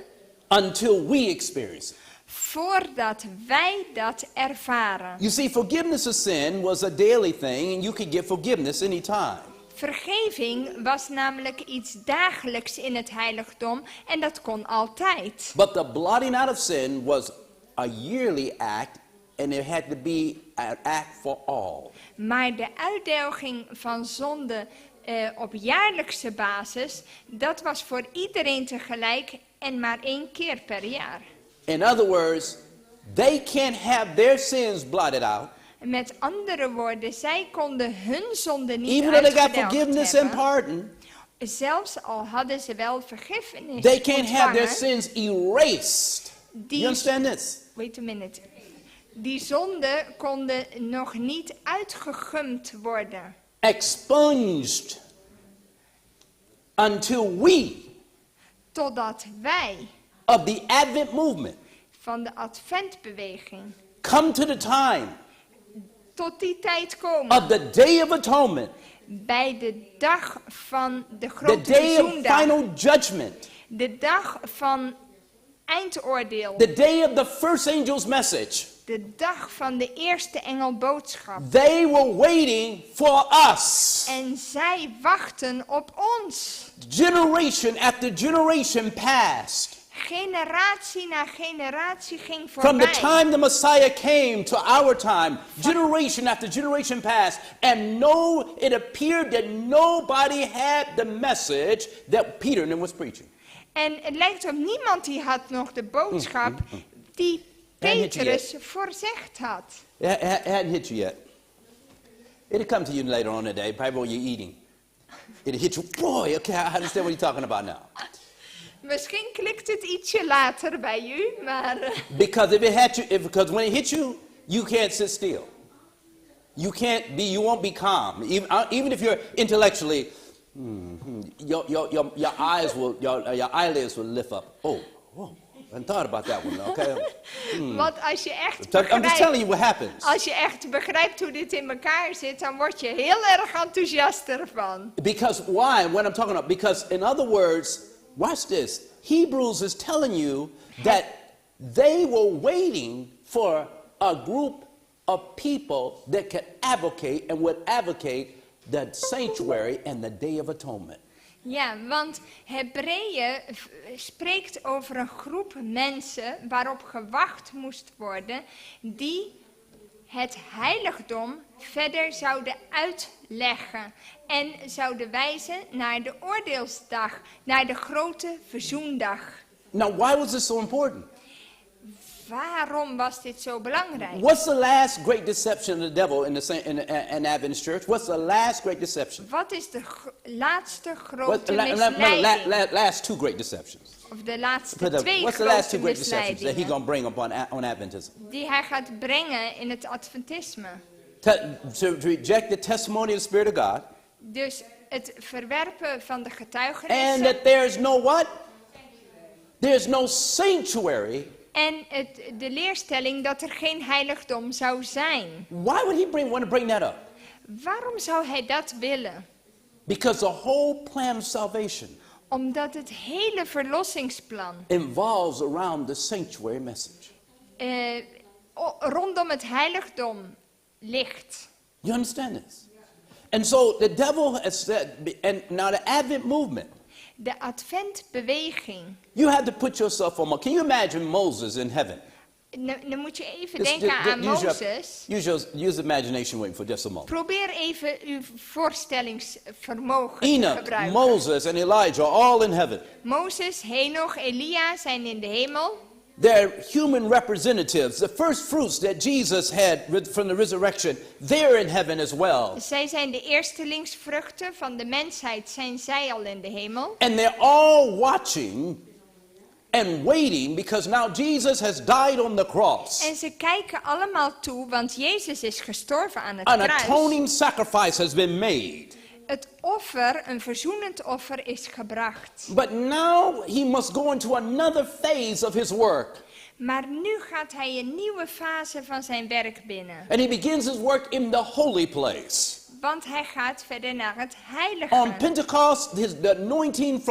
Until we experience it. voordat wij dat ervaren. You see, forgiveness of sin was a daily thing, and you could get forgiveness anytime. Vergeving was namelijk iets dagelijks in het heiligdom en dat kon altijd. But the blotting out of sin was a yearly act, and it had to be an act for all. Maar de uitdelging van zonde op jaarlijkse basis, dat was voor iedereen tegelijk en maar 1 keer per jaar. In other words, they can't have their sins blotted out, Met andere woorden, zij konden hun zonde niet even though they got uitgedelgd forgiveness and hebben. pardon. Zelfs al hadden ze wel vergiffenis They can't have their ontvangen, sins erased. You understand this? wait a minute. Die zonden konden nog niet uitgegumd worden. Expunged until we, Totdat wij of the Advent movement, van de Adventbeweging come to the time tot die tijd komen. of the Day of Atonement, Bij de dag van de the grote day of verzoendag. final judgment, De dag van eindoordeel. the day of the first angel's message. De dag van de eerste engelboodschap. They were waiting for us. En zij wachten op ons. Generation after generation passed. Generatie na generatie ging From the voorbij. time the Messiah came to our time, generation after generation passed, and it appeared that nobody had the message that Peter and them was preaching. En het lijkt op niemand die had nog de boodschap die Hadn't hit you Petrus voorzegd had. It hadn't hit you yet. It'll come to you later on in the day, probably while you're eating. It'll hit you. Boy, okay, I understand what you're talking about now. Misschien klikt het ietsje later bij u, maar... Because because when it hits you, you can't sit still. You won't be calm. Even if you're intellectually, your eyelids will lift up. Oh, I hadn't thought about that one. Okay. Want als je echt I'm just telling you begrijpt, what happens. als je echt begrijpt hoe dit in elkaar zit, dan word je heel erg enthousiast ervan. Because why? What I'm talking about? Because in other words, watch this. Hebrews is telling you that they were waiting for a group of people that could advocate and would advocate the sanctuary and the Day of Atonement. Ja, want Hebreeën spreekt over een groep mensen waarop gewacht moest worden, die het heiligdom verder zouden uitleggen en zouden wijzen naar de oordeelsdag, naar de grote verzoendag. Now, why was this so important? Waarom was dit zo belangrijk? What's the last great deception of the devil in the Adventist church? What's the last great deception? Wat is de laatste grote What's the misleiding? last two great deceptions? Of de laatste twee What's the last two grote great deceptions that he's misleidingen going to bring on Adventism? die hij gaat brengen in het Adventisme? To reject the testimony of the Spirit of God. Dus het verwerpen van de And getuigenissen that there is no what? There is no sanctuary. en de leerstelling dat er geen heiligdom zou zijn. Why would he want to bring that up? Waarom zou hij dat willen? Because the whole plan of salvation Omdat het hele verlossingsplan involves around the sanctuary message. Rondom het heiligdom ligt. You understand this? And so the devil has said, and now the Advent movement. De Adventbeweging. You have to put yourself on. Can you imagine Moses in heaven? Dan moet je even Just- denken aan use Mozes. use imagination with me for just a moment. Probeer even uw voorstellingsvermogen te Enoch, gebruiken. Moses, and Elijah are all in heaven. Mozes, Henoch, Elia zijn in de hemel. They're human representatives. The first fruits that Jesus had from the resurrection, they're in heaven as well. Zij zijn de eerstelingsvruchten van de mensheid, zijn zij al in de hemel. And they're all watching and waiting because now Jesus has died on the cross. En ze kijken allemaal toe, want Jezus is gestorven aan het An kruis. atoning sacrifice has been made. Het offer, een verzoenend offer, is gebracht. But now he must go into another phase of his work. Maar nu gaat hij een nieuwe fase van zijn werk binnen. And he begins his work in the holy place. Want hij gaat verder naar het heilige. On Pentecost, the anointing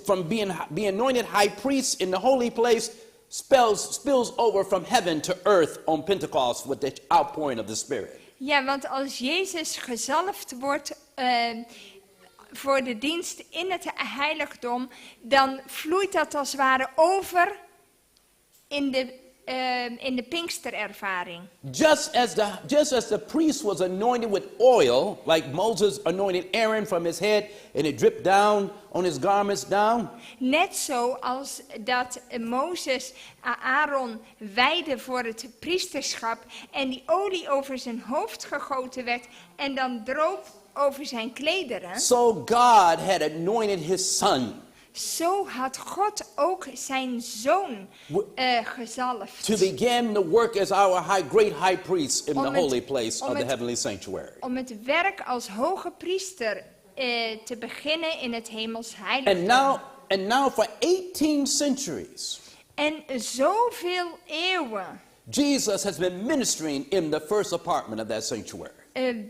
from being anointed high priest in the holy place spills over from heaven to earth on Pentecost with the outpouring of the Spirit. Ja, want als Jezus gezalfd wordt voor de dienst in het heiligdom, dan vloeit dat als het ware over in de Pinksterervaring. Just as the priest was anointed with oil, like Moses anointed Aaron from his head, and it dripped down on his garments down. Net zoals dat Mozes Aaron wijdde voor het priesterschap en die olie over zijn hoofd gegoten werd en dan droop over zijn klederen. So God had anointed his son. Zo had God ook zijn zoon gezalfd. To begin the work as our great high priest in the Om holy place of the het- heavenly sanctuary. Om het werk als hoge priester te beginnen in het hemels heiligdom. And now for 18 centuries, En zoveel eeuwen Jesus has been ministering in the first apartment of that sanctuary.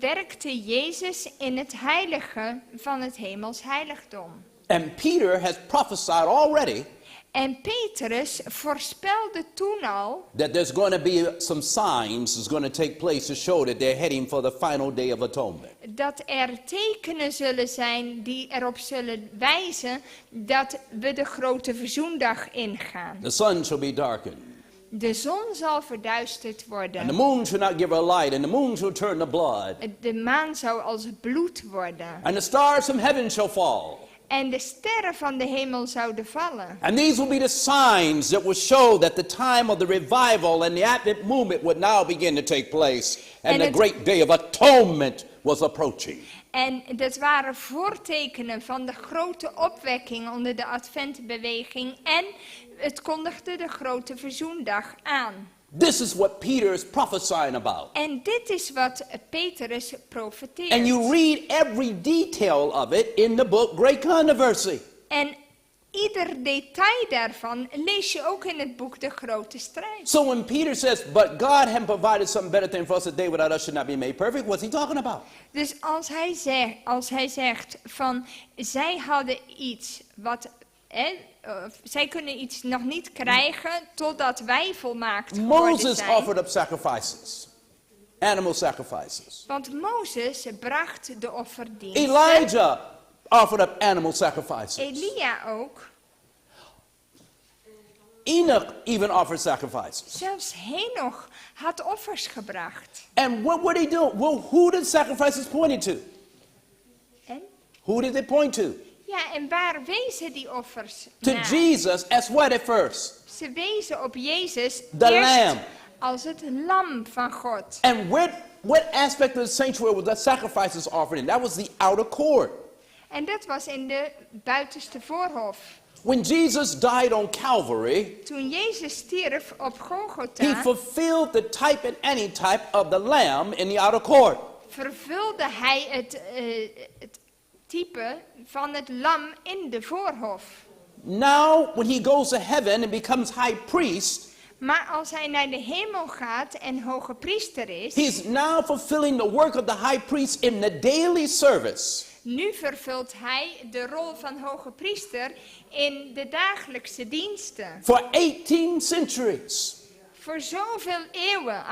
werkte Jezus in het heilige van het hemels heiligdom. And Peter has prophesied already En Petrus voorspelde toen al that there's going to be some signs that's going to take place to show that they're heading for the final day of atonement. dat er tekenen zullen zijn die erop zullen wijzen dat we de grote verzoendag ingaan. The sun shall be darkened, De zon zal verduisterd and the worden. moon shall not give her light, and the moon shall turn to blood, De maan zou als bloed worden. and the stars from heaven shall fall. En de sterren van de hemel zouden vallen. And these will be the signs that will show that the time of the revival and the Advent movement would now begin to take place, and En the het- great day of atonement was approaching. En dat waren voortekenen van de grote opwekking onder de Adventbeweging. En het kondigde de grote verzoendag aan. This is what Peter is prophesying about. En dit is wat Petrus profeteert. And you read every detail of it in the book Great Controversy. En ieder detail daarvan lees je ook in het boek De Grote Strijd. So when Peter says, but God had provided something better thing for us, that they without us should not be made perfect, what's he talking about? Dus als hij zegt van zij hadden iets wat... zij kunnen iets nog niet krijgen totdat wij volmaakt geworden Moses zijn. offered up sacrifices, animal sacrifices. Want Mozes bracht de offerdienst. Elijah offered up animal sacrifices. Elia ook. Enoch even offered sacrifices. Zelfs Henoch had offers gebracht. And what were they doing? Well, who did sacrifices point to? En? Who did they point to? Ja, en waar wezen die offers To naar? Jesus as what at first? Ze wezen op Jezus The eerst Lamb. als het lam van God. And what aspect of the sanctuary was that sacrifices offered in? That was the outer court. En dat was in de buitenste voorhof. When Jesus died on Calvary, Toen Jezus stierf op he Golgotha, fulfilled the type and antitype of the lamb in the outer court. vervulde hij het type van het lam in de voorhof. Now, when he goes to heaven and becomes high priest, Maar als hij naar de hemel gaat en hoge priester is, he's now fulfilling the work of the high priest in the daily service. nu vervult hij de rol van hoge priester in de dagelijkse diensten. For 18 centuries, Voor zoveel eeuwen,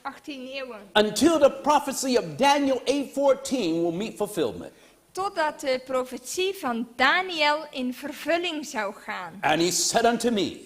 18 eeuwen. until the prophecy of Daniel 8:14 will meet fulfillment. totdat de profetie van Daniel in vervulling zou gaan. And he said unto me,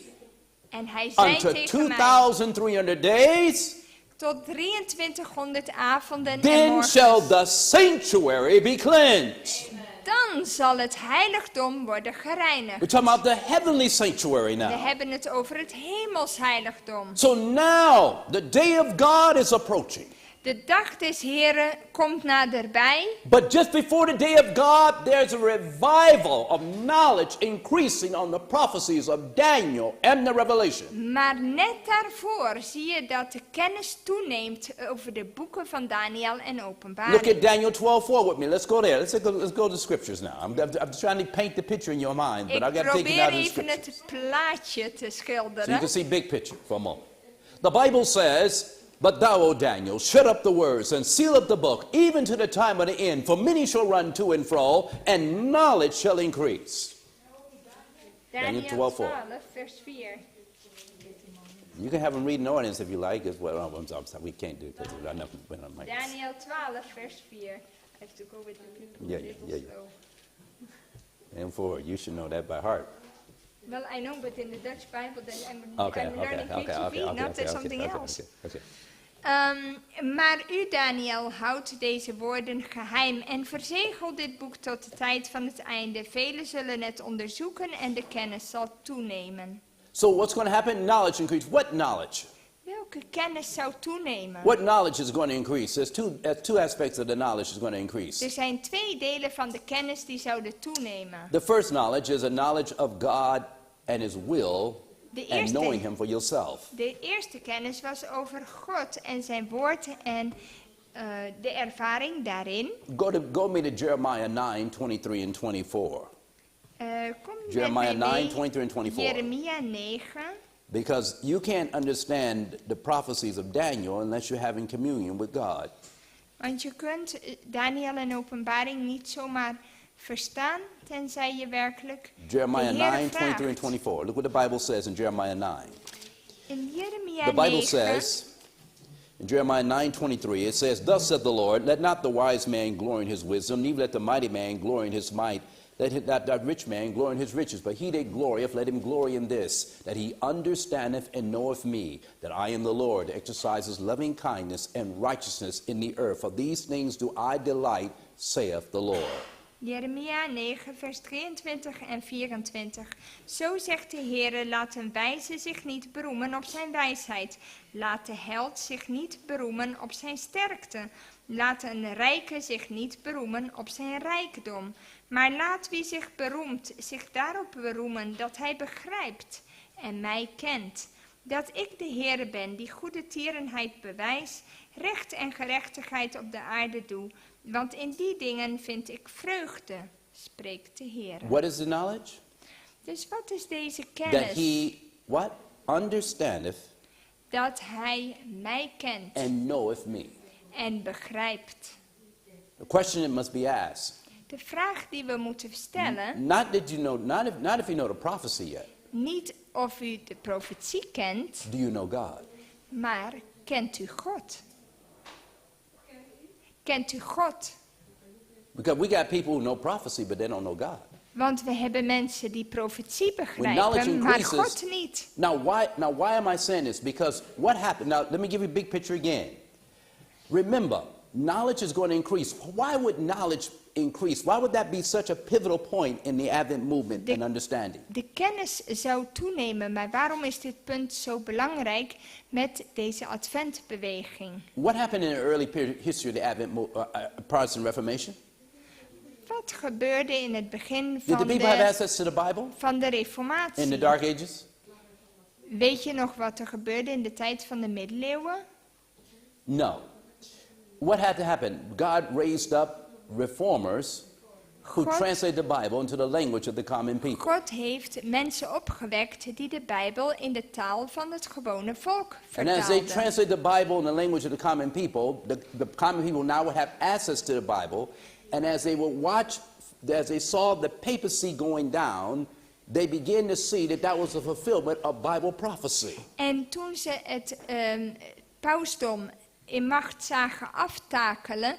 En hij zei unto tegen mij, 2,300 days, tot 2300 avonden en then morgens, shall the sanctuary be cleansed. dan zal het heiligdom worden gereinigd. We're talking about the heavenly sanctuary We now. hebben het over het hemelsheiligdom. So now the day of God is approaching. De dag des Heren komt naderbij. But just before the day of God, there's a revival of knowledge increasing on the prophecies of Daniel and the Revelation. Maar net daarvoor zie je dat de kennis toeneemt over de boeken van Daniel en Openbaring. Look at Daniel 12:4 with me. Let's go there. Let's go to the scriptures now. I'm trying to paint the picture in your mind, but I got to take it probeer out of the even scriptures. het plaatje te So you schilderen. can see big picture for a moment. The Bible says, but thou, O Daniel, shut up the words and seal up the book, even to the time of the end. For many shall run to and fro, and knowledge shall increase. Daniel 12:4. 12, vers 4. You can have them read in the audience if you like. As well, I'm sorry, we can't do it because we're not when I'm like. Daniel 12, vers 4. I have to go with the little slow. And 4, you should know that by heart. Well, I know, but in the Dutch Bible, then I'm Okay, learning KJV, not something else. Okay. Maar u, Daniel, houdt deze woorden geheim en verzegel dit boek tot de tijd van het einde. Velen zullen het onderzoeken en de kennis zal toenemen. So what's going to happen? Knowledge increase. What knowledge? Welke kennis zou toenemen? What knowledge is going to increase? There's two aspects of the knowledge is going to increase. Er zijn twee delen van de kennis die zouden toenemen. The first knowledge is a knowledge of God and His will and knowing Him for yourself. De eerste kennis was over God en zijn woord en de ervaring daarin. Go me to Jeremiah 9, 23 and 24. Kom Jeremiah met mij 9, mee. 23 and 24. Jeremia 9. Because you can't understand the prophecies of Daniel unless you're having communion with God. Want je kunt Daniel en Openbaring niet zomaar verstaan, tenzij je werkelijk Jeremiah de Heere 9, 23 and vraagt. 24. Look what the Bible says in Jeremiah 9. In Jeremia The Bible 9, says, in Jeremiah 9:23, it says, Thus saith the Lord, let not the wise man glory in his wisdom, neither let the mighty man glory in his might, let not that rich man glory in his riches, but he that glorieth, let him glory in this, that he understandeth and knoweth me, that I am the Lord, that exercises loving kindness and righteousness in the earth. For these things do I delight, saith the Lord. Jeremia 9, vers 23 en 24. Zo zegt de Heere, laat een wijze zich niet beroemen op zijn wijsheid. Laat de held zich niet beroemen op zijn sterkte. Laat een rijke zich niet beroemen op zijn rijkdom. Maar laat wie zich beroemt, zich daarop beroemen dat hij begrijpt en mij kent. Dat ik de Heere ben, die goede tierenheid bewijs, recht en gerechtigheid op de aarde doe. Want in die dingen vind ik vreugde, spreekt de Heer. What is the knowledge? Dus wat is deze That kennis? he, what? Understandeth Dat hij mij kent and knoweth me. en begrijpt. The question that must be asked. De vraag die we moeten stellen, Not that you know, not if you know the prophecy yet. niet of u de profetie kent, Do you know God? maar kent u God? Kent u God? Because we got people who know prophecy, but they don't know God. Want we hebben mensen die profetie When knowledge begrijpen, maar increases, God niet. Now why am I saying this? Because what happened? Now let me give you a big picture again. Remember, knowledge is going to increase. Why would knowledge increase? Why would that be such a pivotal point in the Advent movement and understanding? De kennis zou toenemen, maar waarom is dit punt zo belangrijk met deze adventbeweging? What happened in the early period history of the Advent Protestant Reformation? Wat gebeurde in het begin Did the van people have access to the Bible de Reformatie? in the Dark Ages? Weet je nog wat er gebeurde in de tijd van de middeleeuwen? No. What had to happen? God raised up reformers who translate the Bible into the language of the common people. God heeft mensen opgewekt die de Bijbel in de taal van het gewone volk And as they vertaalden. translate the Bible in the language of the common people, the common people now would have access to the Bible. And as they would watch, as they saw the papacy going down, they began to see that that was a fulfillment of Bible prophecy. En toen ze het pausdom in macht zagen aftakelen,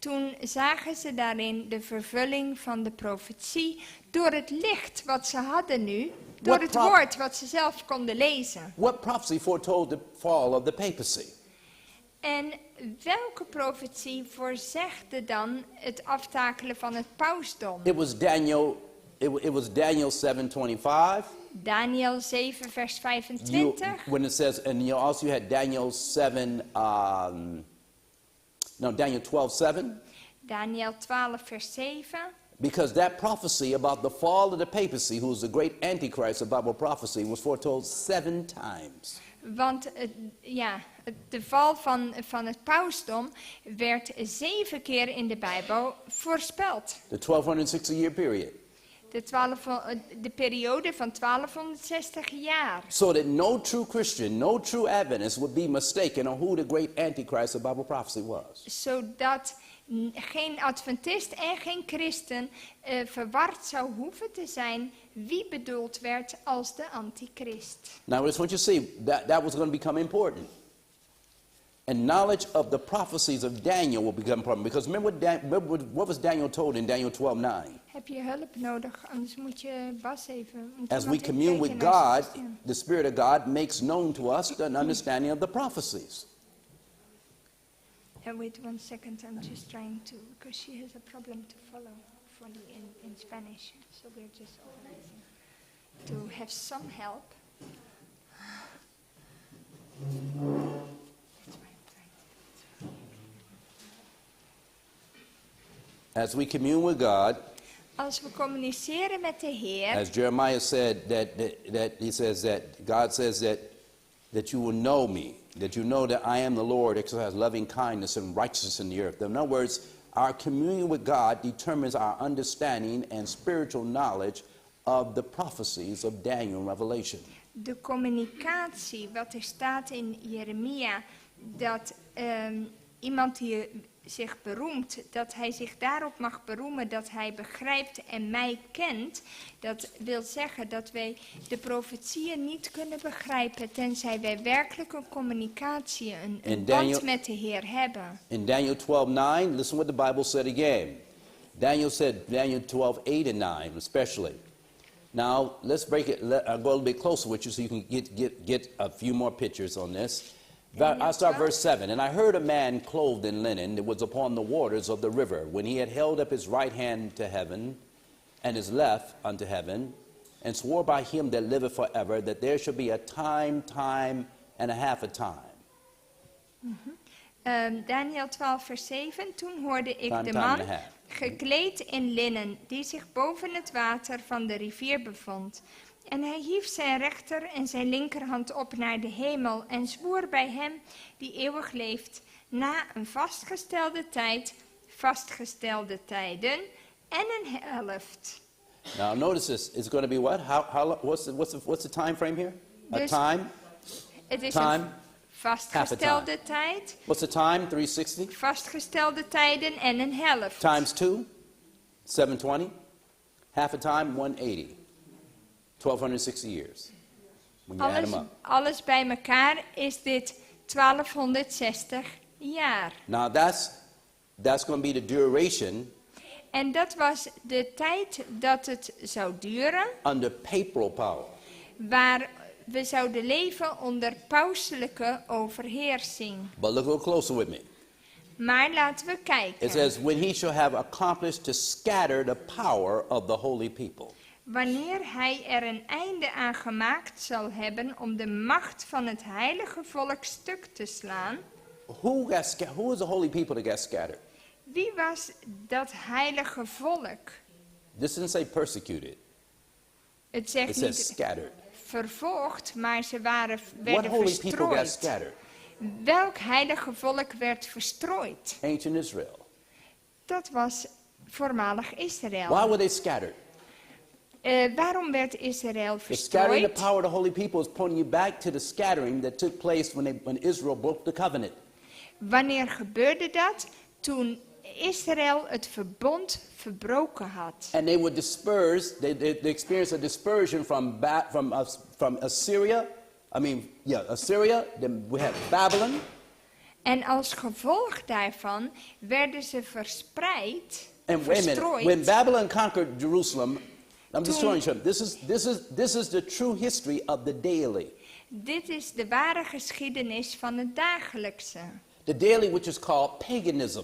toen zagen ze daarin de vervulling van de profetie door het licht wat ze hadden nu, door het woord wat ze zelf konden lezen. What prophecy foretold the fall of the papacy? En welke profetie voorzegde dan het aftakelen van het pausdom? It was Daniel. It was Daniel 7:25. Daniel 7 vers 25. When it says, and you also had Daniel 7. Daniel 12:7. Daniel 12 vers 7. Because that prophecy about the fall of the papacy, who is the great antichrist of Bible prophecy, was foretold 7 times. Want de val van het pausdom werd 7 keer in de Bijbel voorspeld. The 1260-year period. De periode van 1260 jaar. So that no true Christian, no true Adventist would be mistaken on who the great antichrist of Bible prophecy was. Zodat geen Adventist en geen christen verward zou hoeven te zijn wie bedoeld werd als de antichrist. Now, I just want you to see that was going to become important. And knowledge of the prophecies of Daniel will become important. Because remember what was Daniel told in Daniel 12:9? Heb je hulp nodig, anders moet je Bas even... As we commune with God, the Spirit of God makes known to us the understanding of the prophecies. Wait 1 second, I'm just trying to, because she has a problem to follow fully in Spanish. So we're just organizing to have some help. As we commune with God, als we communiceren met de Heer, as Jeremiah said, that he says that God says that you will know me, that you know that I am the Lord, exercise loving kindness and righteousness in the earth. In other words, our communion with God determines our understanding and spiritual knowledge of the prophecies of Daniel and Revelation. De communicatie, wat er staat in Jeremia, dat iemand die zich beroemt, dat hij zich daarop mag beroemen dat hij begrijpt en mij kent. Dat wil zeggen dat wij de profetieën niet kunnen begrijpen tenzij wij werkelijk een communicatie, een band met de Heer hebben. In Daniel 12:9, listen what the Bible said again. Daniel said, Daniel 12:8 and 9 especially. Now, let's break it, go a little bit closer with you so you can get a few more pictures on this. I'll start verse 7. And I heard a man clothed in linen that was upon the waters of the river, when he had held up his right hand to heaven, and his left unto heaven, and swore by him that liveth forever, that there shall be a time, and a half a time. Daniel 12 vers 7. Toen hoorde ik de man gekleed in linnen, die zich boven het water van de rivier bevond. En hij hief zijn rechter en zijn linkerhand op naar de hemel en zwoer bij hem die eeuwig leeft, na een vastgestelde tijd, vastgestelde tijden en een helft. Now notice this, it's going to be what? What's the time frame here? Dus a time? Het is time? een vastgestelde tijd. What's the time? 360? Vastgestelde tijden en een helft. Times 2? 720? Half a time? 180. 1260 years. When you add them up. Alles bij elkaar is dit 1260 jaar. Now that's going to be the duration. En dat was de tijd dat het zou duren. Under papal power. Waar we zouden leven onder pauselijke overheersing. But look a little closer with me. Maar laten we kijken. It says, when he shall have accomplished to scatter the power of the holy people. Wanneer hij er een einde aan gemaakt zal hebben om de macht van het heilige volk stuk te slaan. Who is the holy people that got scattered? Wie was dat heilige volk? This didn't say persecuted. Het zegt It niet says scattered. vervolgd, maar ze werden What holy verstrooid. people got scattered? Welk heilige volk werd verstrooid? Ancient Israel. Dat was voormalig Israël. Why were they scattered? Waarom werd Israël The scattering verstrooid? the power of the holy people is pointing you back to the scattering that took place when Israel broke the covenant. Wanneer gebeurde dat? Toen Israël het verbond verbroken had. And they were dispersed. They experienced a dispersion from Assyria. Assyria. Then we had Babylon. En als gevolg daarvan werden ze verspreid, And wait a minute, verstrooid. when Babylon conquered Jerusalem, I'm just Toen- showing you something. This is the true history of the daily. Dit is de ware geschiedenis van het dagelijkse. The daily, which is called paganism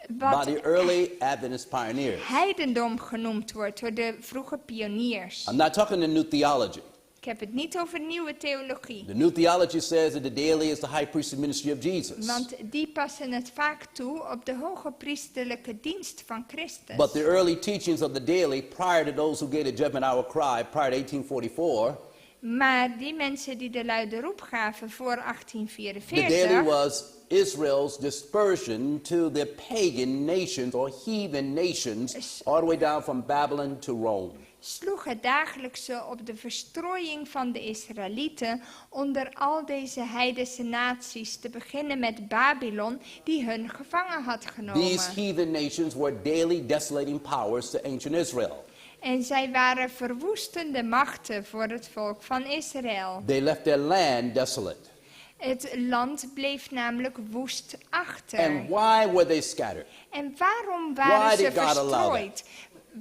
by Wat the early Adventist pioneers. heidendom genoemd wordt door de vroege pioniers. I'm not talking the new theology. Ik heb het niet over nieuwe theologie. The new theology says that the daily is the high priestly ministry of Jesus. Want die passen het vaak toe op de hoge priesterlijke dienst van Christus. But the early teachings of the daily, prior to those who gave the judgment hour cry, prior to 1844, Maar die mensen die de luide roep gaven voor the 1844... daily was Israel's dispersion to the pagan nations or heathen nations, all the way down from Babylon to Rome. sloeg het dagelijkse op de verstrooiing van de Israëlieten onder al deze heidense naties, te beginnen met Babylon, die hun gevangen had genomen. These heathen nations were daily desolating powers to ancient Israel. En zij waren verwoestende machten voor het volk van Israël. They left their land desolate. Het land bleef namelijk woest achter. And why were they scattered? En waarom Why waren ze did God allow verstrooid?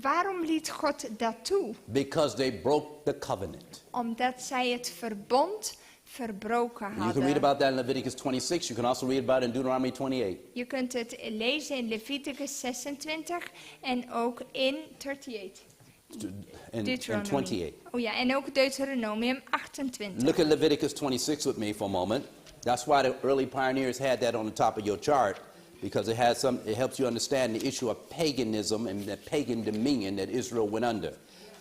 Waarom liet God dat toe? Because they broke the covenant. Omdat zij het verbond verbroken You can read hadden. about that in Leviticus 26. You can also read about it in Deuteronomy 28. Je kunt het lezen in Leviticus 26 en ook in 38. And Deuteronomy. 28. Oh ja, en ook Deuteronomium 28. Look at Leviticus 26 with me for a moment. That's why the early pioneers had that on the top of your chart, because it helps you understand the issue of paganism and the pagan dominion that Israel went under.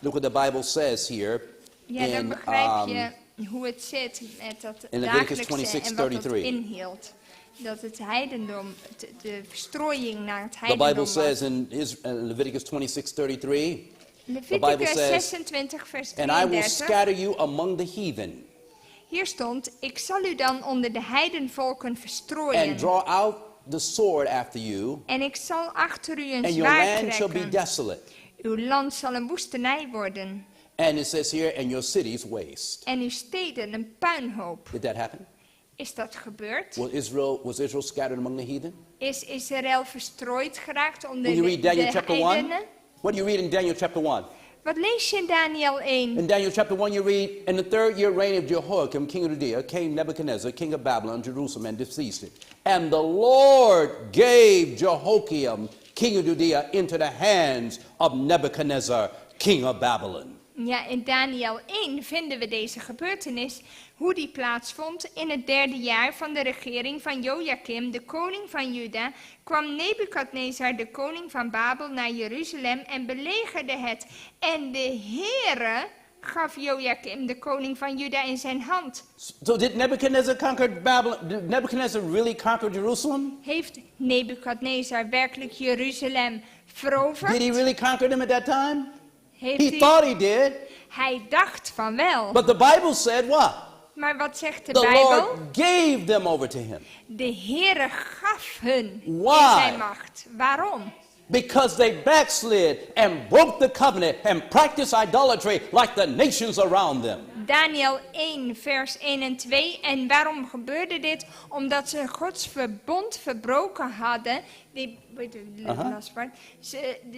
Look what the Bible says here Ja, dan in, begrijp je hoe het zit met dat in Leviticus dagelijkse en wat dat 26:33. inhield. Dat het heidendom, de verstrooiing naar het The heidendom Bible was. says in Leviticus 26:33, Bible Leviticus says, 26 vers and I will 32. scatter you among the heathen, Hier stond, ik zal u dan onder de heidenvolken verstrooien. and draw out the sword after you, En ik zal achter u een and your zwaard land shall be trekken. desolate. Uw land zal een woestenij worden. And it says here, and your cities waste. En uw steden een puinhoop. Did that happen? Is dat gebeurd? Was Israel scattered among the heathen? Is Israël verstrooid geraakt onder When you read Daniel de chapter 1, heidenen? what do you read in Daniel chapter 1? Wat lees je in Daniel 1? In Daniel chapter 1 you read, in the 3rd year reign of Jehoiakim, king of Judea, came Nebuchadnezzar, king of Babylon, Jerusalem, and besieged it. And the Lord gave Jehoiakim, king of Judea, into the hands of Nebuchadnezzar, king of Babylon. Ja, in Daniel 1 vinden we deze gebeurtenis, hoe die plaatsvond. In het 3e jaar van de regering van Joachim, de koning van Juda, kwam Nebukadnezar, de koning van Babel, naar Jeruzalem en belegerde het. En de Heere gaf Joachim, de koning van Juda, in zijn hand. So did Nebuchadnezzar conquer Babylon? Did Nebuchadnezzar really conquer Jerusalem? Heeft Nebukadnezar werkelijk Jeruzalem veroverd? Did he really conquer them at that time? Heeft He thought he did. Hij dacht van wel. But the Bible said what? Maar wat zegt de The Bijbel? Lord gave them over to him. De Heere gaf hun in Why? zijn macht. Waarom? Because they backslid and broke the covenant and practiced idolatry like the nations around them. Daniel 1 vers 1 en 2. En waarom gebeurde dit? Omdat ze Gods verbond verbroken hadden.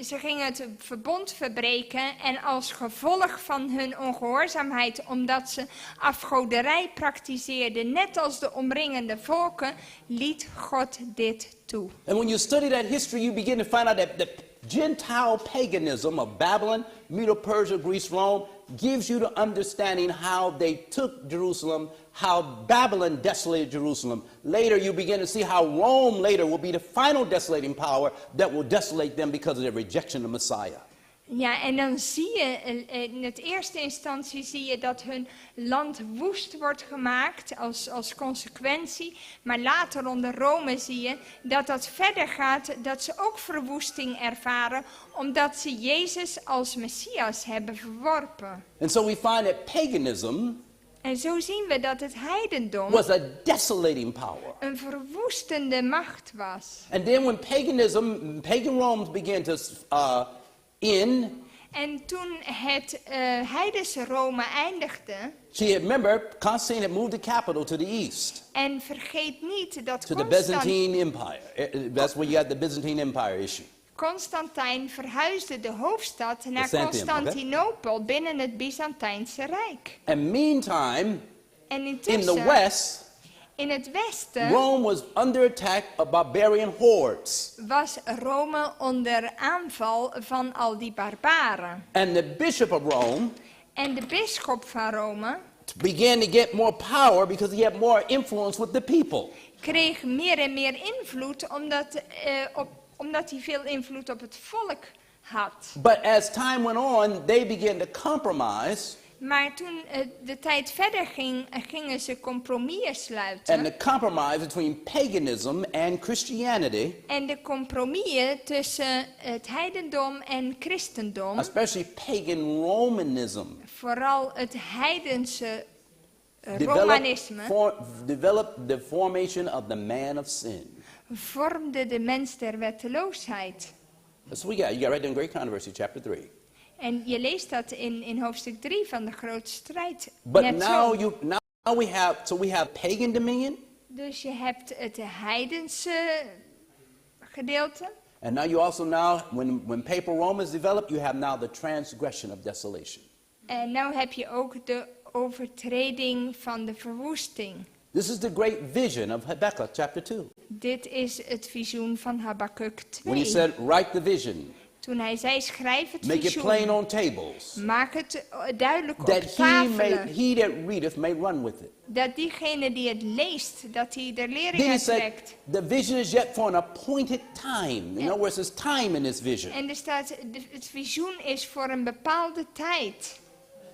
Ze gingen het verbond verbreken en als gevolg van hun ongehoorzaamheid, omdat ze afgoderij praktiseerden, net als de omringende volken, liet God dit toe. And when you study that history, you begin to find out that the Gentile paganism of Babylon, Medo-Persia, Greece, Rome, gives you the understanding how they took Jerusalem, how Babylon desolated Jerusalem. Later you begin to see how Rome later will be the final desolating power that will desolate them because of their rejection of Messiah. Ja, en dan zie je, in het eerste instantie zie je dat hun land woest wordt gemaakt als consequentie. Maar later onder Rome zie je dat dat verder gaat, dat ze ook verwoesting ervaren, omdat ze Jezus als Messias hebben verworpen. And so we find that paganism En zo zien we dat het heidendom was a desolating power. een verwoestende macht was. And then when pagan Rome began to end, En toen het heidense Rome eindigde. Remember, Constantine had moved the capital to the east. En vergeet niet dat To the Byzantine Empire. That's where you had the Byzantine Empire issue. Constantijn verhuisde de hoofdstad naar Byzantium, Constantinopel binnen het Byzantijnse Rijk. And meantime, En in intussen, the west, in het westen Rome was under attack of barbarian hordes. was Rome onder aanval van al die barbaren. And the bishop of Rome En de bisschop van Rome began to get more power because he had more influence with the people. kreeg meer en meer invloed omdat hij veel invloed op het volk had. But as time went on, they began to compromise. Maar toen de tijd verder ging, gingen ze compromissen sluiten. And the compromise between paganism and Christianity, En de compromissen tussen het heidendom en christendom, especially pagan Romanism, vooral het heidense Romanisme, developed the formation of the man of sin. vormde de mens der wetteloosheid. That's what we got. You got right there in Great Controversy, chapter 3. En je leest dat in hoofdstuk 3 van de grote strijd. But net now zo. we have pagan dominion. Dus je hebt het heidense gedeelte. And now when papal Rome is developed, you have now the transgression of desolation. En nu heb je ook de overtreding van de verwoesting. This is the great vision of Habakkuk chapter 2. Dit is het visioen van Habakuk 2. When he said, write the vision. Toen hij zei, schrijf het Make visioen. it plain on tables. Maak het duidelijk op That tafelen. he that readeth may run with it. Dat diegene die het leest, dat hij er lering Then he uit said, trekt. the vision is yet for an appointed time. In other words, there's time in this vision. En er staat, het visioen is voor een bepaalde tijd.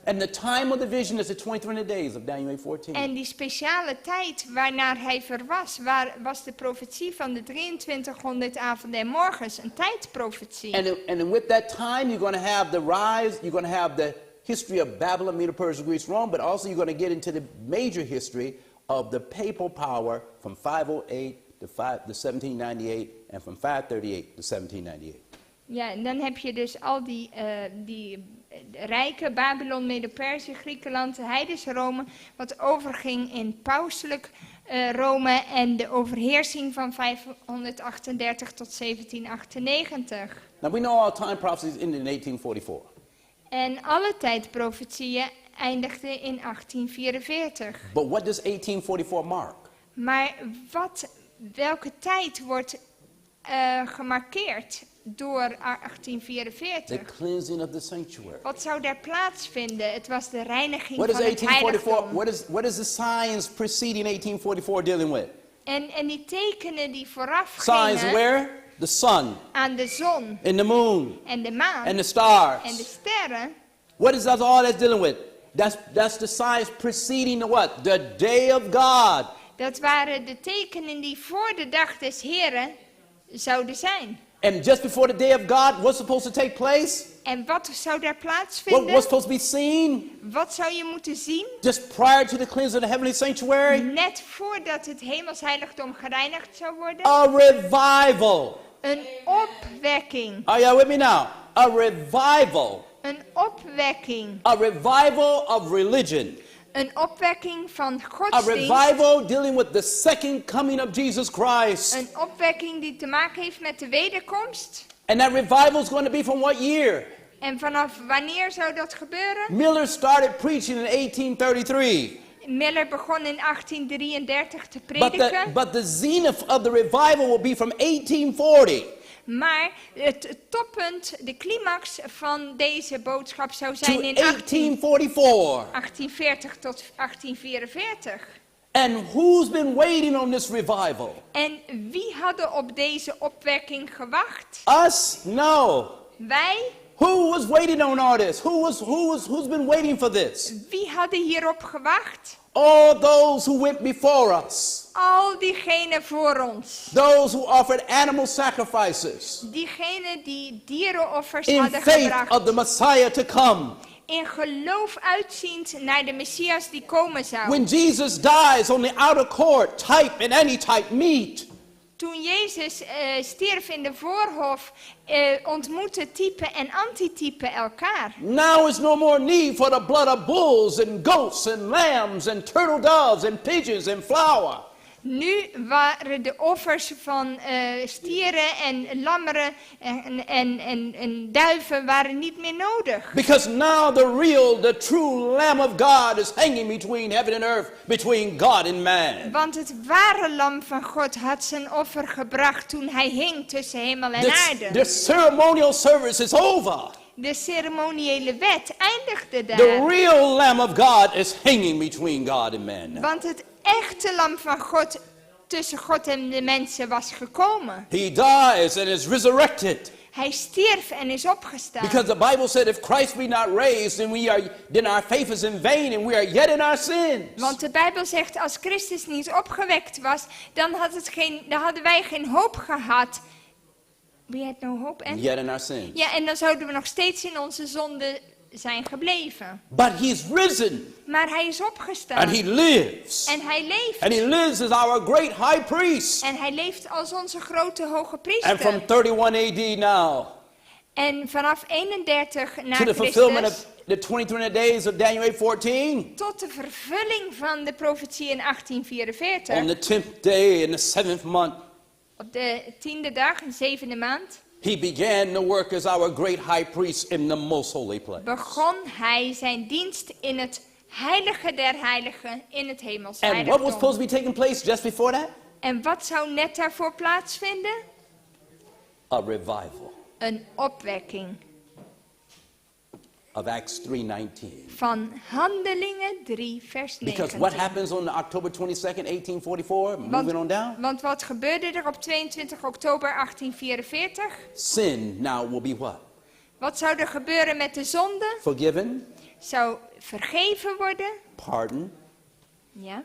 And the time of the vision is the 23 days of Daniel 8:14. En die speciale tijd waarnaar hij verwas, was de profetie van de 2300 avonden en morgens, een tijdprofetie. And with that time, you're going to have the rise, you're going to have the history of Babylon, Medo-Persia, Greece, Rome, but also you're going to get into the major history of the papal power from 508 to 1798 and from 538 to 1798. Ja, en dan heb je dus al die rijken, Babylon, Medo-Perzië, Griekenland, heidense Rome, wat overging in pauselijk Rome en de overheersing van 538 tot 1798. Now we know all time prophecies ended in 1844. En alle tijdprofetieën eindigden in 1844. But what does 1844 mark? Maar welke tijd wordt gemarkeerd door 1844? The cleansing of the sanctuary. Wat zou daar plaatsvinden? Het was de reiniging What is van het 1844? heiligdom. What is the signs preceding 1844 dealing with? En die tekenen die vooraf Signs gingen where? The sun. aan de zon And the moon. en de maan And the stars. en de sterren. What is that all that's dealing with? That's the signs preceding the what? The day of God. Dat waren de tekenen die voor de dag des Heren zouden zijn. And just before the day of God, what's supposed to take place? En wat zou daar plaatsvinden? What's supposed to be seen? Wat zou je moeten zien? Just prior to the cleansing of the heavenly sanctuary? Net voordat het hemelsheiligdom gereinigd zou worden. A revival. Een opwekking. Are you with me now? A revival. Een opwekking. A revival of religion. Een opwekking van A godsdienst. revival dealing with the second coming of Jesus Christ. Een opwekking die te maken heeft met de wederkomst. And that revival is going to be from what year? En vanaf wanneer zou dat gebeuren? Miller started preaching in 1833. Miller begon in 1833 te prediken. But the zenith of the revival will be from 1840. Maar het toppunt, de climax van deze boodschap zou zijn in 1840 tot 1844. And who's been waiting on this revival? En wie hadden op deze opwekking gewacht? Us? No. Wij? Who was waiting on all this? Who's been waiting for this? Wie hadden hierop gewacht? All those who went before us. Al diegenen voor ons. Those who offered animal sacrifices. Diegenen die dierenoffers In hadden faith gebracht. of the Messiah to come. In geloof uitziend naar de Messias die komen zou. When Jesus dies on the outer court, type and antitype meet. Toen Jezus stierf in de voorhof, ontmoetten type en antitype elkaar. Now is no more need for the blood of bulls and goats and lambs and turtle doves and pigeons and flour. Nu waren de offers van stieren en lammeren en duiven waren niet meer nodig. Because now the real, the true Lamb of God is hanging between heaven and earth, between God and man. Want het ware lam van God had zijn offer gebracht toen hij hing tussen hemel en aarde. The ceremonial service is over. De ceremoniële wet eindigde daar. The real Lamb of God is hanging between God and man. Want het echte lam van God tussen God en de mensen was gekomen. He dies and is resurrected. Hij stierf en is opgestaan. Because the Bible said if Christ be not raised, then our faith is in vain and we are yet in our sins. Want de Bijbel zegt als Christus niet opgewekt was, dan hadden wij geen hoop gehad. We had no hope and Yet in our sins. Ja, en dan zouden we nog steeds in onze zonde zijn gebleven. But he's risen. Maar hij is opgestaan. And he lives. En hij leeft. And he lives as our great high priest. En hij leeft als onze grote hoge priester. And from 31 AD now. En vanaf 31 na To the fulfillment Christus. of the 22 days of Daniel 8:14. Tot de vervulling van de profetie in 1844. On the 10th day in the 7th month. Op de 10e dag, in 7e maand. He began to work as our great high priest in the most holy place. Begon hij zijn dienst in het heilige der heiligen, in het hemels And what was heiligdom. supposed to be taking place just before that? En wat zou net daarvoor plaatsvinden? A revival Een opwekking of Acts 3:19. van Handelingen 3 vers 19. Because what happens on October 22nd, 1844, moving on down? Want wat gebeurde er op 22 oktober 1844? Sin now will be what? Wat zou er gebeuren met de zonde? Forgiven, Zou vergeven worden? pardon, Ja,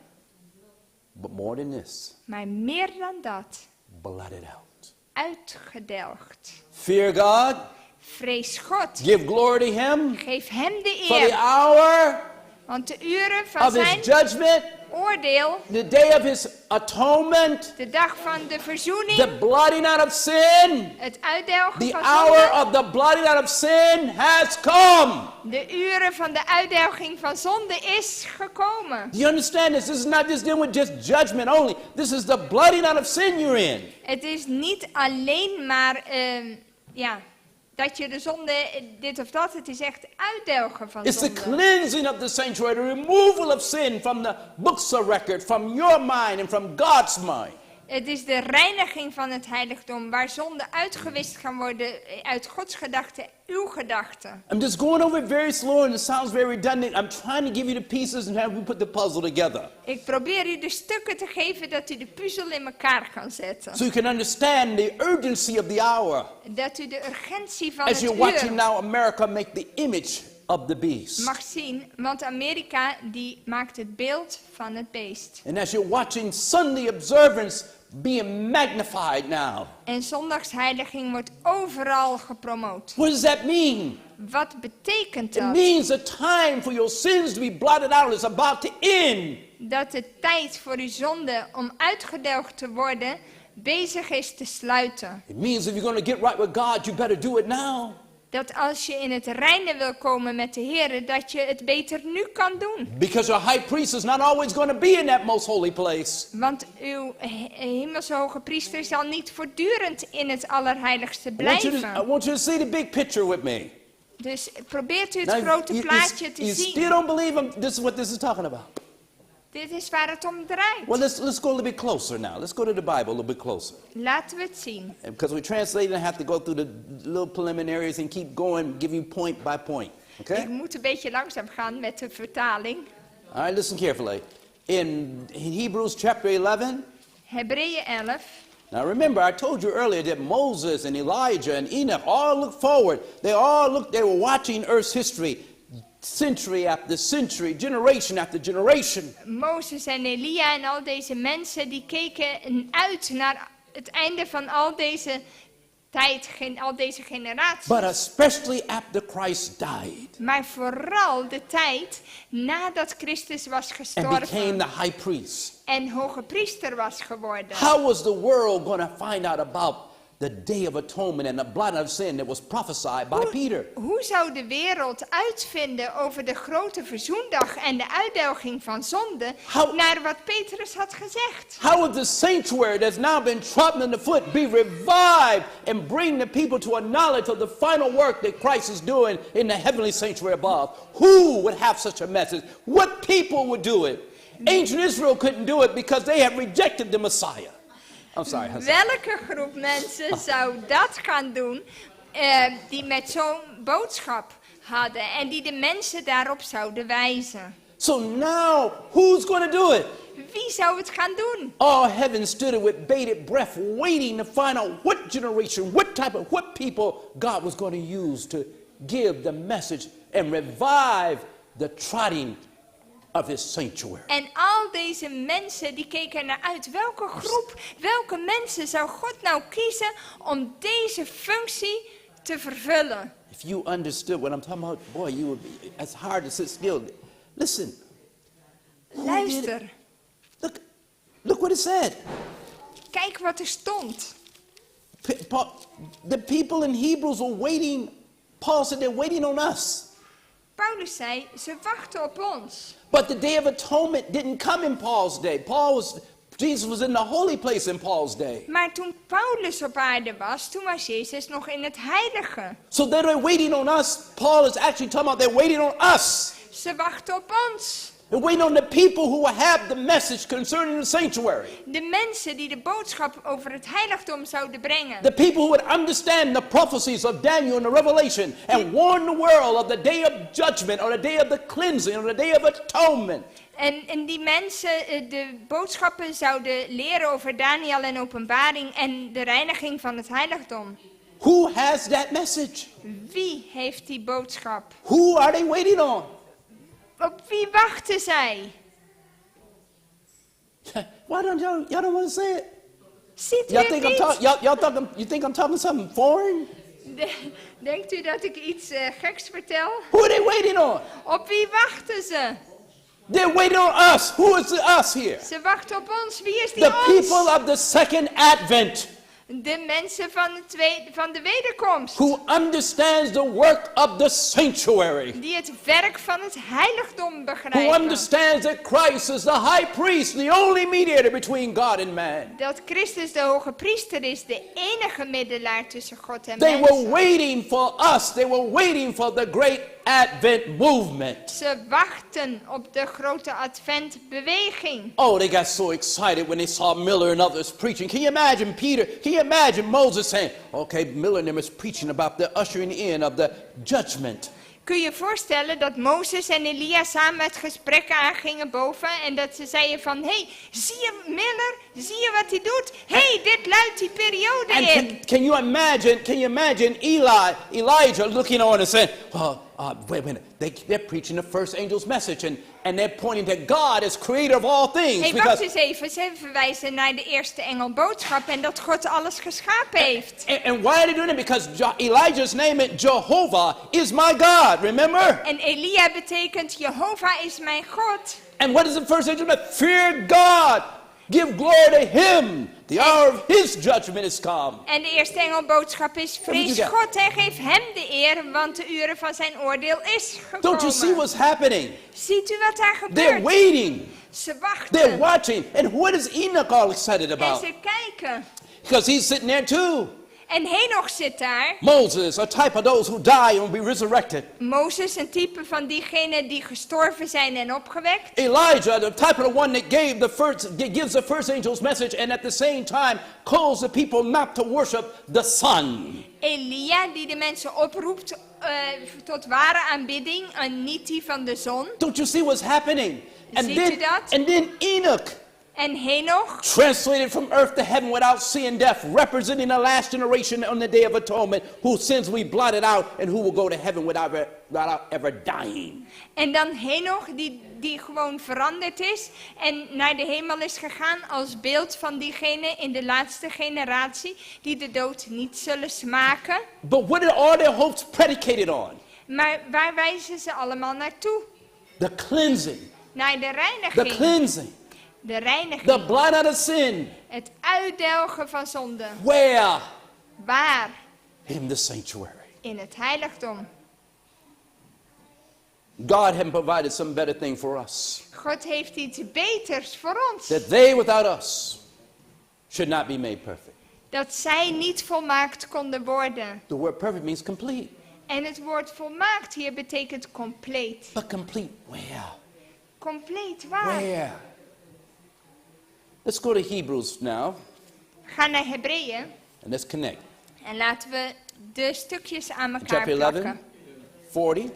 but more than this, maar meer dan dat. blotted out. Uitgedelgd. Fear God, Vrees God. give glory to Him Geef hem de for the eer. hour Want de uren van of zijn His judgment, oordeel, the day of His atonement, de dag van de verzoening, the blotting out of sin, het uitdelgen the van hour zonde, of the blotting out of sin has come. de uren van de uitdelging van zonde is gekomen. Do you understand this? This is not just dealing with just judgment only. This is the blotting out of sin you're in. Het is niet alleen maar dat je de zonde dit of dat, het is echt uitdelgen van It's the zonde. cleansing of the sanctuary, the removal of sin from the books of record, from your mind and from God's mind. Het is de reiniging van het heiligdom, waar zonde uitgewist kan worden uit Gods gedachten, uw gedachten. I'm just going over it very slow and it sounds very redundant. I'm trying to give you the pieces and have you put the puzzle together. Ik probeer u de stukken te geven dat u de puzzel in elkaar kan zetten. So you can understand the urgency of the hour. Dat u de urgentie van As het you're watching uur now America make the image of the beast. mag zien, want Amerika die maakt het beeld van het beest. And as you're watching Sunday observance being magnified now. En zondagsheiliging wordt overal gepromoot. What does that mean? Wat betekent It dat? means the time for your sins to be blotted out is about to end. Dat de tijd voor uw zonde om uitgedelgd te worden bezig is te sluiten. It means if you're going to get right with God, you better do it now. Dat als je in het reine wil komen met de Heer, dat je het beter nu kan doen. Because your high priest is not always going to be in that most holy place. Want uw hemelse hoge priester zal niet voortdurend in het allerheiligste I want you blijven. to see the big picture with me. Dus probeert u het Now, grote plaatje te you zien. still don't believe this is what this is talking about. Dit is waar het om draait. Well, let's go a little bit closer now. Let's go to the Bible a little bit closer. Laten we het zien. And because we translate and have to go through the little preliminaries and keep going, give you point by point. Okay? Ik moet een beetje langzaam gaan met de vertaling. All right, listen carefully. In Hebrews chapter 11. Hebreeën 11. Now remember, I told you earlier that Moses and Elijah and Enoch all looked forward. They were watching Earth's history, century after century, generation after generation. Mozes en Elia en al deze mensen die keken uit naar het einde van al deze al deze generaties. but especially after Christ died Maar vooral de tijd nadat Christus was and gestorven became the high priest. en hoge priester was geworden. How was the world going to find out about the Day of Atonement and the blot of sin that was prophesied by Peter? Hoe zou de wereld uitvinden over de grote verzoendag en de uitdelging van zonde naar wat Petrus had gezegd? How would the sanctuary that's now been trodden underfoot be revived and bring the people to a knowledge of the final work that Christ is doing in the heavenly sanctuary above? Who would have such a message? What people would do it? Ancient Israel couldn't do it because they had rejected the Messiah. I'm sorry. Welke groep mensen zou dat gaan doen die met zo'n boodschap hadden en die de mensen daarop zouden wijzen? So now, who's going to do it? Wie zou het gaan doen? All heaven stood with bated breath, waiting to find out what generation, what people God was going to use to give the message and revive the trotting of his sanctuary. En al deze mensen die keken naar uit. Welke groep, welke mensen zou God nou kiezen om deze functie te vervullen? If you understood what I'm talking about, boy, you would be, it's hard to sit still. Listen. Luister. Look what it said. Kijk wat er stond. The people in Hebrews were waiting. Paul said they're waiting on us. Paulus zei, ze wachten op ons. But the Day of Atonement didn't come in Paul's day. Jesus was in the holy place in Paul's day. Maar toen Paulus op aarde was, toen was Jezus nog in het heilige. So they're waiting on us. Paul is actually talking about they're waiting on us. Ze wachten op ons. They're waiting on the people who will have the message concerning the sanctuary. De mensen die de boodschap over het heiligdom zouden brengen. The people who would understand the prophecies of Daniel and the Revelation and warn the world of the day of judgment or the day of the cleansing or the day of atonement. En die mensen de boodschappen zouden leren over Daniel en Openbaring en de reiniging van het heiligdom. Who has that message? Wie heeft die boodschap? Who are they waiting on? Op wie wachten zij? Why don't y'all don't want to say it? Ziet u Y'all het think niet? you think I'm talking something foreign? Denkt u dat ik iets geks vertel? Who are they waiting on? Op wie wachten ze? They're waiting on us. Who is the us here? Ze wachten op ons. Wie is die The ons? people of the second advent. De mensen van de wederkomst. Who understands the work of the sanctuary. Die het werk van het heiligdom begrijpen. Who understands that Christ is the high priest, the only mediator between God and man. Dat Christus de hoge priester is, de enige middelaar tussen God en They mensen. were waiting for us. They were waiting for the great Advent movement. Ze wachten op de grote adventbeweging. Oh, they got so excited when they saw Miller and others preaching. Can you imagine Peter? Can you imagine Moses saying, okay, Miller and them is preaching about the ushering in of the judgment. Kun je je voorstellen dat Mozes en Elia samen het gesprek aangingen boven en dat ze zeiden van, hey, zie je Miller, zie je wat hij doet? Hey, dit luidt die periode in. Can you imagine Elijah looking on and saying, well, wait a minute, they're preaching the first angel's message and they're pointing that God is creator of all things. Hey, wacht eens even, ze verwijzen naar de eerste engelboodschap en dat God alles geschapen heeft. And why are they doing it? Because Elijah's name is Jehovah is my God, remember? En Elia betekent Jehovah is mijn God. And what is the first angel? Fear God. Give glory to him. The hour of his judgment is come. En de eerste engelboodschap is vrees God en geef hem de eer, want de uren van zijn oordeel is gekomen. Don't you see what's happening? Ziet u wat daar gebeurt? They're waiting. Ze wachten. They're watching. And what is Enoch all excited about? En ze kijken. Because he's sitting there too. En Henoch zit daar. Moses, a type of those who die and will be resurrected. Mozes, een type van diegenen die gestorven zijn en opgewekt. Elijah, the type of the one that gives the first angel's message and at the same time calls the people not to worship the sun. Elia, die de mensen oproept tot ware aanbidding en niet die van de zon. Don't you see what's happening? Ziet u dat? And then Enoch. En Henoch, translated from earth to heaven without sin, death, representing the last generation on the day of atonement, whose sins we blotted out and who will go to heaven without ever dying. en dan Henoch die gewoon veranderd is en naar de hemel is gegaan als beeld van diegene in de laatste generatie die de dood niet zullen smaken. But what are all their hopes predicated on? Maar waar wijzen ze allemaal naartoe? The cleansing. Naar de The reiniging. cleansing. De reiniging. The blot out of sin. Het uitdelgen van zonde. Where? Waar? In the sanctuary. In het heiligdom. God had provided some better thing for us. God heeft iets beters voor ons. That they without us should not be made perfect. Dat zij niet volmaakt konden worden. The word perfect means complete. En het woord volmaakt hier betekent compleet. But complete where? Compleet waar? Where? Let's go to Hebrews now. Ga naar Hebreeën And let's connect. en laten we de stukjes aan elkaar Chapter 11, plakken. 40.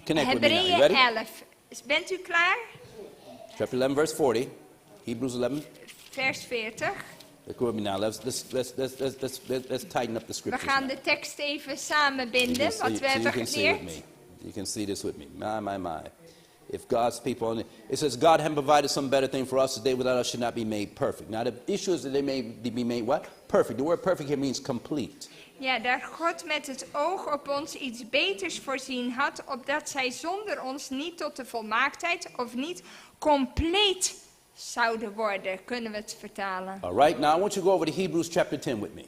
Connect with me now. You Hebreeën ready? 11. Bent u klaar? Chapter 11, verse 40. Hebrews 11. Vers 40. Let's go with me now. Let's tighten up the We scriptures. gaan now. de tekst even You samenbinden, can wat see- we so you hebben can see with geleerd. me. You can see this with me. My. If God's people, it says, God had provided some better thing for us that they without us should not be made perfect. Now the issue is that they may be made what? Perfect. The word perfect here means complete. Ja, daar God met het oog op ons iets beters voorzien had, opdat zij zonder ons niet tot de volmaaktheid of niet compleet zouden worden, kunnen we het vertalen. All right, now I want you to go over to Hebrews chapter 10 with me.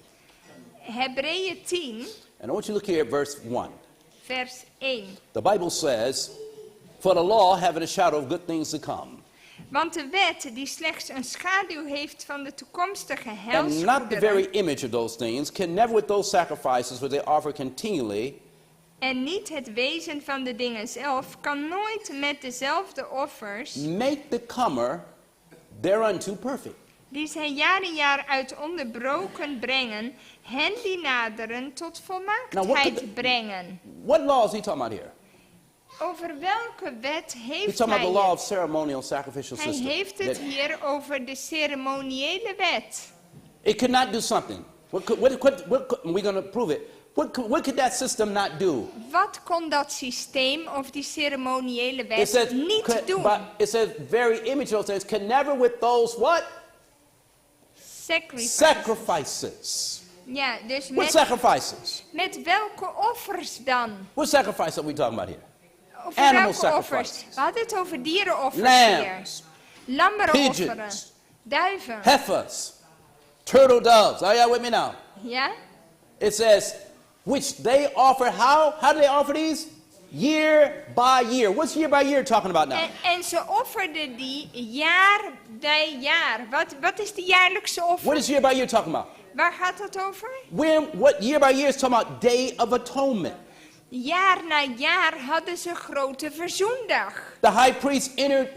Hebreeën 10, And I want you to look here at verse 1. vers 1. The Bible says, for the law having a shadow of good things to come. Want de wet die slechts een schaduw heeft van de toekomstige And not the heilsgoederen very image of those things, can never with those sacrifices which they offer continually, en niet het wezen van de dingen zelf, kan nooit met dezelfde offers make the comer thereunto perfect. die zij jaar in jaar uit onderbroken brengen, hen die naderen tot volmaaktheid brengen. What law is he talking about here? Over welke wet He's heeft talking about hij the law het? of ceremonial sacrificial Hij system. heeft het That hier over de ceremoniële wet. it could not do something. We're going to prove it. What could that system not do? Wat kon dat systeem of die ceremoniële It wet says, niet doen? but it says very image of those things can never with those what? Sacrifices. Ja, dus What sacrifices? met welke offers dan? What sacrifice are we talking about here? Over Animal welke offers? sacrifices. We hadden het over dierenoffers Lambs. hier. Lammerenofferen. Pigeons. Duiven. Heifers. Turtle doves. Are you with me now? Ja? It says, which they offer, how? How do they offer these? Year by year. What's year by year talking about now? En ze offerden die jaar bij jaar. Wat is de jaarlijkse offer? What is year by year talking about? Waar gaat het over? What year by year is talking about Day of Atonement. Jaar na jaar hadden ze grote verzoendag. The high priest entered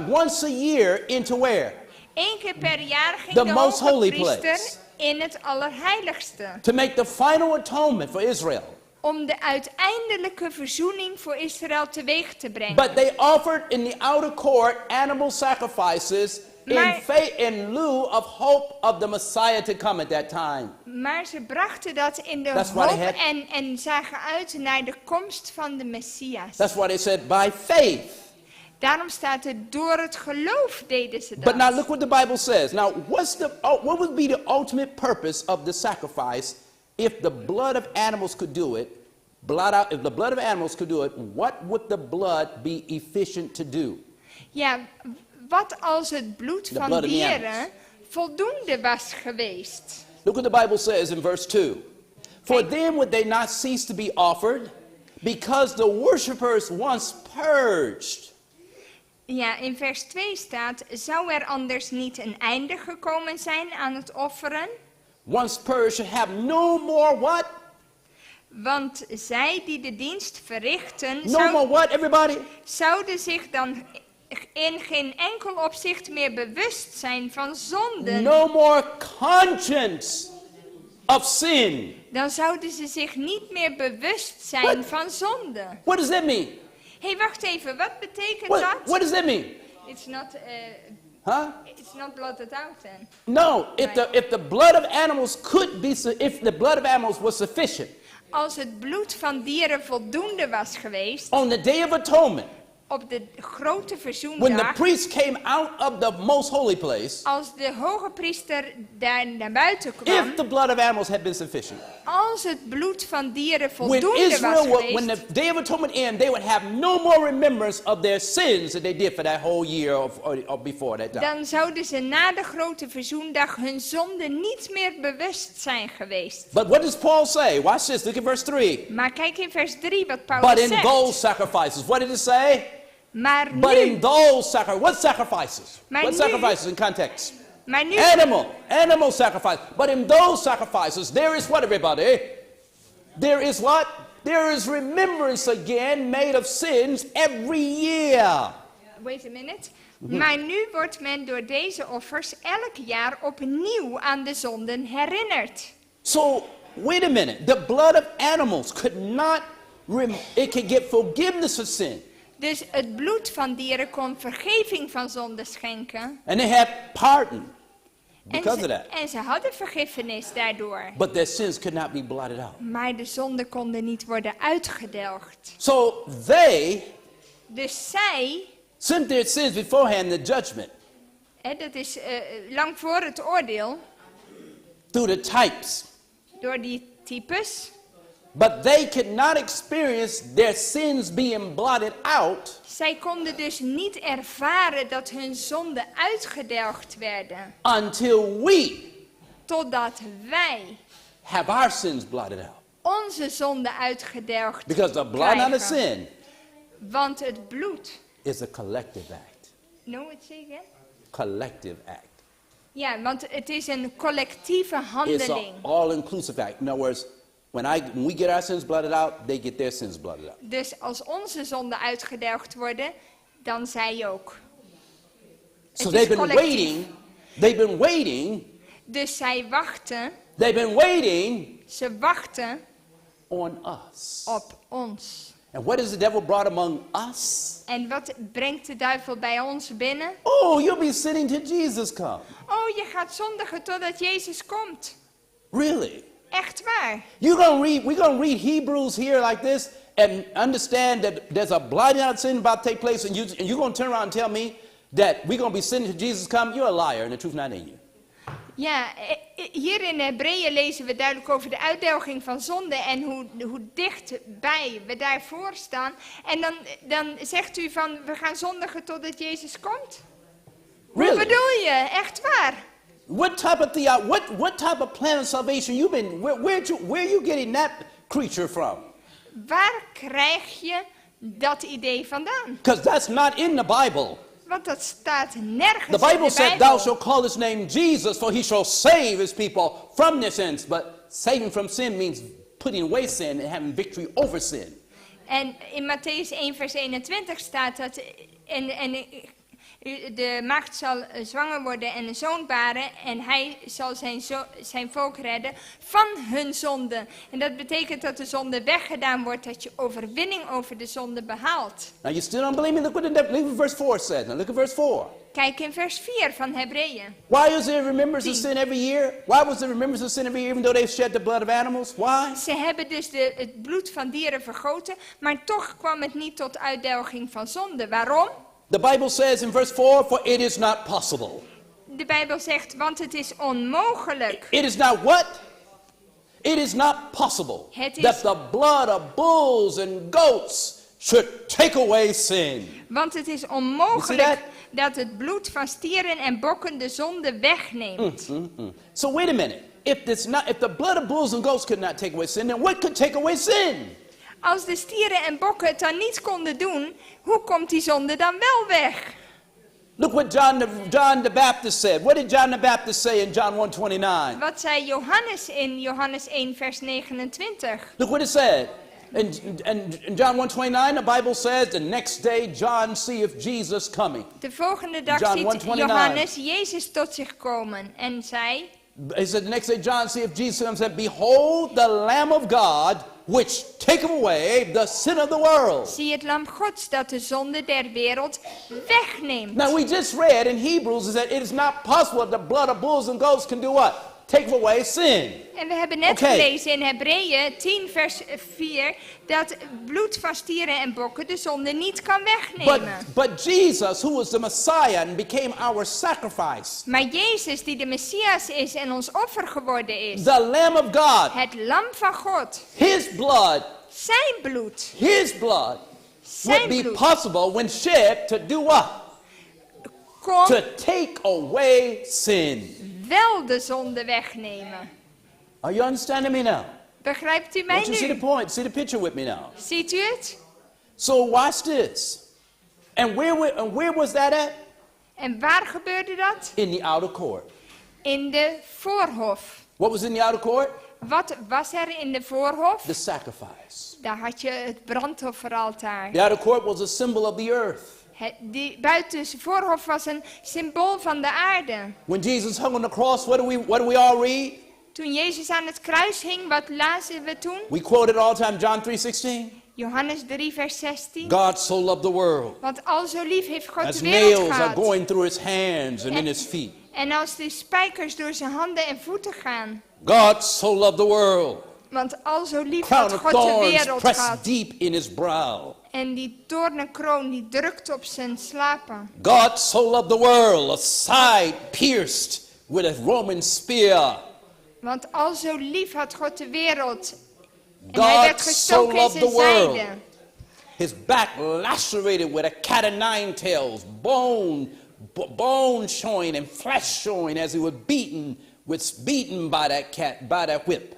once a year into where? Eén keer per jaar ging The de most hoge holy priester place. in het allerheiligste. To make the final atonement for Israel. Om de uiteindelijke verzoening voor Israël teweeg te brengen. But they offered in the outer court animal sacrifices in lieu of hope of the Messiah to come at that time. Maar ze brachten dat in de That's why hoop they had- en zagen uit naar de komst van de Messias. That's why they said by faith. Daarom staat het, door het geloof deden ze dat. But now look what the Bible says. Now, what would be the ultimate purpose of the sacrifice if the blood of animals could do it? If the blood of animals could do it, what would the blood be efficient to do? Ja, wat als het bloed The van blood of the dieren animals. voldoende was geweest? Look what the Bible says in verse 2. For then would they not cease to be offered, because the worshippers once purged. Ja, in vers 2 staat, zou er anders niet een einde gekomen zijn aan het offeren? Once purged should have no more what? Want zij die de dienst verrichten, No more what, everybody? zouden zich dan in geen enkel opzicht meer bewust zijn van zonden. No more conscience of sin. Dan zouden ze zich niet meer bewust zijn van zonde. What does that mean? Hé, wacht even, wat betekent What dat? does that mean? It's not Huh? It's not blotted out then. No, if the blood of animals if the blood of animals was sufficient. Als het bloed van dieren voldoende was geweest. On the Day of Atonement. Op de grote When the verzoendag. priest came out of the most holy place. Als de hoge priester daar naar buiten kwam. If the blood of animals had been sufficient. Als het bloed van dieren When voldoende was geweest. when the Day of Atonement ended, they would have no more remembrance of their sins that they did for that whole year or before that time. Dan zouden ze na de grote verzoendag hun zonde niet meer bewust zijn geweest. But what does Paul say? Watch this. Look at verse 3. Maar kijk in vers 3 wat Paulus But in zegt. those sacrifices, what did it say? Maar But nu, in those sacrifices, what sacrifices? Maar What nu- sacrifices in context? maar nu, Animal sacrifice. But in those sacrifices, there is what, everybody? There is what? There is remembrance again made of sins every year. wait a minute. Maar nu wordt men door deze offers elk jaar opnieuw aan de zonden herinnerd. So, wait a minute. The blood of animals could not, it could get forgiveness of sin. Dus het bloed van dieren kon vergeving van zonde schenken. And they had pardon En because of that. en ze hadden vergiffenis daardoor. But their sins could not be blotted out. Maar de zonden konden niet worden uitgedelgd. So they Dus zij, sent their sins beforehand in the judgment dat is lang voor het oordeel, through the types. door die types. But they could not experience their sins being blotted out Zij konden dus niet ervaren dat hun zonden uitgedelgd werden. until we Totdat wij have our sins blotted out. onze zonden uitgedelgd Because the blotting out of krijgen. sin Want het bloed. is a collective act. No, it say again? Collective act. Ja, want het is een collectieve It's handeling. an all-inclusive act. In other words, when we get our sins blotted out, they get their sins blotted out. Dus als onze zonden uitgedelgd worden, dan zij ook. So Het they've is been collectief. waiting, Dus zij wachten, they've been waiting ze wachten on us. op ons. And what has the devil brought among us? En wat brengt de duivel bij ons binnen? Oh, you'll be sinning till Jesus comes. Oh, je gaat zondigen totdat Jezus komt. Really? Echt waar. We're gonna read Hebrews here like this and understand that there's a blotting out of sin about to take place, and you're gonna turn around and tell me that we're gonna be sinning till Jesus comes. You're a liar, and the truth not in you. Ja, hier in Hebreeën lezen we duidelijk over de uitdelging van zonde en hoe dichtbij we daarvoor staan. En dan zegt u van, we gaan zondigen totdat Jezus komt? Really? Wat bedoel je? Echt waar? What type of plan of salvation you been? Where you getting that creature from? Waar krijg je dat idee vandaan? Because that's not in the Bible. Want dat staat nergens The Bible in de said, Bijbel. "Thou shalt call his name Jesus, for he shall save his people from their sins." But saving from sin means putting away sin and having victory over sin. En in Matthäus 1 vers 21 staat dat de maagd zal zwanger worden en een zoon baren en hij zal zijn volk redden van hun zonde. En dat betekent dat de zonde weggedaan wordt, dat je overwinning over de zonde behaalt. Now you still don't believe me? Look what verse 4 says. Now look at verse 4. Kijk in vers 4 van Hebreeën. Why is there remembrance of sin every year? Why was there remembrance of sin every year even though they shed the blood of animals? Why? Ze hebben dus het bloed van dieren vergoten, maar toch kwam het niet tot uitdelging van zonde. Waarom? The Bible says in verse 4, "For it is not possible." De Bijbel zegt, want het is onmogelijk. It is not what? It is not possible Het is- that the blood of bulls and goats should take away sin. Want het is You see onmogelijk dat het bloed van stieren en bokken de zonde wegneemt. So wait a minute. If the blood of bulls and goats could not take away sin, then what could take away sin? Als de stieren en bokken het dan niet konden doen, hoe komt die zonde dan wel weg? Look what John the Baptist said. What did John the Baptist say in John 1:29? Wat zei Johannes in Johannes 1 vers 29? Look what it said. In John 1:29, the Bible says, "The next day John seeth Jesus coming." De volgende dag John ziet 1:29. Johannes Jezus tot zich komen en zei... He said, "The next day John seeth Jesus coming and said, Behold, the Lamb of God which taketh away the sin of the world. Zie het lam Gods dat de zonde der wereld wegneemt. Now we just read in Hebrews is that it is not possible that the blood of bulls and goats can do what? Take away sin. En we hebben net gelezen in Hebreeën 10 vers 4 dat bloed van stieren en bokken de zonde niet kan wegnemen. But Jesus, who was the Messiah and became our sacrifice. Maar Jezus die de Messias is en ons offer geworden is. The Lamb of God. Het lam van God. His blood. Zijn bloed. His blood would be possible when shed to do what? To take away sin. Wel de zonde wegnemen. Are you understanding me now? Begrijpt u mij Don't you see the nu? point? See the picture with me now. Ziet u het? So watch this. And where was that at? En waar gebeurde dat? In the outer court. In de voorhof. What was in the outer court? Wat was er in de voorhof? The sacrifice. Daar had je het brandofferaltaar. The outer court was a symbol of the earth. Die buitenste voorhof was een symbool van de aarde. When Jesus hung on the cross, what do we all read? Toen Jezus aan het kruis hing, wat lazen we toen? We quote it all the time, John 3:16. Johannes 3 vers 16. God so loved the world. Want al zo lief heeft God As de wereld nails are gehad. going through his hands and in his feet. En als de spijkers door zijn handen en voeten gaan. God so loved the world. Want al zo lief Crown had of God de thorns wereld pressed gehad. deep in his brow. En die toornenkroon die drukt op zijn slapen. God so loved the world, a side pierced with a Roman spear. Want al zo lief had God de wereld. En hij werd God so gestoken in loved zijn the world. zijde. His back lacerated with a cat of nine tails, bone showing and flesh showing as he was beaten by that cat, by that whip.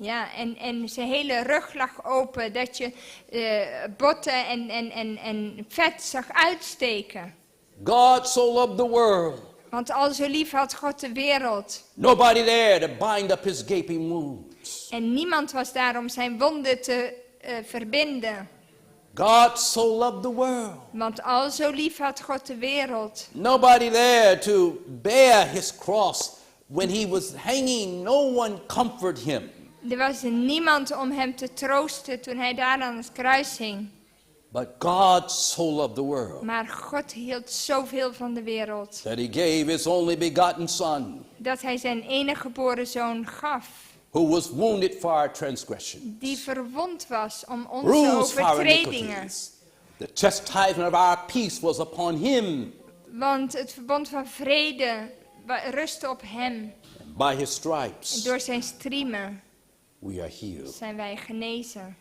Ja, en zijn hele rug lag open, dat je botten en vet zag uitsteken. God so loved the world. Want al zo lief had God de wereld. Nobody there to bind up his gaping wounds. En niemand was daar om zijn wonden te verbinden. God so loved the world. Want al zo lief had God de wereld. Nobody there to bear his cross when he was hanging. No one comfort him. Er was niemand om hem te troosten toen hij daar aan het kruis hing. But God so loved the world. Maar God hield zoveel van de wereld. That he gave his only begotten son. Dat hij zijn enige geboren zoon gaf. Who was wounded for our transgression. Die verwond was om onze Bruised for our overtredingen. iniquities. The chastisement of our peace was upon him. Want het verbond van vrede rustte op hem. And by his En stripes door zijn striemen we are healed. zijn wij genezen.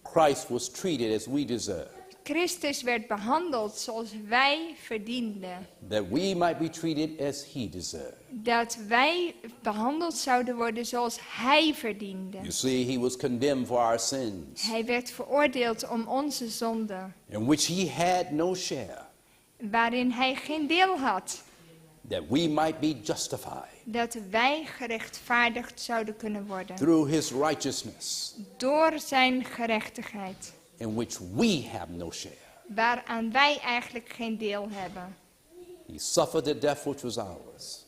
Christ was treated as we deserve. Christus werd behandeld zoals wij verdienden. That we might be treated as he deserved. Dat wij behandeld zouden worden zoals hij verdiende. You see, he was condemned for our sins. Hij werd veroordeeld om onze zonden. In which he had no share. Waarin hij geen deel had. That we might be justified. Dat wij gerechtvaardigd zouden kunnen worden. Through his righteousness. Door zijn gerechtigheid. In which we have no share. Waaraan wij eigenlijk geen deel hebben. He suffered the death which was ours.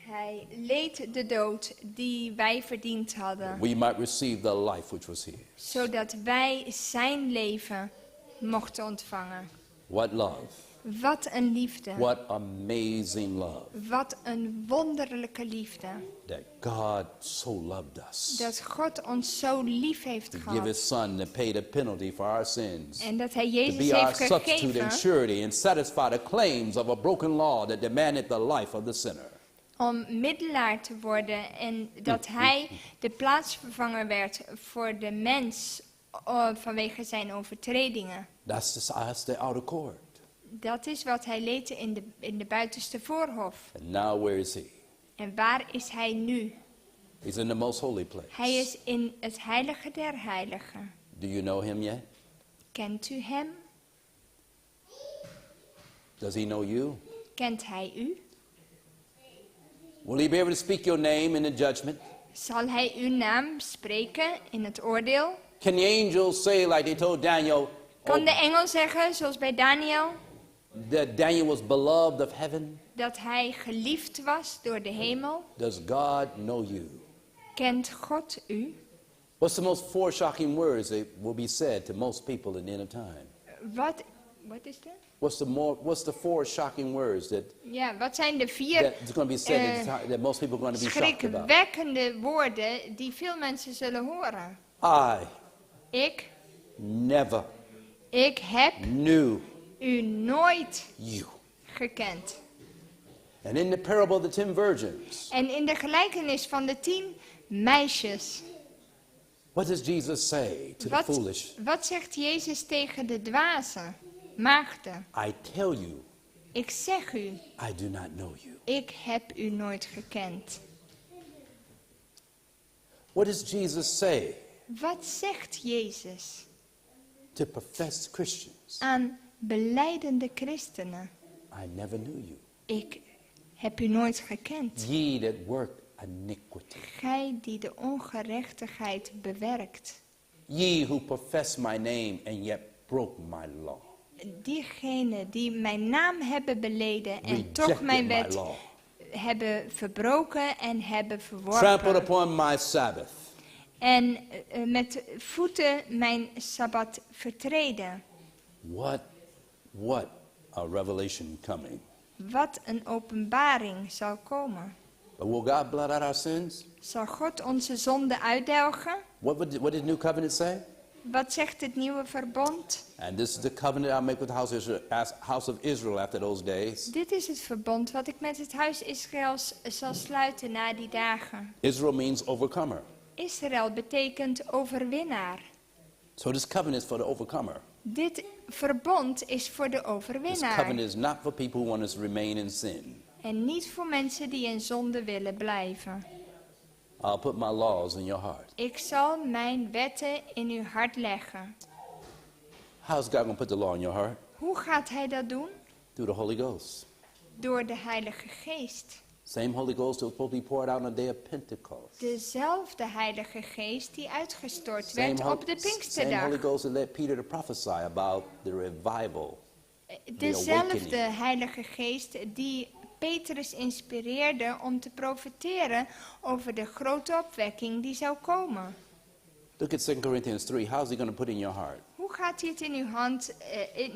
Hij leed de dood die wij verdiend hadden. We might receive the life which was his. Zodat wij zijn leven mochten ontvangen. What love. Wat een liefde. What amazing love. Wat een wonderlijke liefde. That God so loved us. Dat God ons zo lief heeft To give gehad. his son to pay the penalty for our sins. En dat hij To Jezus be our heeft substitute gegeven and surety and satisfy the claims of a broken law that demanded the life of the sinner. om middelaar te worden en dat hij de plaatsvervanger werd voor de mens vanwege zijn overtredingen. That's the outer court. Dat is wat hij leed in de buitenste voorhof. And now where is he? En waar is hij nu? He's in the most holy place. Hij is in het heilige der heiligen. Do you know him yet? Kent u hem? Does he know you? Kent hij u? Will he be able to speak your name in the judgment? Zal hij uw naam spreken in het oordeel? Can the angels say like they told Daniel? Kan de engel zeggen, zoals bij Daniel, That Daniel was beloved of heaven? dat hij geliefd was door de hemel? Does God know you? Kent God u? What's the most four shocking words that will be said to most people in the end of time? Wat is dat? What's the four shocking words that Ja, wat zijn de 4 that's going to be said that most people are going to be shocked about? schrikwekkende woorden die veel mensen zullen horen? Ik never heb knew u nooit you. gekend. And in the parable of the 10 virgins, En in de gelijkenis van de 10 meisjes, what does Jesus say to the foolish? wat zegt Jezus tegen de dwaze maagden? I tell you, Ik zeg u, I do not know you. ik heb u nooit gekend. What does Jesus say Wat zegt Jezus to professed Christians? aan belijdende christenen? I never knew you. Ik heb u nooit gekend. Ye that work iniquity. Gij die de ongerechtigheid bewerkt. Ye who profess my name and yet broke my law. Diegenen die mijn naam hebben beleden en Rejected toch mijn my wet law. hebben verbroken en hebben Trampled verworpen. upon my Sabbath. En met voeten mijn Sabbat vertreden. What a revelation coming. Wat een openbaring zal komen. But will God blot out our sins? Zal God onze zonden uitdelgen? What did New Covenant say? Wat zegt het nieuwe verbond? And this is the covenant I'll make with the house of Israel after those days. Dit is het verbond wat ik met het huis Israëls zal sluiten na die dagen. Israel means overcomer. Israël betekent overwinnaar. So this covenant is for the overcomer. Dit verbond is voor de This overwinnaar. covenant is not for people who want to remain in sin. En niet voor mensen die in zonde willen blijven. I'll put my laws in your heart. Ik zal mijn wetten in uw hart leggen. How is God going to put the law in your heart? Hoe gaat hij dat doen? Through the Holy Ghost. Door de Heilige Geest. Same Holy Ghost that was supposed to be poured out on the day of Pentecost. Dezelfde Heilige Geest die uitgestort werd op de Same Pinksterdag. Holy Ghost that led Peter to prophesy about the revival. Dezelfde Heilige Geest die Petrus inspireerde om te profeteren over de grote opwekking die zou komen. Look at 2 Corinthians 3. How is he going to put in your heart? Hoe gaat hij het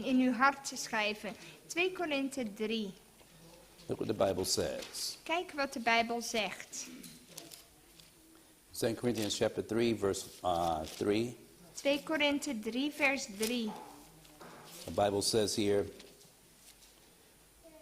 in uw hart schrijven? 2 Korinthe 3. Look what the Bible says. Kijk wat de Bijbel zegt. 2 Corinthians chapter 3, verse 3. 2 Korinthe 3, vers 3. The Bible says here,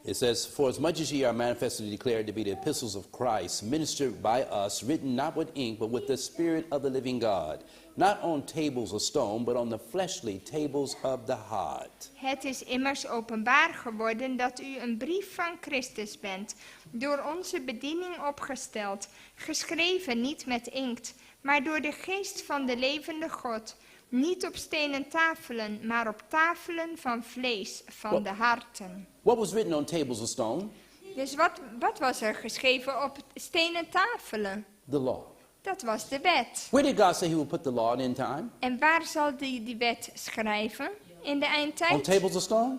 it says, for as much as ye are manifestly declared to be the epistles of Christ, ministered by us, written not with ink, but with the Spirit of the living God, not on tables of stone, but on the fleshly tables of the heart. Het is immers openbaar geworden dat u een brief van Christus bent, door onze bediening opgesteld, geschreven niet met inkt, maar door de geest van de levende God, niet op stenen tafelen, maar op tafelen van vlees, van de harten. What was written on tables of stone? Dus wat was er geschreven op stenen tafelen? The law. Dat was de wet. Where did God say he would put the law in end time? En waar zal die wet schrijven in de eindtijd? On tables of stone?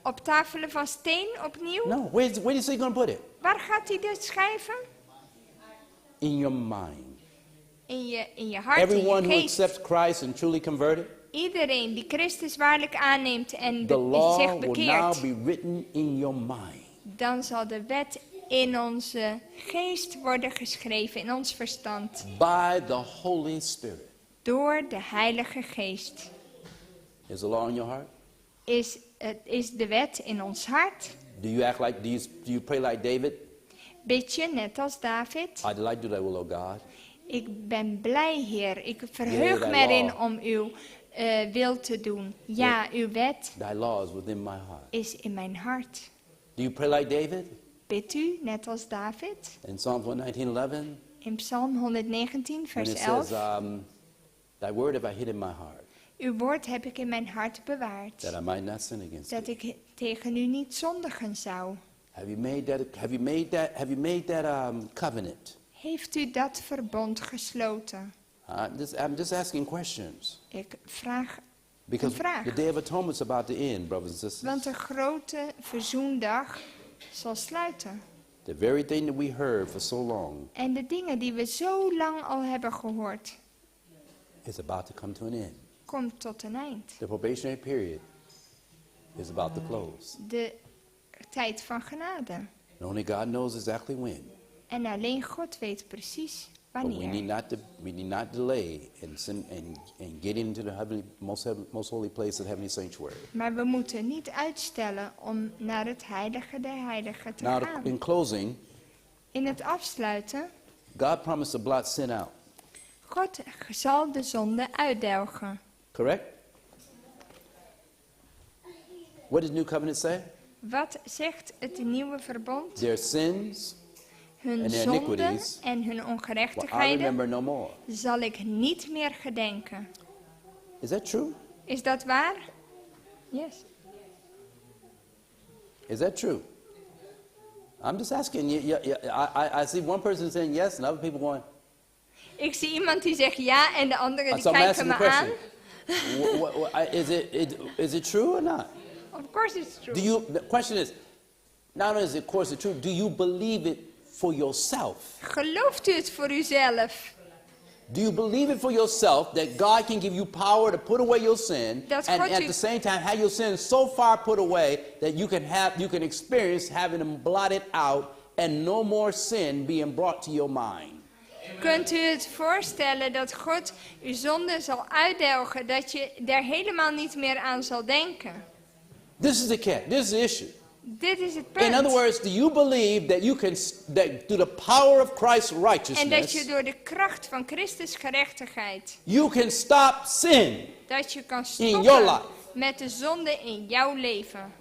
Op tafelen van steen opnieuw? No. Where is he going to put it? Waar gaat hij dit schrijven? In your mind. In je hart, Everyone in je who geest. accepts Christ and truly converted, Iedereen die Christus waarlijk aanneemt en the law zich will now bekeert, be written in your mind. dan zal de wet in onze geest worden geschreven, in ons verstand. By the Holy Spirit. Door de Heilige Geest. Is the law in your heart? Is de wet in ons hart? Do you pray like David? Bid je net als David? I delight to do thy will, O God. Ik ben blij, Heer. Ik verheug me erin om uw wil te doen. Ja, uw wet Thy law is within my heart. is in mijn hart. Do you pray like David? Bidt u net als David? In Psalm 119:11. In Psalm 119, When vers it 11. says, thy word have I hid in my heart, Uw woord heb ik in mijn hart bewaard. that I might not sin against Dat thee. ik tegen u niet zondigen zou. Have you made that covenant? Heeft u dat verbond gesloten? I'm just asking questions. Ik vraag Because een vraag. the Day of Atonement is about to end, brothers and sisters. Want de grote verzoendag zal sluiten. The very thing that we heard for so long, En de dingen die we zo lang al hebben gehoord. is about to come to an end. komt tot een eind. The probationary period is about to close. De tijd van genade. And only God knows exactly when. En alleen God weet precies But we wanneer. need not delay in getting into the most holy place, the heavenly sanctuary. Maar we moeten niet uitstellen om naar het heilige der heiligen te Now, gaan. in closing, In het afsluiten, God promised to blot sin out. God zal de zonde uitdelgen. Correct? What does New Covenant say? Wat zegt het nieuwe verbond? Their sins Hun and their zonden iniquities en hun will I ongerechtigheden remember no more. zal ik niet meer gedenken. Is that true? Is dat waar? Yes. Is that true? I'm just asking. I see one person saying yes and other people going. Ik zie iemand die zegt ja en de anderen die So I'm kijken asking me the aan. question. Is it true or not? Of course it's true. The question is, not only is it, of course, it true, do you believe it for yourself? Gelooft u het voor uzelf? Do you believe it for yourself that God can give you power to put away your sin, Dat and God at u- the same time have your sin so far put away that you can experience having them blotted out and no more sin being brought to your mind? Kunt u het voorstellen dat God uw zonde zal uitdelgen, dat je daar helemaal niet meer aan zal denken? This is the catch. This is the issue. Dit is het punt. In other words, do you believe that you can, that through the power of Christ's En dat righteousness, je door de kracht van Christus gerechtigheid, you can stop sin dat je kan in your stoppen life? met de zonde in jouw leven?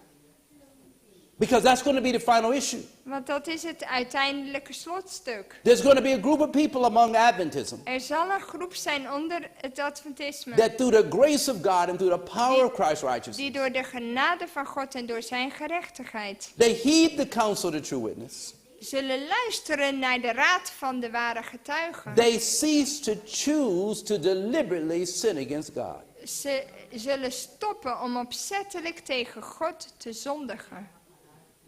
Because that's going to be the final issue. Want dat is het uiteindelijke slotstuk. There's going to be a group of people among Adventism Er zal een groep zijn onder het Adventisme, that through the grace of God and through the power of Christ's righteousness, die door de genade van God en door zijn gerechtigheid they heed the counsel of the true witness. zullen luisteren naar de raad van de ware getuigen. They cease to choose to deliberately sin against God. Ze zullen stoppen om opzettelijk tegen God te zondigen.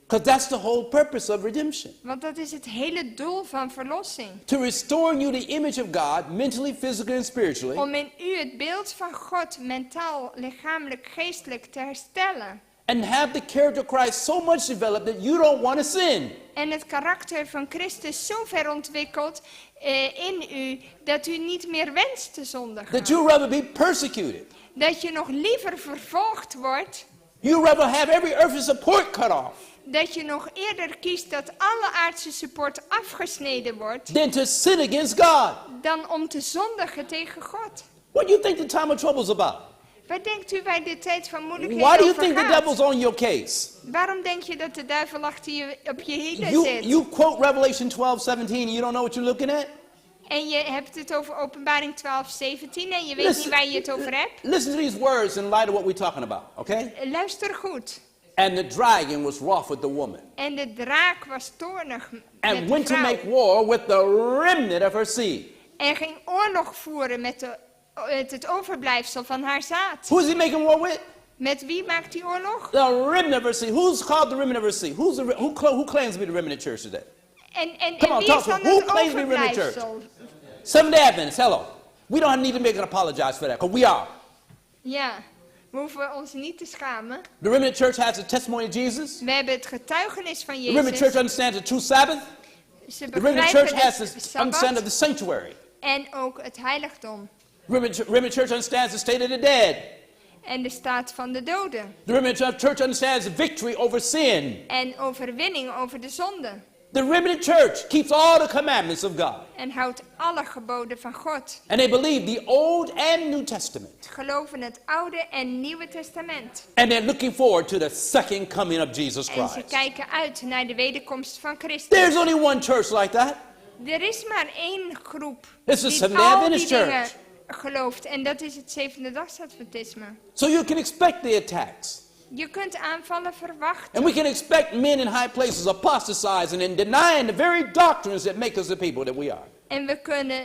Because that's the whole purpose of redemption. Want dat is het hele doel van verlossing. To restore in you the image of God, mentally, physically, and spiritually. Om in u het beeld van God mentaal, lichamelijk, geestelijk te herstellen. And have the character of Christ so much developed that you don't want to sin. En het karakter van Christus zo ver ontwikkeld in u, dat u niet meer wenst te zondigen. That you rather be persecuted. Dat je nog liever vervolgd wordt. You rather have every earthly support cut off. Dat je nog eerder kiest dat alle aardse support afgesneden wordt. Than to sin against God. Dan om te zondigen tegen God. What do you think the time of trouble is about? Waar denkt u bij de tijd van moeilijkheden Why do you over think the gaat? devil's on your case? Waarom denk je dat de duivel achter je op je hielen zit? You quote Revelation 12:17 and you don't know what you're looking at? En je hebt het over Openbaring 12:17 en je weet niet waar je het over hebt? Listen to these words in light of what we're talking about, okay? Luister goed. And the dragon was wroth with the woman. En de draak was toornig met And de went to vrouw. make war with the remnant of her seed. En ging oorlog voeren met het overblijfsel van haar zaad. Who is he making war with? Met wie maakt hij oorlog? The remnant of her seed. Who's called the remnant of her seed? Who claims to be the remnant church today? En Come on, wie talk is to dan me. Who het claims to be remnant church? overblijfsel? Seventh-day Adventists, hello. We don't need to make an apologize for that, because we are. Ja, we hoeven ons niet te schamen. The remnant church has the testimony of Jesus. We hebben het getuigenis van The remnant church Jezus. understands the true Sabbath. Ze The remnant church begrijpen has het the understanding of Sabbat the sanctuary. en ook het heiligdom. Remnant church understands the state of the dead. En de staat van de doden. The remnant church understands the victory over sin. En overwinning over de zonde. The remnant church keeps all the commandments of God. En houdt alle geboden van God. And they believe the Old and New Testament. Geloven het Oude en Nieuwe Testament. And they're looking forward to the second coming of Jesus En ze Christ. kijken uit naar de wederkomst van Christus. There's only one church like that. Er is maar één groep It's the die Seventh-day al die Adventist dingen church. gelooft. En dat is het Zevende-dagsadventisme. So you can expect the attacks. Je kunt aanvallen verwachten. And we can expect men in high places apostatizing and denying the very doctrines that make us the people that we are. En we kunnen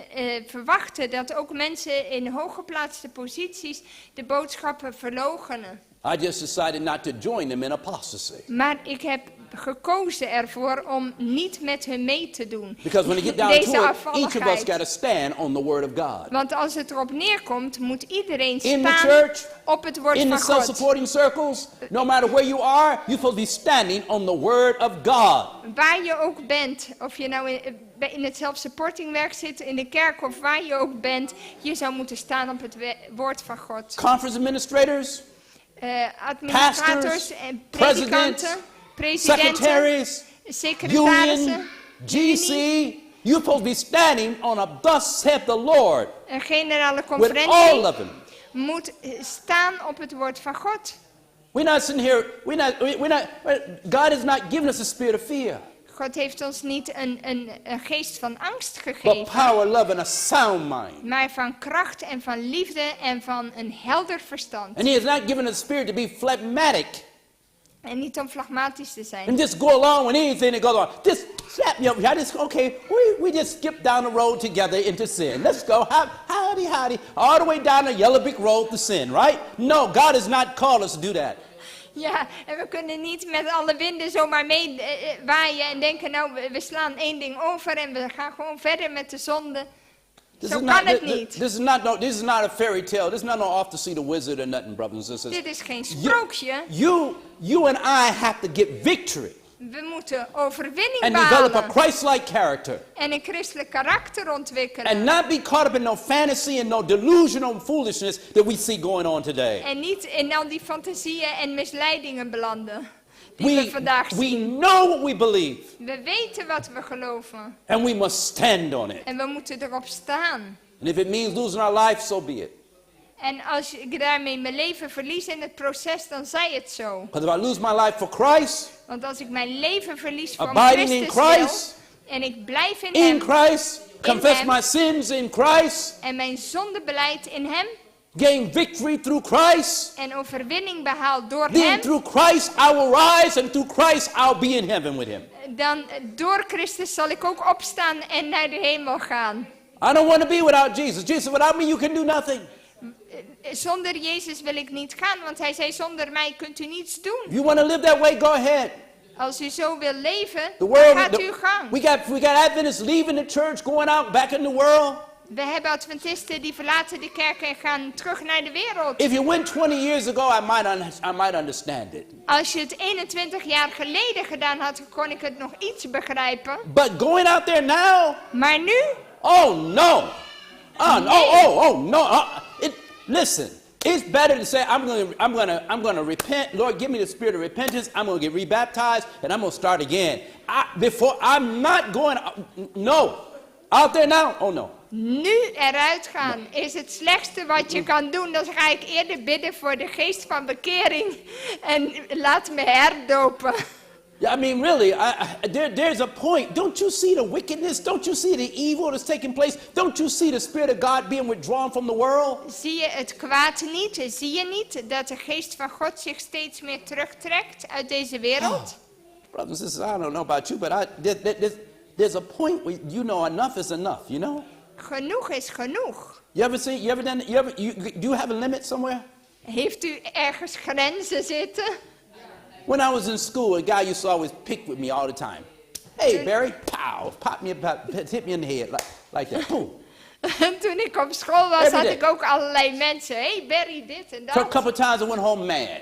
verwachten dat ook mensen in hooggeplaatste posities de boodschappen verloochenen. I just decided not to join them in apostasy. Maar ik heb gekozen ervoor om niet met hun mee te doen. Because when it get down Deze to it, each of us afvalligheid. got to stand on the word of God. Want als het erop neerkomt, moet iedereen In the staan church, op het woord in van the God. self-supporting circles, no matter where you are, you're supposed to be standing on the word of God. Waar je ook bent, of je nou in het self-supporting werk zit, in de kerk of waar je ook bent, je zou moeten staan op het woord van God. Conference administrators, Administrators pastors, en presidents, presidenten, secretaries, secretarissen, union, GC, you're supposed to be standing on a thus saith the Lord een generale with all conferentie of them. moet staan op het woord van God. We're not sitting here, God has not given us a spirit of fear, God heeft ons niet een geest van angst but gegeven, power, love, and a sound mind. maar van kracht en van liefde en van een helder verstand. And he has not given us a spirit to be phlegmatic En niet om flegmatisch te zijn. and just go along with anything that goes on. Just slap me up. I just, okay, we just skip down the road together into sin. Let's go. Howdy, howdy. All the way down the yellow brick road to sin, right? No, God has not called us to do that. Ja, en we kunnen niet met alle winden zomaar mee waaien en denken, nou, we slaan één ding over en we gaan gewoon verder met de zonde. Zo kan het niet. This is not a fairy tale. This is not no off to see the wizard or nothing, brothers and sisters. Dit is geen sprookje. You and I have to get victory We moeten overwinning and develop a behalen Christ-like character. en een christelijk karakter ontwikkelen. And not be caught up in no fantasy and no delusional foolishness that we see going on today. En niet in al die fantasieën en misleidingen belanden die we vandaag We zien. know what we believe, We weten wat we geloven and we must stand on it. en we moeten erop staan. And if it means losing our life, so be it. En als ik daarmee mijn leven verlies in het proces, dan zij het zo. Because if I lose my life for Christ, Want als ik mijn leven verlies voor abiding in Christus Christ, wil, en ik blijf in in hem, Christ, confess hem, my sins in Christ, en mijn zondebeleid in hem, gain victory through Christ, en overwinning behaal door then hem, through Christ I will rise, and through Christ I'll be in heaven with him. dan door Christus zal ik ook opstaan en naar de hemel gaan. I don't want to be without Jesus. Jesus, without me you can do nothing. Zonder Jezus wil ik niet gaan, want hij zei, zonder mij kunt u niets doen. If you want to live that way, go ahead. Als u zo wil leven, The dan world, gaat uw gang. we got Adventists leaving the church, going out back in the world. We hebben Adventisten die verlaten de kerk en gaan terug naar de wereld. If you went 20 years ago, I might understand it. Als je het 21 jaar geleden gedaan had, kon ik het nog iets begrijpen. But going out there now? Maar nu? Oh no! No! Listen, it's better to say I'm gonna repent. Lord, give me the spirit of repentance. I'm gonna get rebaptized, and I'm gonna start again. I'm not going. No, out there now. Oh no. Nu eruit gaan is het slechtste wat je kan doen. Dan ga ik eerder bidden voor de geest van bekering en laat me herdopen. Yeah, I mean, really, there's a point. Don't you see the wickedness? Don't you see the evil that's taking place? Don't you see the Spirit of God being withdrawn from the world? Zie je het kwaad niet? Zie je niet dat de geest van God zich steeds meer terugtrekt uit deze wereld? Brothers and sisters, I don't know about you, but there's a point where you know enough is enough, you know? Genoeg is genoeg. Do you have a limit somewhere? Heeft u ergens grenzen zitten? When I was in school, a guy used to always pick with me all the time. Hey, Barry, pow, hit me in the head, like that, boom. Toen ik op school was, had ik ook allerlei mensen. Hey, Barry, dit en dat. So a couple times I went home mad.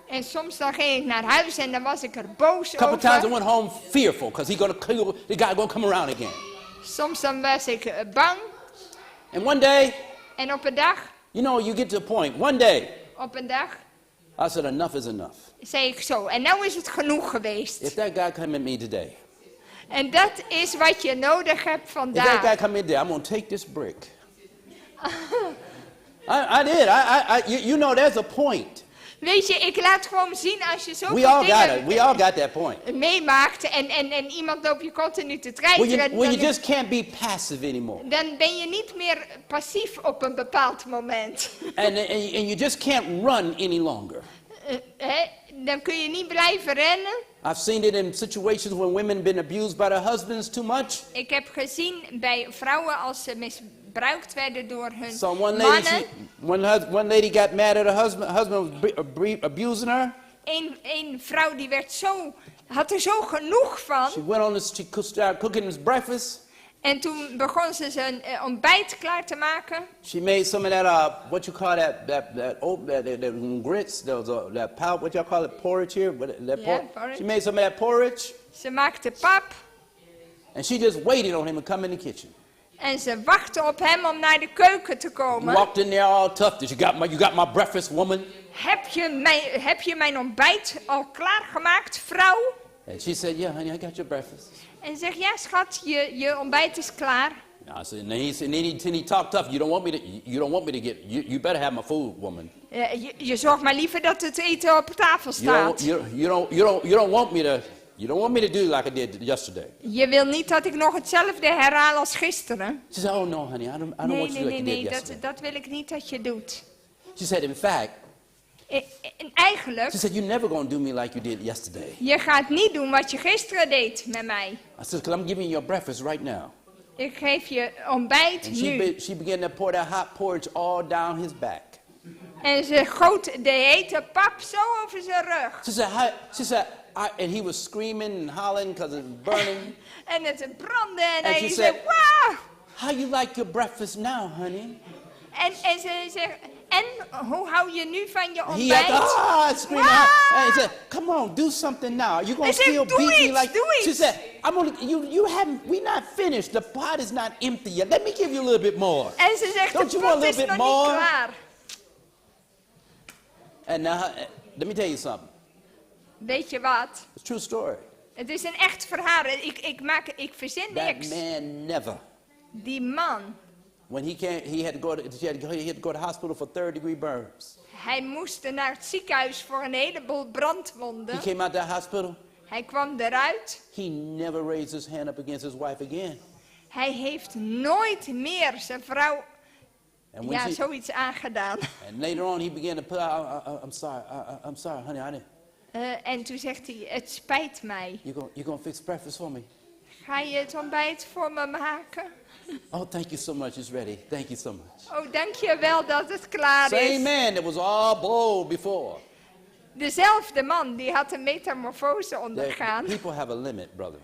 En soms dan ging ik naar huis en dan was ik er boos a couple times I over. went home fearful, because the guy gonna come around again. Soms dan was ik bang. And one day, en op een dag, you know, you get to a point. One day, op een dag, I said, enough is enough. zei ik zo, en nou is het genoeg geweest. If that guy come at me today, en dat is wat je nodig hebt vandaag. If that guy come in today, I'm going to take this brick. I did. You know, there's a point. Weet je, ik laat gewoon zien als je zoveel We all got that point. meemaakt en iemand loopt je continu te treiteren. Well, you just can't be passive anymore. Dan ben je niet meer passief op een bepaald moment. and you just can't run any longer. Dan kun je niet blijven rennen. I've seen it in situations when women have been abused by their husbands too much. Ik heb gezien bij vrouwen als ze misbruikt werden door hun So mannen. one lady got mad at her husband was abusing her. Een vrouw die werd zo had er zo genoeg van. She went on, she started cooking his breakfast. En toen begon ze zijn ontbijt klaar te maken. She made some of that, what you call that grits, that powder, what y'all call it, porridge here? Porridge. She made some of that porridge. Ze maakte pap. And she just waited on him to come in the kitchen. En ze wachtte op hem om naar de keuken te komen. He walked in there all tough. You got my breakfast, woman? Heb je mijn ontbijt al klaargemaakt, vrouw? And she said, yeah, honey, I got your breakfast. En ze zegt, ja schat, je ontbijt is klaar. I said, and he talked tough. You don't want me to get. You better have my food, woman. Je zorgt maar liever dat het eten op tafel staat. You don't want me to do like I did yesterday. Je wil niet dat ik nog hetzelfde herhaal als gisteren. She said, oh no, honey, I don't want you like you did yesterday. Dat wil ik niet dat je doet. She said, in fact. En eigenlijk. She said, you're never going to do me like you did yesterday. Je gaat niet doen wat je gisteren deed met mij. I said, 'cause I'm giving you your breakfast right now. Ik geef je ontbijt and nu. She began to pour that hot porridge all down his back. En ze goot de hete pap zo over zijn rug. She said, and he was screaming and hollering because it was burning. En het brandde en and hij zei, wow! How you like your breakfast now, honey? En ze zegt, en hoe hou je nu van je ontbijt? He had screaming. And he said, come on, do something now. You're going to still beat me like. She said, we're not finished. The pot is not empty yet. Let me give you a little bit more. En ze zegt, don't you want a little bit more? And now, let me tell you something. Weet je wat? It's a true story. Het is een echt verhaal. Ik verzin niks. That man never. Die man. When he came, he had to go to the hospital for third-degree burns. Hij moest naar het ziekenhuis voor een heleboel brandwonden. He came out that hospital. Hij kwam eruit. He never raised his hand up against his wife again. Hij heeft nooit meer zijn vrouw zoiets aangedaan. And later on he began to put out, I'm sorry, honey, I didn't. En toen zegt hij, het spijt mij. You're gonna fix breakfast for me? Ga je het ontbijt voor me maken? Oh, thank you so much. It's ready. Thank you so much. Oh, dank je wel dat het klaar is. Same man that was all bold before. Dezelfde man die had een metamorfose ondergaan. People have a limit, brother.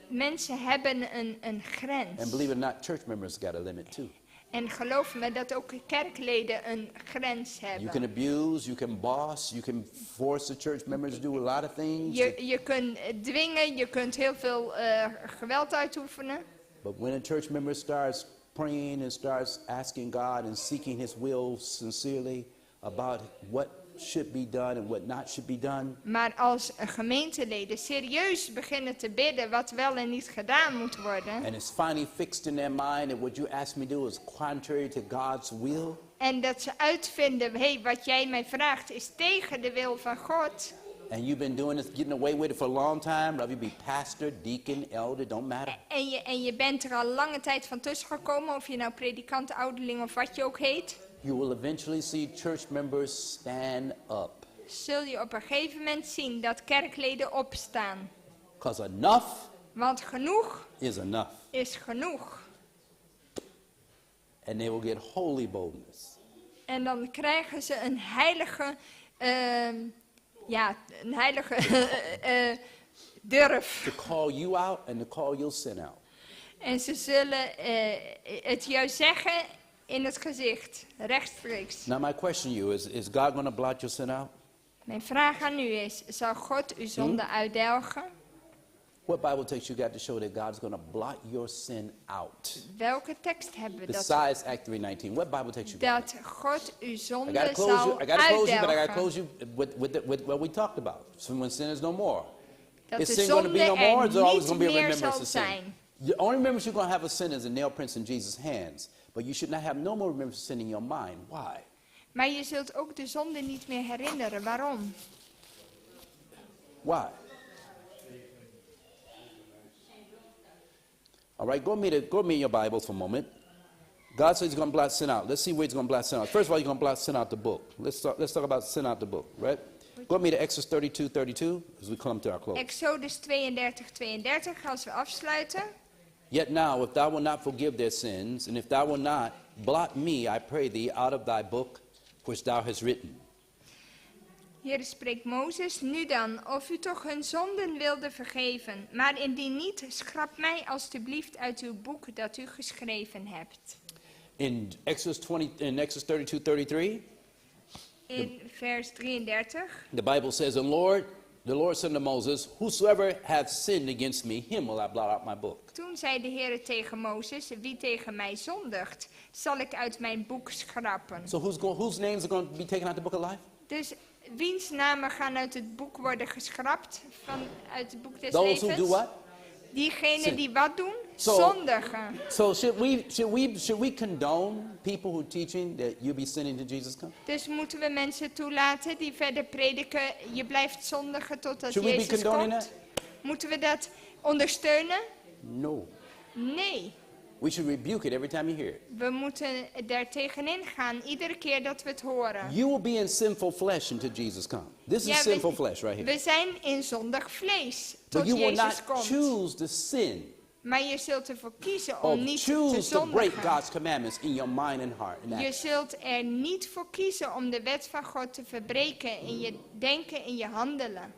Mensen hebben een grens. And believe it or not, church members got a limit too. En geloof me dat ook kerkleden een grens hebben. You can abuse, you can boss, you can force the church members to do a lot of things. Je kunt dwingen, je kunt heel veel geweld uitoefenen. But when a church member starts praying and starts asking God and seeking His will sincerely about what should be done and what not should be done. Maar als gemeenteleden serieus beginnen te bidden wat wel en niet gedaan moet worden. And it's finally fixed in their mind that what you asked me to do is contrary to God's will. En dat ze uitvinden, hey, wat jij mij vraagt is tegen de wil van God. And you've been doing this, getting away with it for a long time. Whether you be pastor, deacon, elder, don't matter. En je bent er al lange tijd van tussen gekomen, of je nou predikant, ouderling of wat je ook heet. You will eventually see church members stand up. Zul je op een gegeven moment zien dat kerkleden opstaan. 'Cause enough. Want genoeg is enough. Is genoeg. And they will get holy boldness. En dan krijgen ze een heilige, durf. To call you out and to call your sin out. En ze zullen het jou zeggen in het gezicht, rechtstreeks. Now my question to you is God going to blot your sin out? Mijn vraag aan u is, zal God uw zonde uitdelgen? What Bible text you got to show that God is going to blot your sin out? Welke tekst hebben we dat? Besides Act 3:19, what Bible text you got? Dat God uw zonde zal uitdelgen. I got to close you with what we talked about. So when sin is no more. Dat is de sin going to be no more? Or is there always going to be a remembrance of sin? The only remembrance you're going to have of sin is the nail prints in Jesus' hands. But you should not have no more remembrance of sin in your mind. Why? Maar je zult ook de zonde niet meer herinneren. Waarom? Why? All right, go with me in your Bibles for a moment. God says He's going to blot sin out. Let's see where He's going to blot sin out. First of all, He's going to blot sin out the book. Let's talk about sin out the book, right? Go with me to Exodus 32:32 as we come to our close. Exodus 32:32 als we afsluiten. Yet now, if thou wilt not forgive their sins, and if thou wilt not blot me, I pray thee, out of thy book which thou hast written. Hier spreekt Mozes, nu dan, of u toch hun zonden wilde vergeven. Maar indien niet, schrap mij alstublieft uit uw boek dat u geschreven hebt. In Exodus 32:33, In vers 33. the Bible says, the Lord said to Moses, whosoever hath sinned against me, him will I blot out my book. Toen zei de Heer tegen Mozes, wie tegen mij zondigt, zal ik uit mijn boek schrappen. So whose names are going to be taken out the book of life? Dus wiens namen gaan uit het boek worden geschrapt, uit het boek des Those levens? who do what? Diegenen Sin. die wat doen? So- Zondigen. So should we condone people who are teaching that you be sinning till Jesus comes? Dus moeten we mensen toelaten die verder prediken, je blijft zondigen totdat Should we be Jezus condoning komt? Moeten we dat ondersteunen? No. Nee. We should rebuke it every time you hear it. We moeten daar tegenin gaan, iedere keer dat we het horen. You will be in sinful flesh until Jesus comes. This Ja, is sinful flesh right here. We zijn in zondig vlees tot But you will Jezus not komt. choose to sin Maar je zult ervoor kiezen or om niet te choose to break zondigen. God's commandments in your mind and heart. And Je action. zult er niet voor kiezen om de wet van God te verbreken in je denken, in je handelen.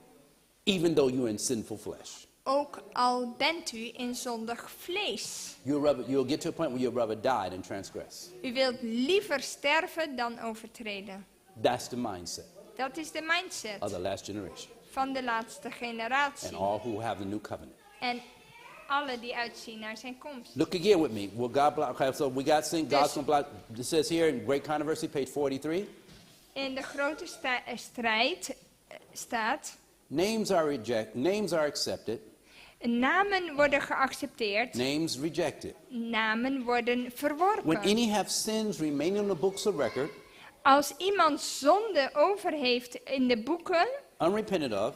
Even though you're in sinful flesh. Ook al bent u in zondig vlees. You'll get to a point where you'll rather die than transgress. U wilt liever sterven dan overtreden. That's the mindset Dat is de mindset of the last generation. van de laatste generatie. And all who have the new covenant. En alle die uitzien naar zijn komst. Look again with me. Will God block? Okay, so we got sin. God's Dus- going to block. It says here in Great Controversy, page 43. In de grote strijd staat: Names are accepted. namen worden geaccepteerd, Names rejected. namen worden verworpen. When any have sins remaining in the books of record, Als iemand zonde over heeft in de boeken unrepented of,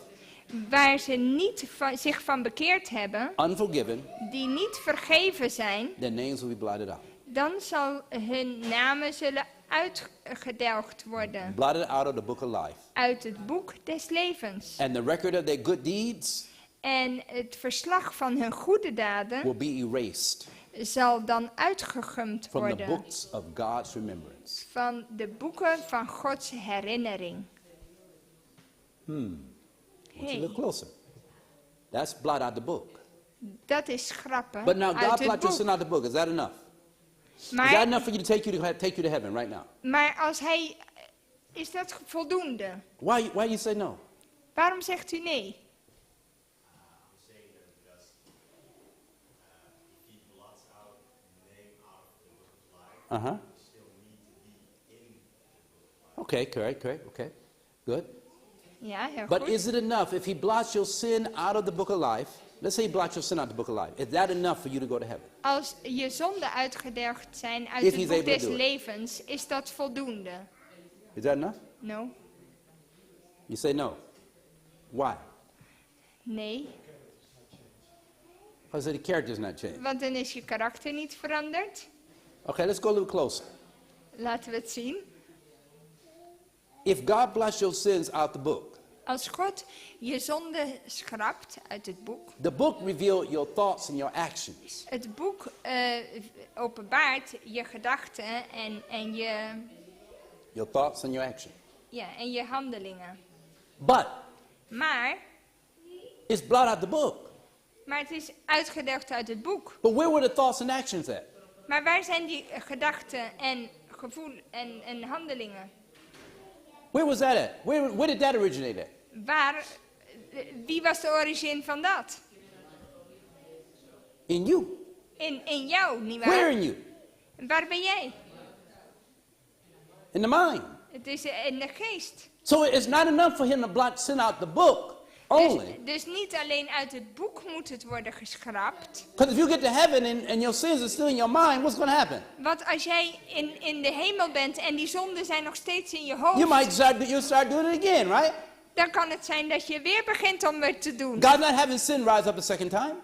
waar ze niet zich van bekeerd hebben, unforgiven, die niet vergeven zijn, their names will be blotted out. dan zal hun namen zullen uitgedelgd worden Blotted out of the book of life. uit het boek des levens. And the record of their good deeds En het verslag van hun goede daden will be erased zal dan uitgegumd from the worden books of God's remembrance. van de boeken van Gods herinnering. Want you Hey, look closer. That's blot out the book. dat is schrappen But now uit God het blot your sin boek. out the book. Is that enough? Is that Maar, enough for you to take you to heaven right now? maar als hij, is dat voldoende? Why you say no? Waarom zegt u nee? Uh-huh. Okay, correct, okay. Good. Ja, heel But goed. is it enough if he blots your sin out of the book of life? Let's say he blots your sin out of the book of life. Is that enough for you to go to heaven? Als je zonden uitgedelgd zijn uit If het he's boek able to des do it. levens, is dat voldoende? Is that enough? No. You say no. Why? Nee. Because the character's not changed. Want dan is je karakter niet veranderd. Okay, let's go a little closer. Laten we het zien. If God blots your sins out the book, Als God je zonde schrapt uit het boek. the book reveals your thoughts and your actions. Het boek openbaart je gedachten en Your thoughts and your actions. en je handelingen. But Maar it's blot out the book. het is uitgedelgd uit het boek. But where were the thoughts and actions at? Maar waar zijn die gedachten en gevoel en handelingen? Where was that at? Where did that originate at? Wie was de origine van dat? In you. In jou, nietwaar? Where in you? Waar ben jij? In the mind. Het is in de geest. So it's not enough for him to blot sin out the book only. Dus niet alleen uit het boek moet het worden geschrapt. Because if you get to heaven and your sins are still in your mind, what's going to happen? Want als jij in de hemel bent en die zonden zijn nog steeds in je hoofd, You start doing it again, right? dan kan het zijn dat je weer begint om het te doen. God's not having sin rise up a second time.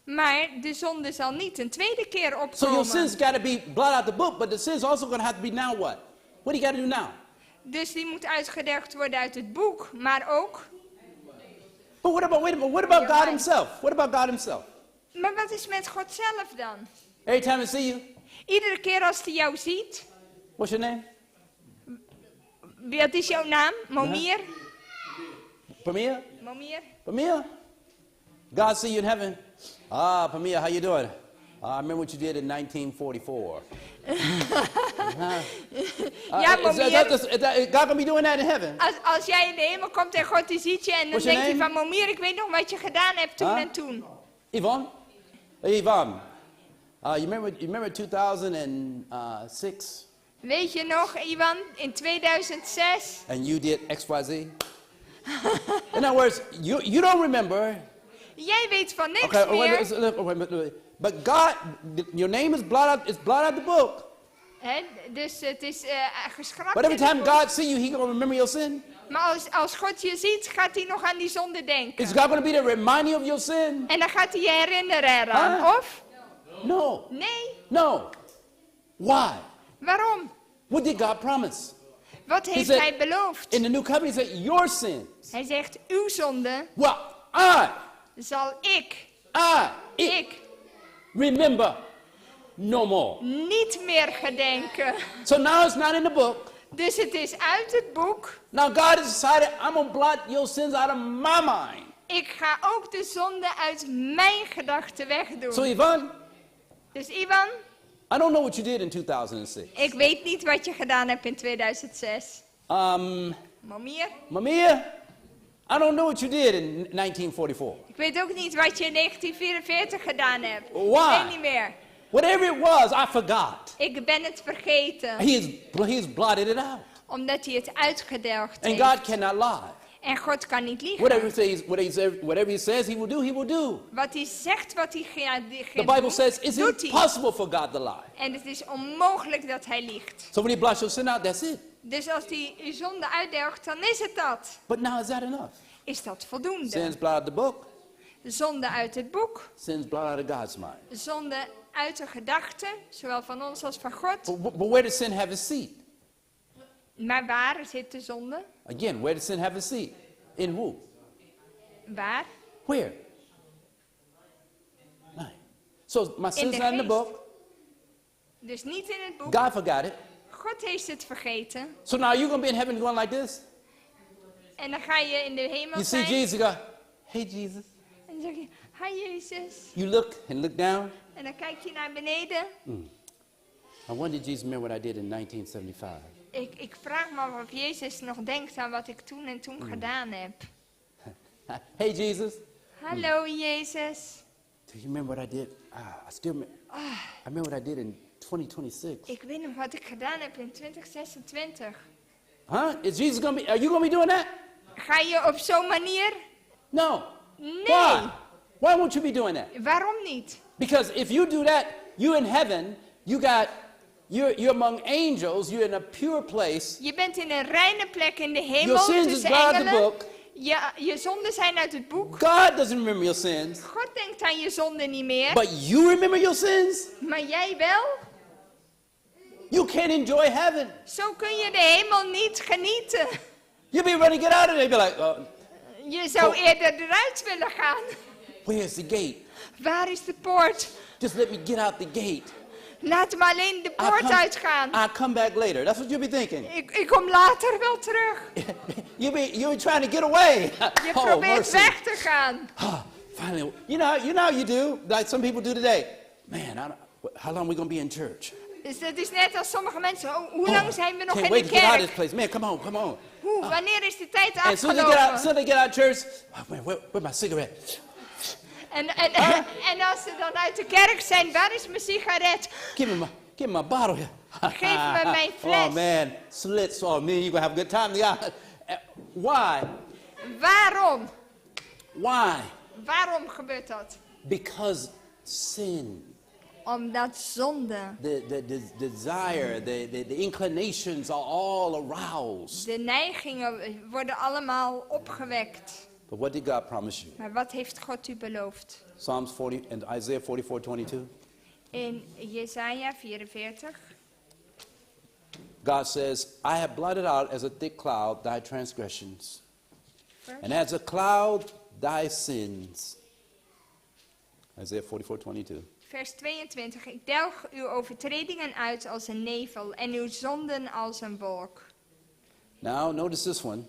Maar de zonde zal niet een tweede keer opkomen. So your sins got to be blot out the book, but the sins also going to have to be now what? What do you got to do now? Dus die moet uitgedelgd worden uit het boek, maar ook. But what about God himself? What about God himself? Maar wat is met God zelf dan? Every time I see you, Iedere keer als hij jou ziet. what's your name? Wat is jouw naam? Momir? Pamir? Momir? Pamir? God see you in heaven. Ah, Pamir, how you doing? I remember what you did in 1944. Ja, Momir. God gonna be doing that in heaven. Als jij in de hemel komt en God die ziet je en dan What's your denkt hij name? van Momir, ik weet nog wat je gedaan hebt toen en toen. Yvonne? Hey, Yvonne. You remember 2006? Weet je nog, Iwan, in 2006? And you did XYZ? In other words, you don't remember. Jij weet van niks Okay, meer. but God, your name is blotted out the book. Hè, dus het is geschrapt But every in het time boek. God see you, He gonna remember your sin. Maar als God je ziet, gaat hij nog aan die zonde denken. Is God gonna be there to remind you of your sin? En dan gaat hij je herinneren eraan, of? No. Nee. No. Why? Waarom? What did God promise? Wat He heeft said, hij beloofd? in the new covenant, He said, your sins. Hij zegt, uw zonde Well, zal ik remember no more. niet meer gedenken. So now it's not in the book. Dus het is uit het boek. Now God has decided, I'm going to blot your sins out of my mind. Ik ga ook de zonde uit mijn gedachten wegdoen. So Yvonne, Dus Ivan, I don't know what you did in 2006. ik weet niet wat je gedaan hebt in 2006. Momir, I don't know what you did in 1944. ik weet ook niet wat je in 1944 gedaan hebt. Why? Ik weet niet meer. Whatever it was, I forgot. Ik ben het vergeten. He's blotted it out. Omdat hij het uitgedelgd And heeft. God cannot lie. En God kan niet liegen. Whatever he says he will do. Wat hij zegt, wat hij gaat The Bible doen, says it's doet hij. impossible for God to lie. En het is onmogelijk dat hij liegt. So when he blots your sin out, that's it. Dus als hij uw zonde uitdelgt, dan is het dat. But now is that enough? Is dat voldoende? Sins blot out the book. Zonde uit het boek. Sins blot out of God's mind. Zonde uit de gedachten, zowel van ons als van God. But where does sin have a seat? Maar waar zit de zonde? Again, where does sin have a seat? In who? Waar? Where? Right. So my In sin's de not in the geest. book. Dus niet in het boek. God forgot it. God heeft het vergeten. So now you're going to be in heaven going like this. En dan ga je in de hemel You see zijn. Jesus, you go, hey Jesus. En dan zeg je, hi Jezus. You look and look down. En dan kijk je naar beneden. I wonder did Jesus remember what I did in 1975. Ik vraag me af of Jezus nog denkt aan wat ik toen en toen gedaan heb. Hey Jesus. Hallo Jezus. Do you remember what I did? I remember what I did in 2026. Ik weet nog wat ik gedaan heb in 2026. Huh? Is Jesus gonna be? Are you gonna be doing that? Ga je op zo'n manier? No. Nee. Why? Why won't you be doing that? Waarom niet? Because if you do that, you in heaven, you're among angels, you're in a pure place. Je bent in een reine plek in de hemel Your sins is tussen blot out the engelen. book. Je zonden zijn uit het boek. God doesn't remember your sins. God denkt aan je zonden niet meer. But you remember your sins? Maar jij wel? You can't enjoy heaven. Zo kun je de hemel niet genieten. You'll be ready to get out of there. You'll be like, Je zou eerder eruit willen gaan. where's the gate? Waar is de poort? Just let me get out the gate. Laat me alleen de poort uitgaan. I'll come back later. That's what you'll be thinking. Ik kom later wel terug. You're trying to get away. Je Oh, probeert mercy. weg te gaan. Finally, you know how you do, like some people do today. Man, how long are we going to be in church? Dus dat is net als sommige mensen. Oh, hoe lang zijn we nog Can't in wait de to get out of this kerk? place. Man, come on. Wanneer is de tijd And as soon as afgelopen? they get out of church, oh, man, where's my cigarette? En als ze dan uit de kerk zijn, waar is mijn sigaret? Give me my bottle here. Geef me mijn fles. Oh man, slits. Oh man, you're gonna have a good time. Yeah. Why? Waarom? Why? Waarom gebeurt dat? Because sin. Omdat zonde. The desire, the inclinations are all aroused. De neigingen worden allemaal opgewekt. But what did God promise you? Maar wat heeft God u beloofd? Psalms 40 and Isaiah 44:22. In Jesaja 44. God says, I have blotted out as a thick cloud thy transgressions, and as a cloud thy sins. Isaiah 44:22. Vers 22. Ik delg uw overtredingen uit als een nevel en uw zonden als een wolk. Now, notice this one.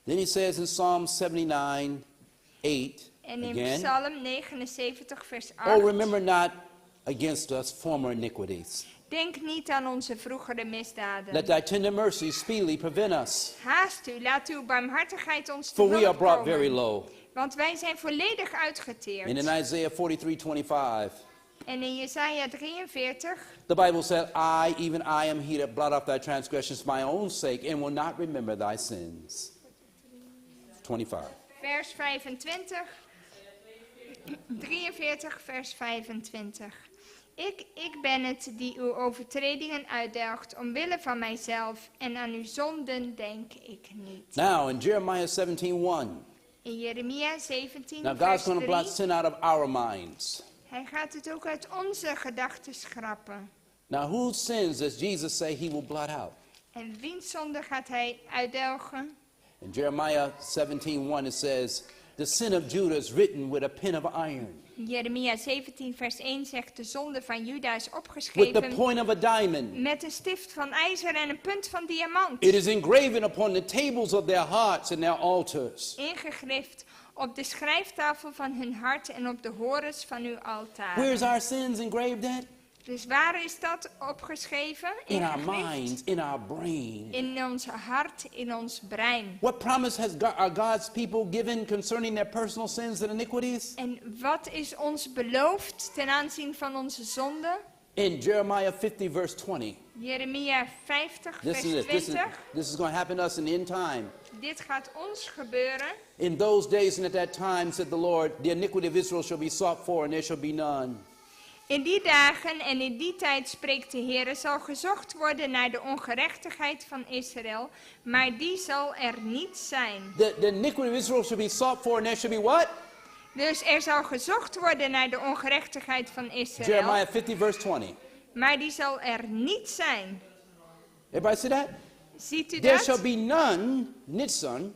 Then he says in Psalm 79:8 En in again, Psalm 79, vers 8. oh, remember not against us former iniquities. Denk niet aan onze vroegere misdaden. Let thy tender mercy speedily prevent us. Haast u, laat uw barmhartigheid ons te For we are hulp brought komen. very low. Want wij zijn volledig uitgeteerd. And in Isaiah 43:25, En in Jesaja 43, the Bible said, I, even I am he that blot off thy transgressions for my own sake, and will not remember thy sins. 25. vers 25. 43, vers 25. Ik ben het die uw overtredingen uitdelgt omwille van mijzelf, en aan uw zonden denk ik niet. Now in Jeremiah 17:1, In Jeremia 17, now vers God's going to blot 3. sin out of our minds. Hij gaat het ook uit onze gedachten schrappen. Now whose sins does Jesus say he will blot out? En wiens zonde gaat hij uitdelgen? In Jeremiah 17:1 it says, the sin of Judah is written with a pen of iron, Jeremia 17, vers 1 zegt: de zonde van Juda is with the opgeschreven point of a diamond. met een stift van ijzer en een punt van diamant. It is engraven upon the tables of their hearts and their altars. Ingegrift op de schrijftafel van hun hart en op de horens van uw altaar. Where's our sins engraved at? Dus waar is dat opgeschreven? In our Ingegrift? minds, in our brain. In ons hart, in ons brein. What promise has are God's people given concerning their personal sins and iniquities? En wat is ons beloofd ten aanzien van onze zonde? In Jeremiah 50 verse 20. Jeremia 50, vers This is it. 20. This is going to happen to us in the end time. Dit gaat ons gebeuren. In those days and at that time, said the Lord, the iniquity of Israel shall be sought for, and there shall be none. In die dagen en in die tijd, spreekt de Heer, zal gezocht worden naar de ongerechtigheid van Israël, maar die zal er niet zijn. The iniquity of Israel shall be sought for, and there shall be what? Dus er zal gezocht worden naar de ongerechtigheid van Israël, Jeremiah 50 verse 20. maar die zal er niet zijn. Everybody see that? Ziet u There dat? shall be none, nitson,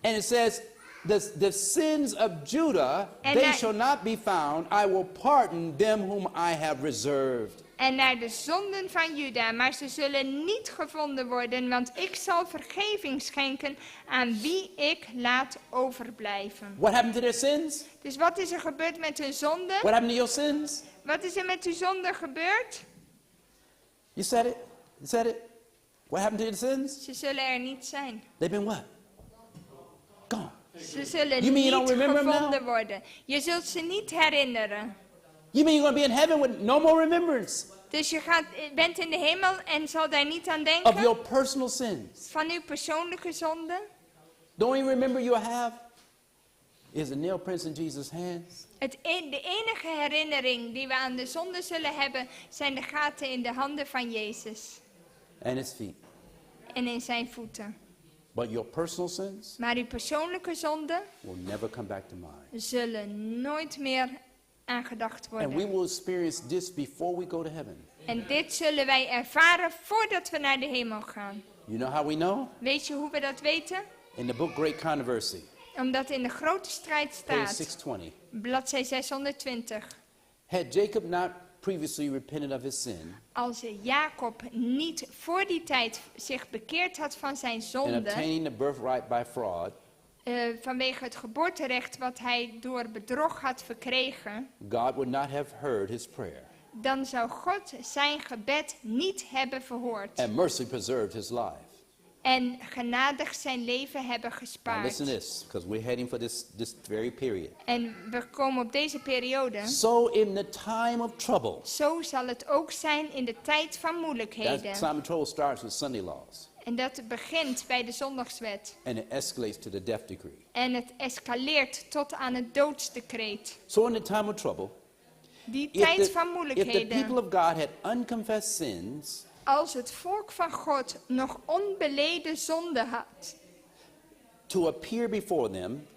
and it says, the sins of Judah, En they naar- shall not be found. I will pardon them whom I have reserved. En naar de zonden van Juda, maar ze zullen niet gevonden worden, want ik zal vergeving schenken aan wie ik laat overblijven. What happened to their sins? Dus wat is er gebeurd met hun zonde? What happened to your sins? Wat is er met uw zonde gebeurd? You said it. You said it. What happened to your sins? Ze zullen er niet zijn. They've been what? Gone. Ze zullen You mean you niet don't remember 'em now? gevonden worden. Je zult ze niet herinneren. You mean you're going to be in heaven with no more remembrance Dus je bent in de hemel en zal daar niet aan of denken your personal sins? van uw persoonlijke zonde. The only remember you have is a nail prints in Jesus' hands De enige herinnering die we aan de zonde zullen hebben, zijn de gaten in de handen van Jezus and his feet. en in zijn voeten. But your personal sins Maar uw persoonlijke zonden will never come back to mind. zullen nooit meer aangedacht And we worden. will experience this before we go to heaven. En dit zullen wij ervaren voordat we naar de hemel gaan. You know how we know? Weet je hoe we dat weten? In the book Great Controversy, Omdat in de grote strijd page staat, 620. bladzij 620. Had Jacob not previously repented of his sin Als Jacob niet voor die tijd zich bekeerd had van zijn and zonde, obtaining the birthright by fraud, vanwege het geboorterecht wat hij door bedrog had verkregen, God would not have heard his prayer dan zou God zijn gebed niet hebben verhoord and mercy preserved his life. en genadig zijn leven hebben Now gespaard. listen to this, because we're heading for this very period. En we komen op deze periode. So in the time of trouble, Zo zal het ook zijn in de tijd van that moeilijkheden. time of trouble starts with Sunday laws, En dat begint bij de zondagswet. and it escalates to the death decree. En het escaleert tot aan het doodsdecreet. So in the time of trouble, Die if tijd the, van if the moeilijkheden. people of God had unconfessed sins, Als het volk van God nog onbeleden zonde had, to appear before them,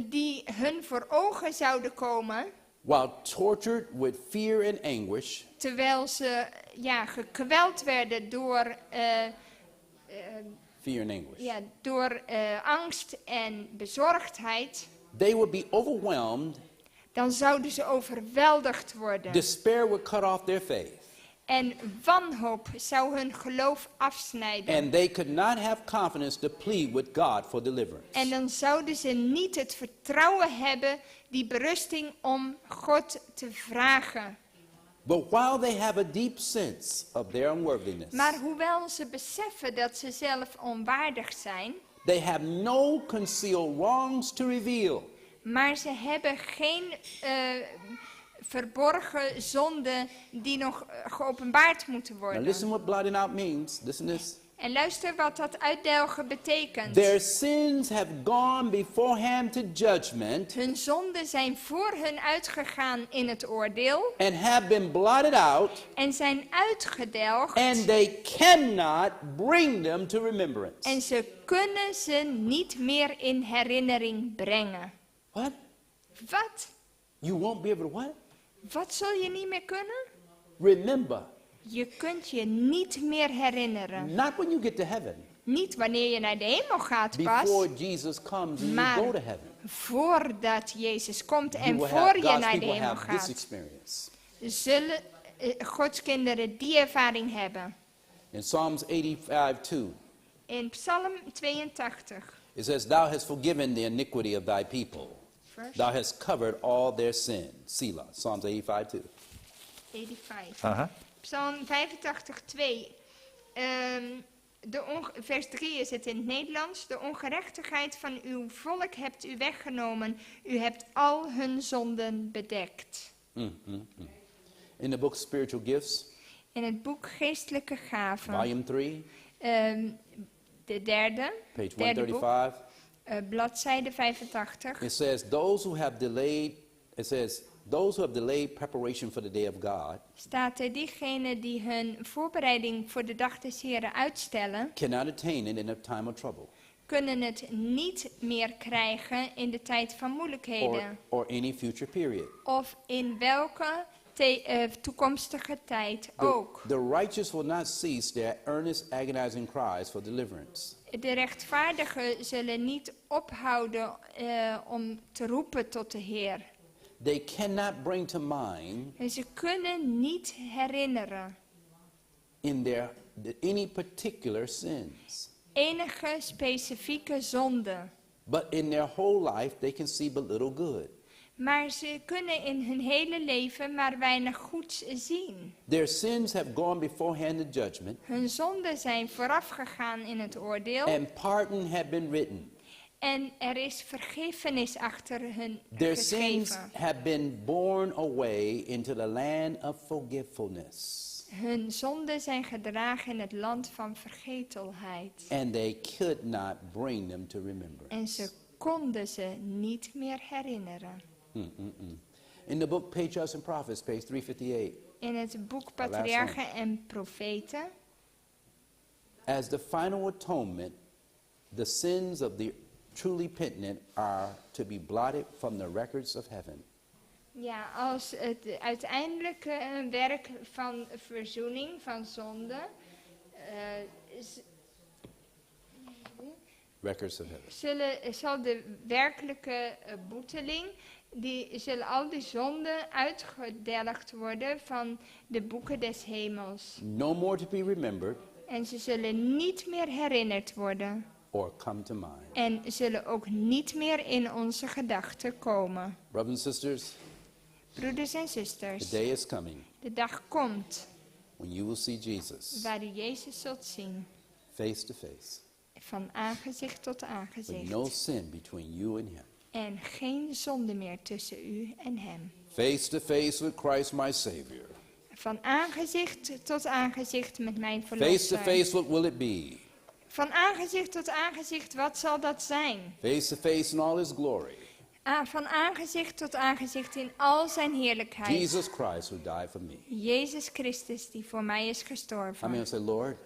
die hun voor ogen zouden komen, while tortured with fear and anguish, terwijl ze gekweld werden door, fear and anguish, door angst en bezorgdheid, they would be overwhelmed, dan zouden ze overweldigd worden. despair would cut off their faith, En wanhoop zou hun geloof afsnijden. And they could not have confidence to plead with God for deliverance. En dan zouden ze niet het vertrouwen hebben, die berusting om God te vragen. But while they have a deep sense of their unworthiness, Maar hoewel ze beseffen dat ze zelf onwaardig zijn, they have no concealed wrongs to reveal. maar ze hebben geen verborgen zonden die nog geopenbaard moeten Now worden. listen what blotting out means. Listen to this. En luister wat dat uitdelgen betekent. Their sins have gone beforehand to judgment Hun zonden zijn voor hun uitgegaan in het oordeel and have been blotted out, en zijn uitgedelgd. and they cannot bring them to remembrance. En ze kunnen ze niet meer in herinnering brengen. What? Wat? You won't be able to what? Wat zul je niet meer kunnen? Remember. Je kunt je niet meer herinneren. Not when you get to heaven. Niet wanneer je naar de hemel gaat pas. Before Jesus comes and Maar you go to heaven. voordat Jezus komt You en will voor have, je God's naar de people hemel have this gaat, experience. zullen Gods kinderen die ervaring hebben. In Psalms 85:2, In Psalm 82. it says, Thou hast forgiven the iniquity of thy people. Verse Thou hast covered all their sin. Selah. Psalms 85:2. 85. Psalm 85, 2. Vers 3 is het in het Nederlands. De ongerechtigheid van uw volk hebt u weggenomen. U hebt al hun zonden bedekt. In the book Spiritual Gifts, In het boek Geestelijke Gaven. volume 3, De derde. page Derde boek. 135, Bladzijde 85. it says, Those who have delayed, it says, those who have delayed preparation for the day of God Staat er diegenen die hun voorbereiding voor de dag des Heren uitstellen, cannot attain it in a time of trouble kunnen het niet meer krijgen in de tijd van moeilijkheden. or any future period. Of in welke toekomstige tijd ook. The righteous will not cease their earnest agonizing cries for deliverance. De rechtvaardigen zullen niet ophouden om te roepen tot de Heer. They cannot bring to mind En ze kunnen niet herinneren in any particular sins. enige specifieke zonde. But in their whole life they can see but little good. Maar ze kunnen in hun hele leven maar weinig goeds zien. Their sins have gone beforehand to judgment, Hun zonden zijn voorafgegaan in het oordeel. and pardon have been written. En er is vergiffenis achter hun Their sins geschreven. have been borne away into the land of forgetfulness, Hun zonden zijn gedragen in het land van vergetelheid. and they could not bring them to remembrance. En ze konden ze niet meer herinneren. In the book Patriarchs and Prophets, page 358, In het boek last Patriarchen en Profeten. as the final atonement, the sins of the truly penitent are to be blotted from the records of heaven. Ja, als het uiteindelijke werk van verzoening van zonde Records of heaven. zal de werkelijke boeteling, zullen al die zonden uitgedelgd worden van de boeken des hemels. No more to be remembered En ze zullen niet meer herinnerd worden. or come to mind. En zullen ook niet meer in onze gedachten komen. Brothers and sisters, Broeders en the zusters, day is coming de dag komt when you will see Jesus waar u Jezus zult zien. face to face, Van aangezicht tot with aangezicht. no sin between you and him. En geen zonde meer tussen u en hem. Face to face with Christ my Savior. Van aangezicht tot aangezicht met mijn Face to verlosser. face, what will it be? Van aangezicht tot aangezicht, wat zal dat zijn? Face to face in all his glory. Van aangezicht tot aangezicht in al zijn heerlijkheid. Jesus Christ who died for me. Jezus Christus die voor mij is gestorven. I mean, I say, Lord,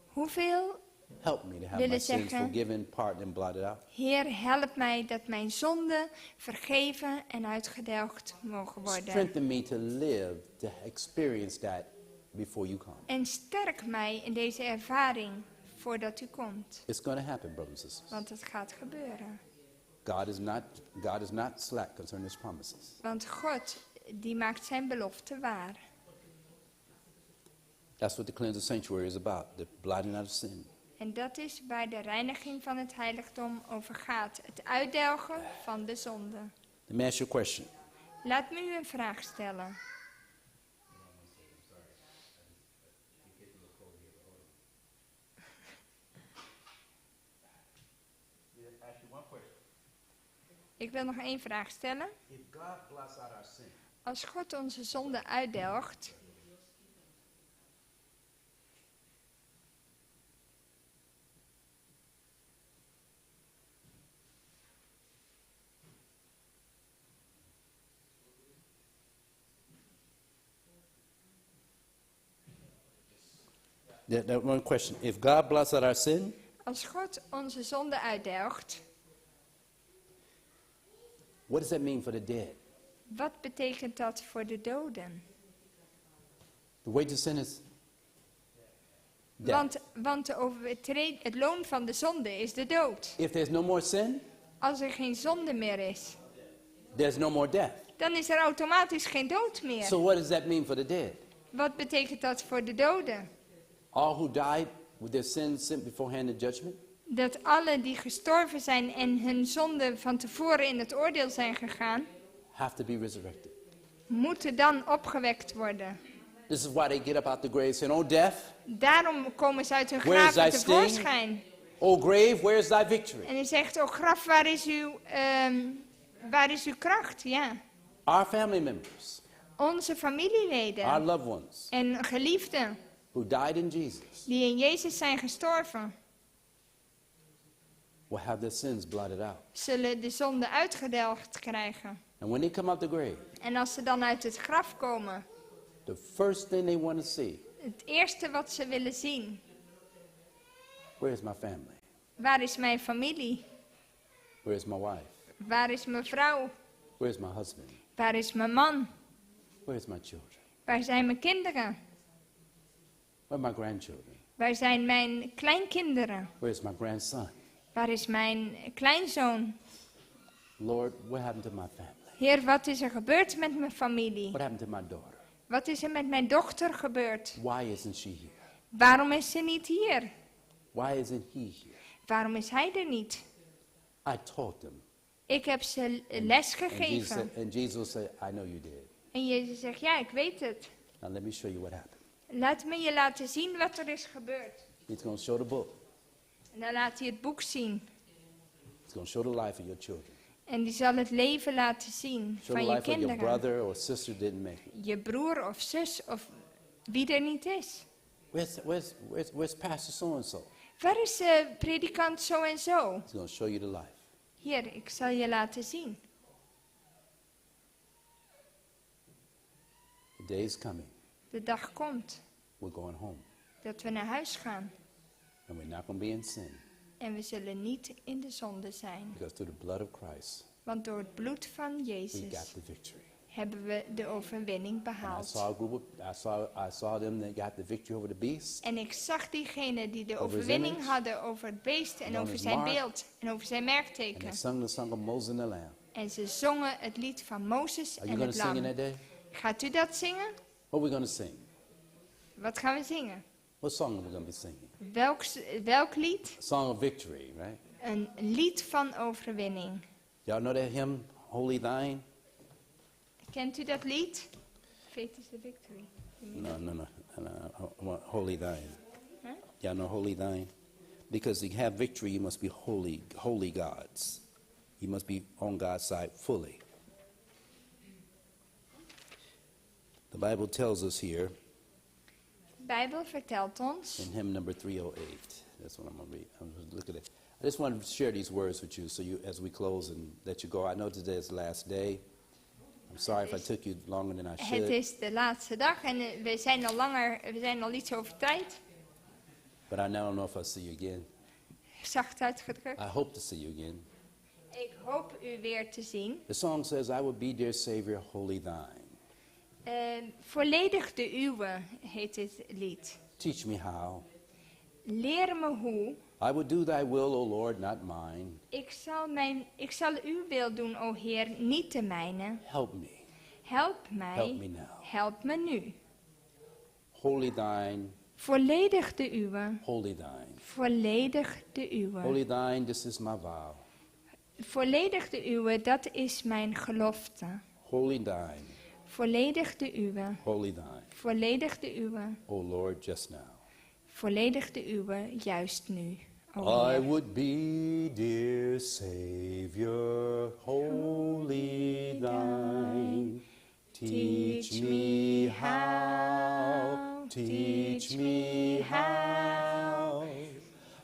Hoeveel help me to have willen my sins zeggen, forgiven, pardoned, and blotted out. Heer, help mij dat mijn zonden vergeven en uitgedelgd mogen worden. Strengthen me to live, to experience that before you come. En sterk mij in deze ervaring voordat u komt. It's going to happen, brothers and sisters. Want het gaat gebeuren. God is not slack concerning his promises. Want God, die maakt zijn belofte waar. That's what the cleansing sanctuary is about, the blotting out of sin. En dat is waar de reiniging van het heiligdom over gaat. Het uitdelgen van de zonde. Let me ask you a question. Laat me u een vraag stellen. Ik wil nog één vraag stellen. If God blots out our sin, Als God onze zonde uitdelgt, that one question. If God blots out our sin, als God onze zonde uitdelgt, what does that mean for the dead? wat betekent dat voor de doden? The wage of sin is death. Want het loon van de zonde is de dood. If there's no more sin, Als er geen zonde meer is, there's no more death. dan is er automatisch geen dood meer. So what does that mean for the dead? Wat betekent dat voor de doden? All who died with their sins sent beforehand in judgment? Dat alle die gestorven zijn en hun zonde van tevoren in het oordeel zijn gegaan, Have to be resurrected. moeten dan opgewekt worden. This is why they get up out the grave saying, "Oh death, Daarom komen ze uit hun where is thy graven sting? tevoorschijn. O grave, where is thy victory?" En hij zegt, oh graf, waar is uw kracht? Ja. Our family members, Onze our familieleden loved ones en geliefden who died in Jesus die in Jezus zijn gestorven, will have their sins blotted out. zullen de zonde uitgedelgd krijgen. And when they come out the grave, En als ze dan uit het graf komen, the first thing they want to see, het eerste wat ze willen zien, where is my family? waar is mijn familie? Where is my wife? Waar is mijn vrouw? Where is my husband? Waar is mijn man? Where is my children? Waar zijn mijn kinderen? Where are my grandchildren? Waar zijn mijn kleinkinderen? Where is my grandson? Waar is mijn kleinzoon? Lord, what happened to my family? Heer, wat is er gebeurd met mijn familie? What happened to my daughter? Wat is er met mijn dochter gebeurd? Why isn't she here? Waarom is ze niet hier? Why isn't he here? Waarom is hij er niet? I taught them. Ik heb ze les And gegeven. Jesus said, I know you did. En Jezus zegt, ja, ik weet het. Now let me show you what happened. Laat me je laten zien wat er is gebeurd. He's going to show the book. En dan laat hij het boek zien. He's going to show the life of your children. En die zal het leven laten zien Show van the je life of your kinderen. brother or sister didn't make it. Je broer of zus of wie er niet is. Where's Pastor so-and-so? Waar is predikant zo en zo? He's going to show you the life. Hier, ik zal je laten zien. The day is coming. De dag komt We're going home. dat we naar huis gaan. And we're not going to be in sin. En we zullen niet in de zonde zijn. Because through the blood of Christ, Want door het bloed van we Jezus got the victory. hebben we de overwinning And I behaald. saw a group of, I saw them that got the victory over the beast. En ik zag diegenen die de Over his overwinning image. hadden over het beest en And on over his zijn mark. beeld en over zijn And merkteken. they sung the song of Moses and the Lamb. En ze zongen het lied van Mozes Are you en going het to sing in lam. that day? Gaat u dat zingen? What are we going to sing? Wat gaan we zingen? What song are we going to be singing? Welk lied? A song of victory, right? Een lied van overwinning. Y'all know that hymn, Holy Thine? Kent u dat lied? Faith is the victory. No. I want Holy Thine. Huh? Y'all know Holy Thine? Because to have victory, you must be holy gods. You must be on God's side fully. The Bible tells us here De Bijbel vertelt ons in hymn number 308. That's what I'm going to read. I'm going to look at it. I just want to share these words with you, so you, as we close and let you go. I know today is the last day. I'm sorry if I took you longer than I should. het is de laatste dag en we zijn al iets over tijd. But I now don't know if I'll see you again. Zacht uitgedrukt. I hope to see you again. Ik hoop u weer te zien. The song says, I will be, dear Savior, wholly thine. Volledig de uwe heet dit lied. Teach me how. Leer me hoe. I will do thy will, O Lord, not mine. Ik zal uw wil doen, o Heer, niet de mijne. Help me. Help mij. Help me now. Help me nu. Wholly thine, Volledig de uwe. wholly thine. Volledig de uwe. Wholly thine, this is my vow. Volledig de uwe, dat is mijn gelofte. Wholly thine, Volledig de uwe. wholly thine. Volledig de uwe. O Lord, just now. Volledig de uwe, juist nu. O I Heer. would be, dear Savior, wholly thine. Teach me how, teach me how.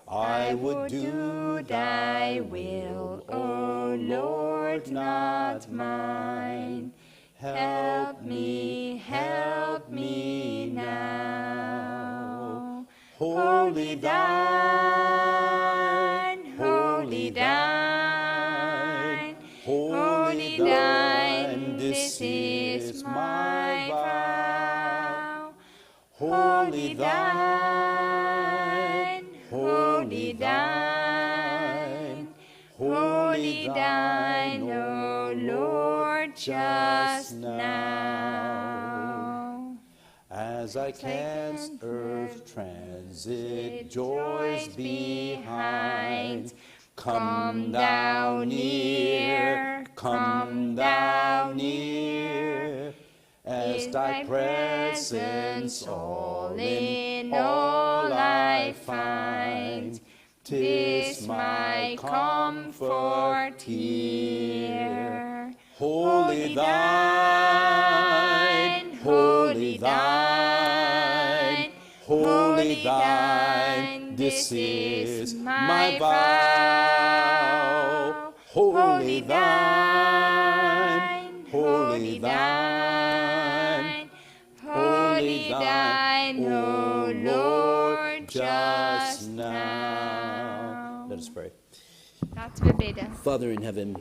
I would do thy will, O Lord, not mine. Help me now. Wholly thine, wholly thine, wholly thine, this is my vow. Wholly thine, wholly thine, wholly thine, O Lord, just now. As I cast earth transit joys behind, come thou near, come thou near. As thy presence all in all I find, 'tis my comfort here. Wholly thine, wholly thine, wholly thine, this is my vow. Wholly thine, wholly thine, wholly thine, O Lord, just now. Let us pray. Laten we bidden. Father in heaven,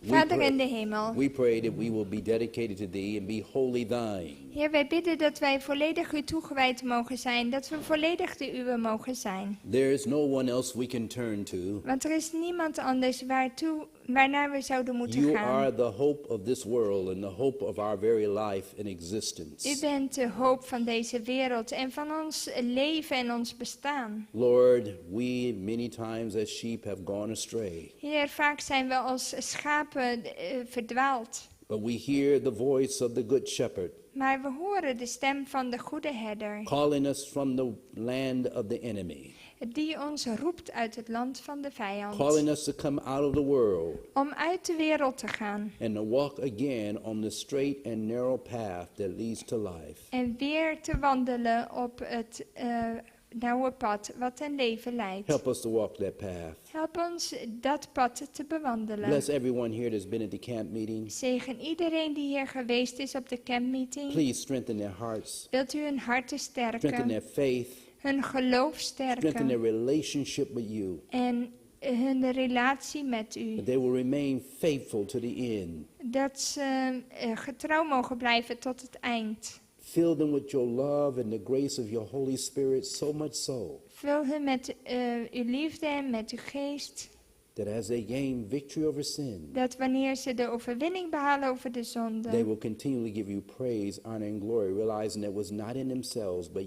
Vader in de hemel. we pray that we will be dedicated to thee and be wholly thine. Heer, wij bidden dat wij volledig u toegewijd mogen zijn. Dat we volledig de uwe mogen zijn. There is no one else we can turn to. Want er is niemand anders waarnaar we zouden moeten You gaan. are the hope of this world and the hope of our very life and existence. U bent de hoop van deze wereld en van ons leven en ons bestaan. Lord, we many times as sheep have gone astray. Heer, vaak zijn we als schapen verdwaald. But we hear the voice of the good shepherd Maar we horen de stem van de goede herder. calling us from the land of the enemy. Die ons roept uit het land van de vijand. Calling us to come out of the world Om uit de wereld te gaan. and to walk again on the straight and narrow path that leads to life. En weer te wandelen op het nauwe pad wat een leven leidt. Help us to walk that path. Help ons dat pad te bewandelen. Bless everyone here that's been at the camp meeting. Zegen iedereen die hier geweest is op de campmeeting. Please strengthen their hearts, Wilt u hun harten strengthen sterken, their faith, hun geloof strengthen sterken their relationship with you. en hun relatie met u. That they will remain faithful to the end. Dat ze getrouw mogen blijven tot het eind. Fill them with your love and the grace of your Holy Spirit, so much so Vul hen met uw liefde en met uw geest. that as they gain victory over sin, Dat wanneer ze de overwinning behalen over de they zonde. will continually give you praise, honor, and glory, realizing that it was not in themselves, but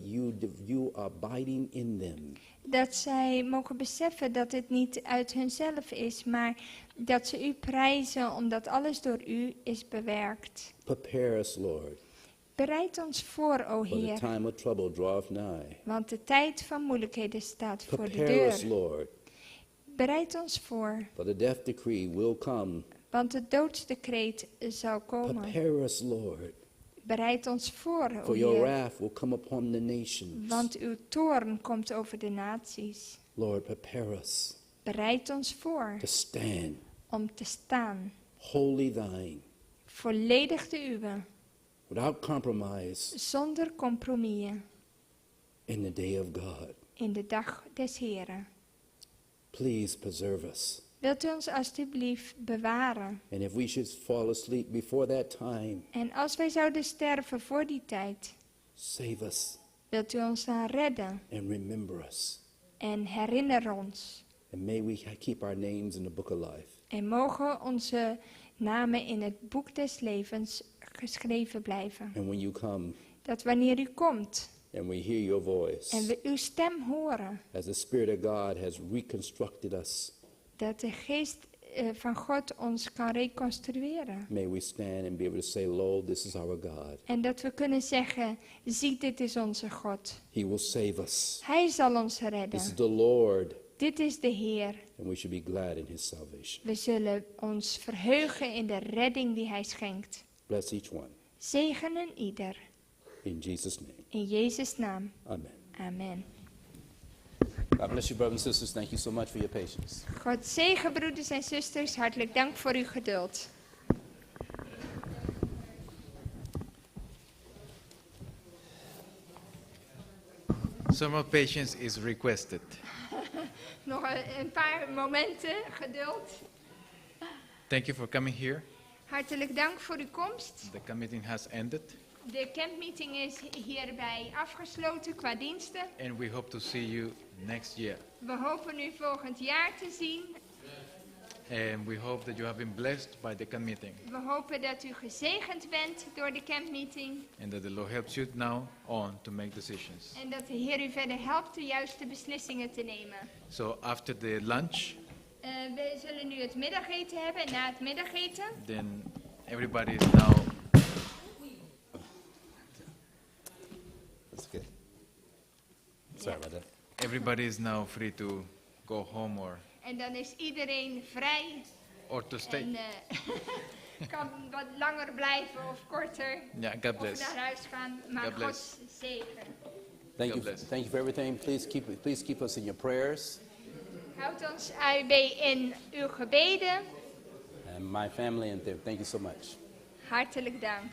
you abiding in them. Dat zij mogen beseffen dat het niet uit hunzelf is, maar dat ze u prijzen omdat alles door u is bewerkt. Prepare us, Lord, Bereid ons voor, o for the Heer, time of trouble draweth nigh. want de tijd van moeilijkheden staat voor de Prepare us, deur. Lord, Bereid ons voor, for the death decree will come. want de doodsdecreet zal komen. Prepare us, Lord, Bereid ons voor, o for your Heer, wrath will come upon the nations. want uw toorn komt over de naties. Lord, prepare us Bereid ons voor to stand om te staan, wholly thine, volledig de uwe, without compromise, zonder compromissen, in the day of God. in de dag des Heren. Please preserve us. Wilt u ons alstublieft bewaren? And if we should fall asleep before that time, En als wij zouden sterven voor die tijd, save us wilt u ons dan redden and remember us. en herinner ons. And may we keep our names in the book of life. En mogen onze namen in het boek des levens geschreven blijven. And when you come, Dat wanneer u komt and we hear your voice, en we uw stem horen, as the Spirit of God has reconstructed us, dat de geest van God ons kan reconstrueren. may we stand and be able to say, Lord, this is our God. En dat we kunnen zeggen, zie, dit is onze God. He will save us. Hij zal ons This is redden. the Lord, Dit is de Heer. and we should be glad in his salvation. We zullen ons verheugen in de redding die hij schenkt. Bless each one. Zegenen ieder. In Jesus' name. In Jezus' naam. Amen. Amen. God bless you, brothers and sisters. Thank you so much for your patience. God zegen, broeders en zusters. Hartelijk dank voor uw geduld. Some more patience is requested. Nog een paar momenten geduld. Thank you for coming here. Hartelijk dank voor uw komst. The meeting has ended, De campmeeting is hierbij afgesloten qua diensten. and we hope to see you next year. We hopen u volgend jaar te zien. And we hope that you have been blessed by the camp meeting, We hopen dat u gezegend bent door de campmeeting. and that the Lord helps you now on to make decisions. En dat de Heer u verder helpt de juiste beslissingen te nemen. So after the lunch, We zullen nu het middageten hebben. En na het middageten then everybody is now. That's okay. Sorry about that. Everybody is now free to go home en dan is iedereen vrij. or to stay. En kan wat langer blijven of korter. Yeah, God bless. Of naar huis gaan. Maar God bless. God zegen. Thank you for everything. Please keep us in your prayers. Houd ons bij in uw gebeden. And my family and them. Thank you so much. Hartelijk dank.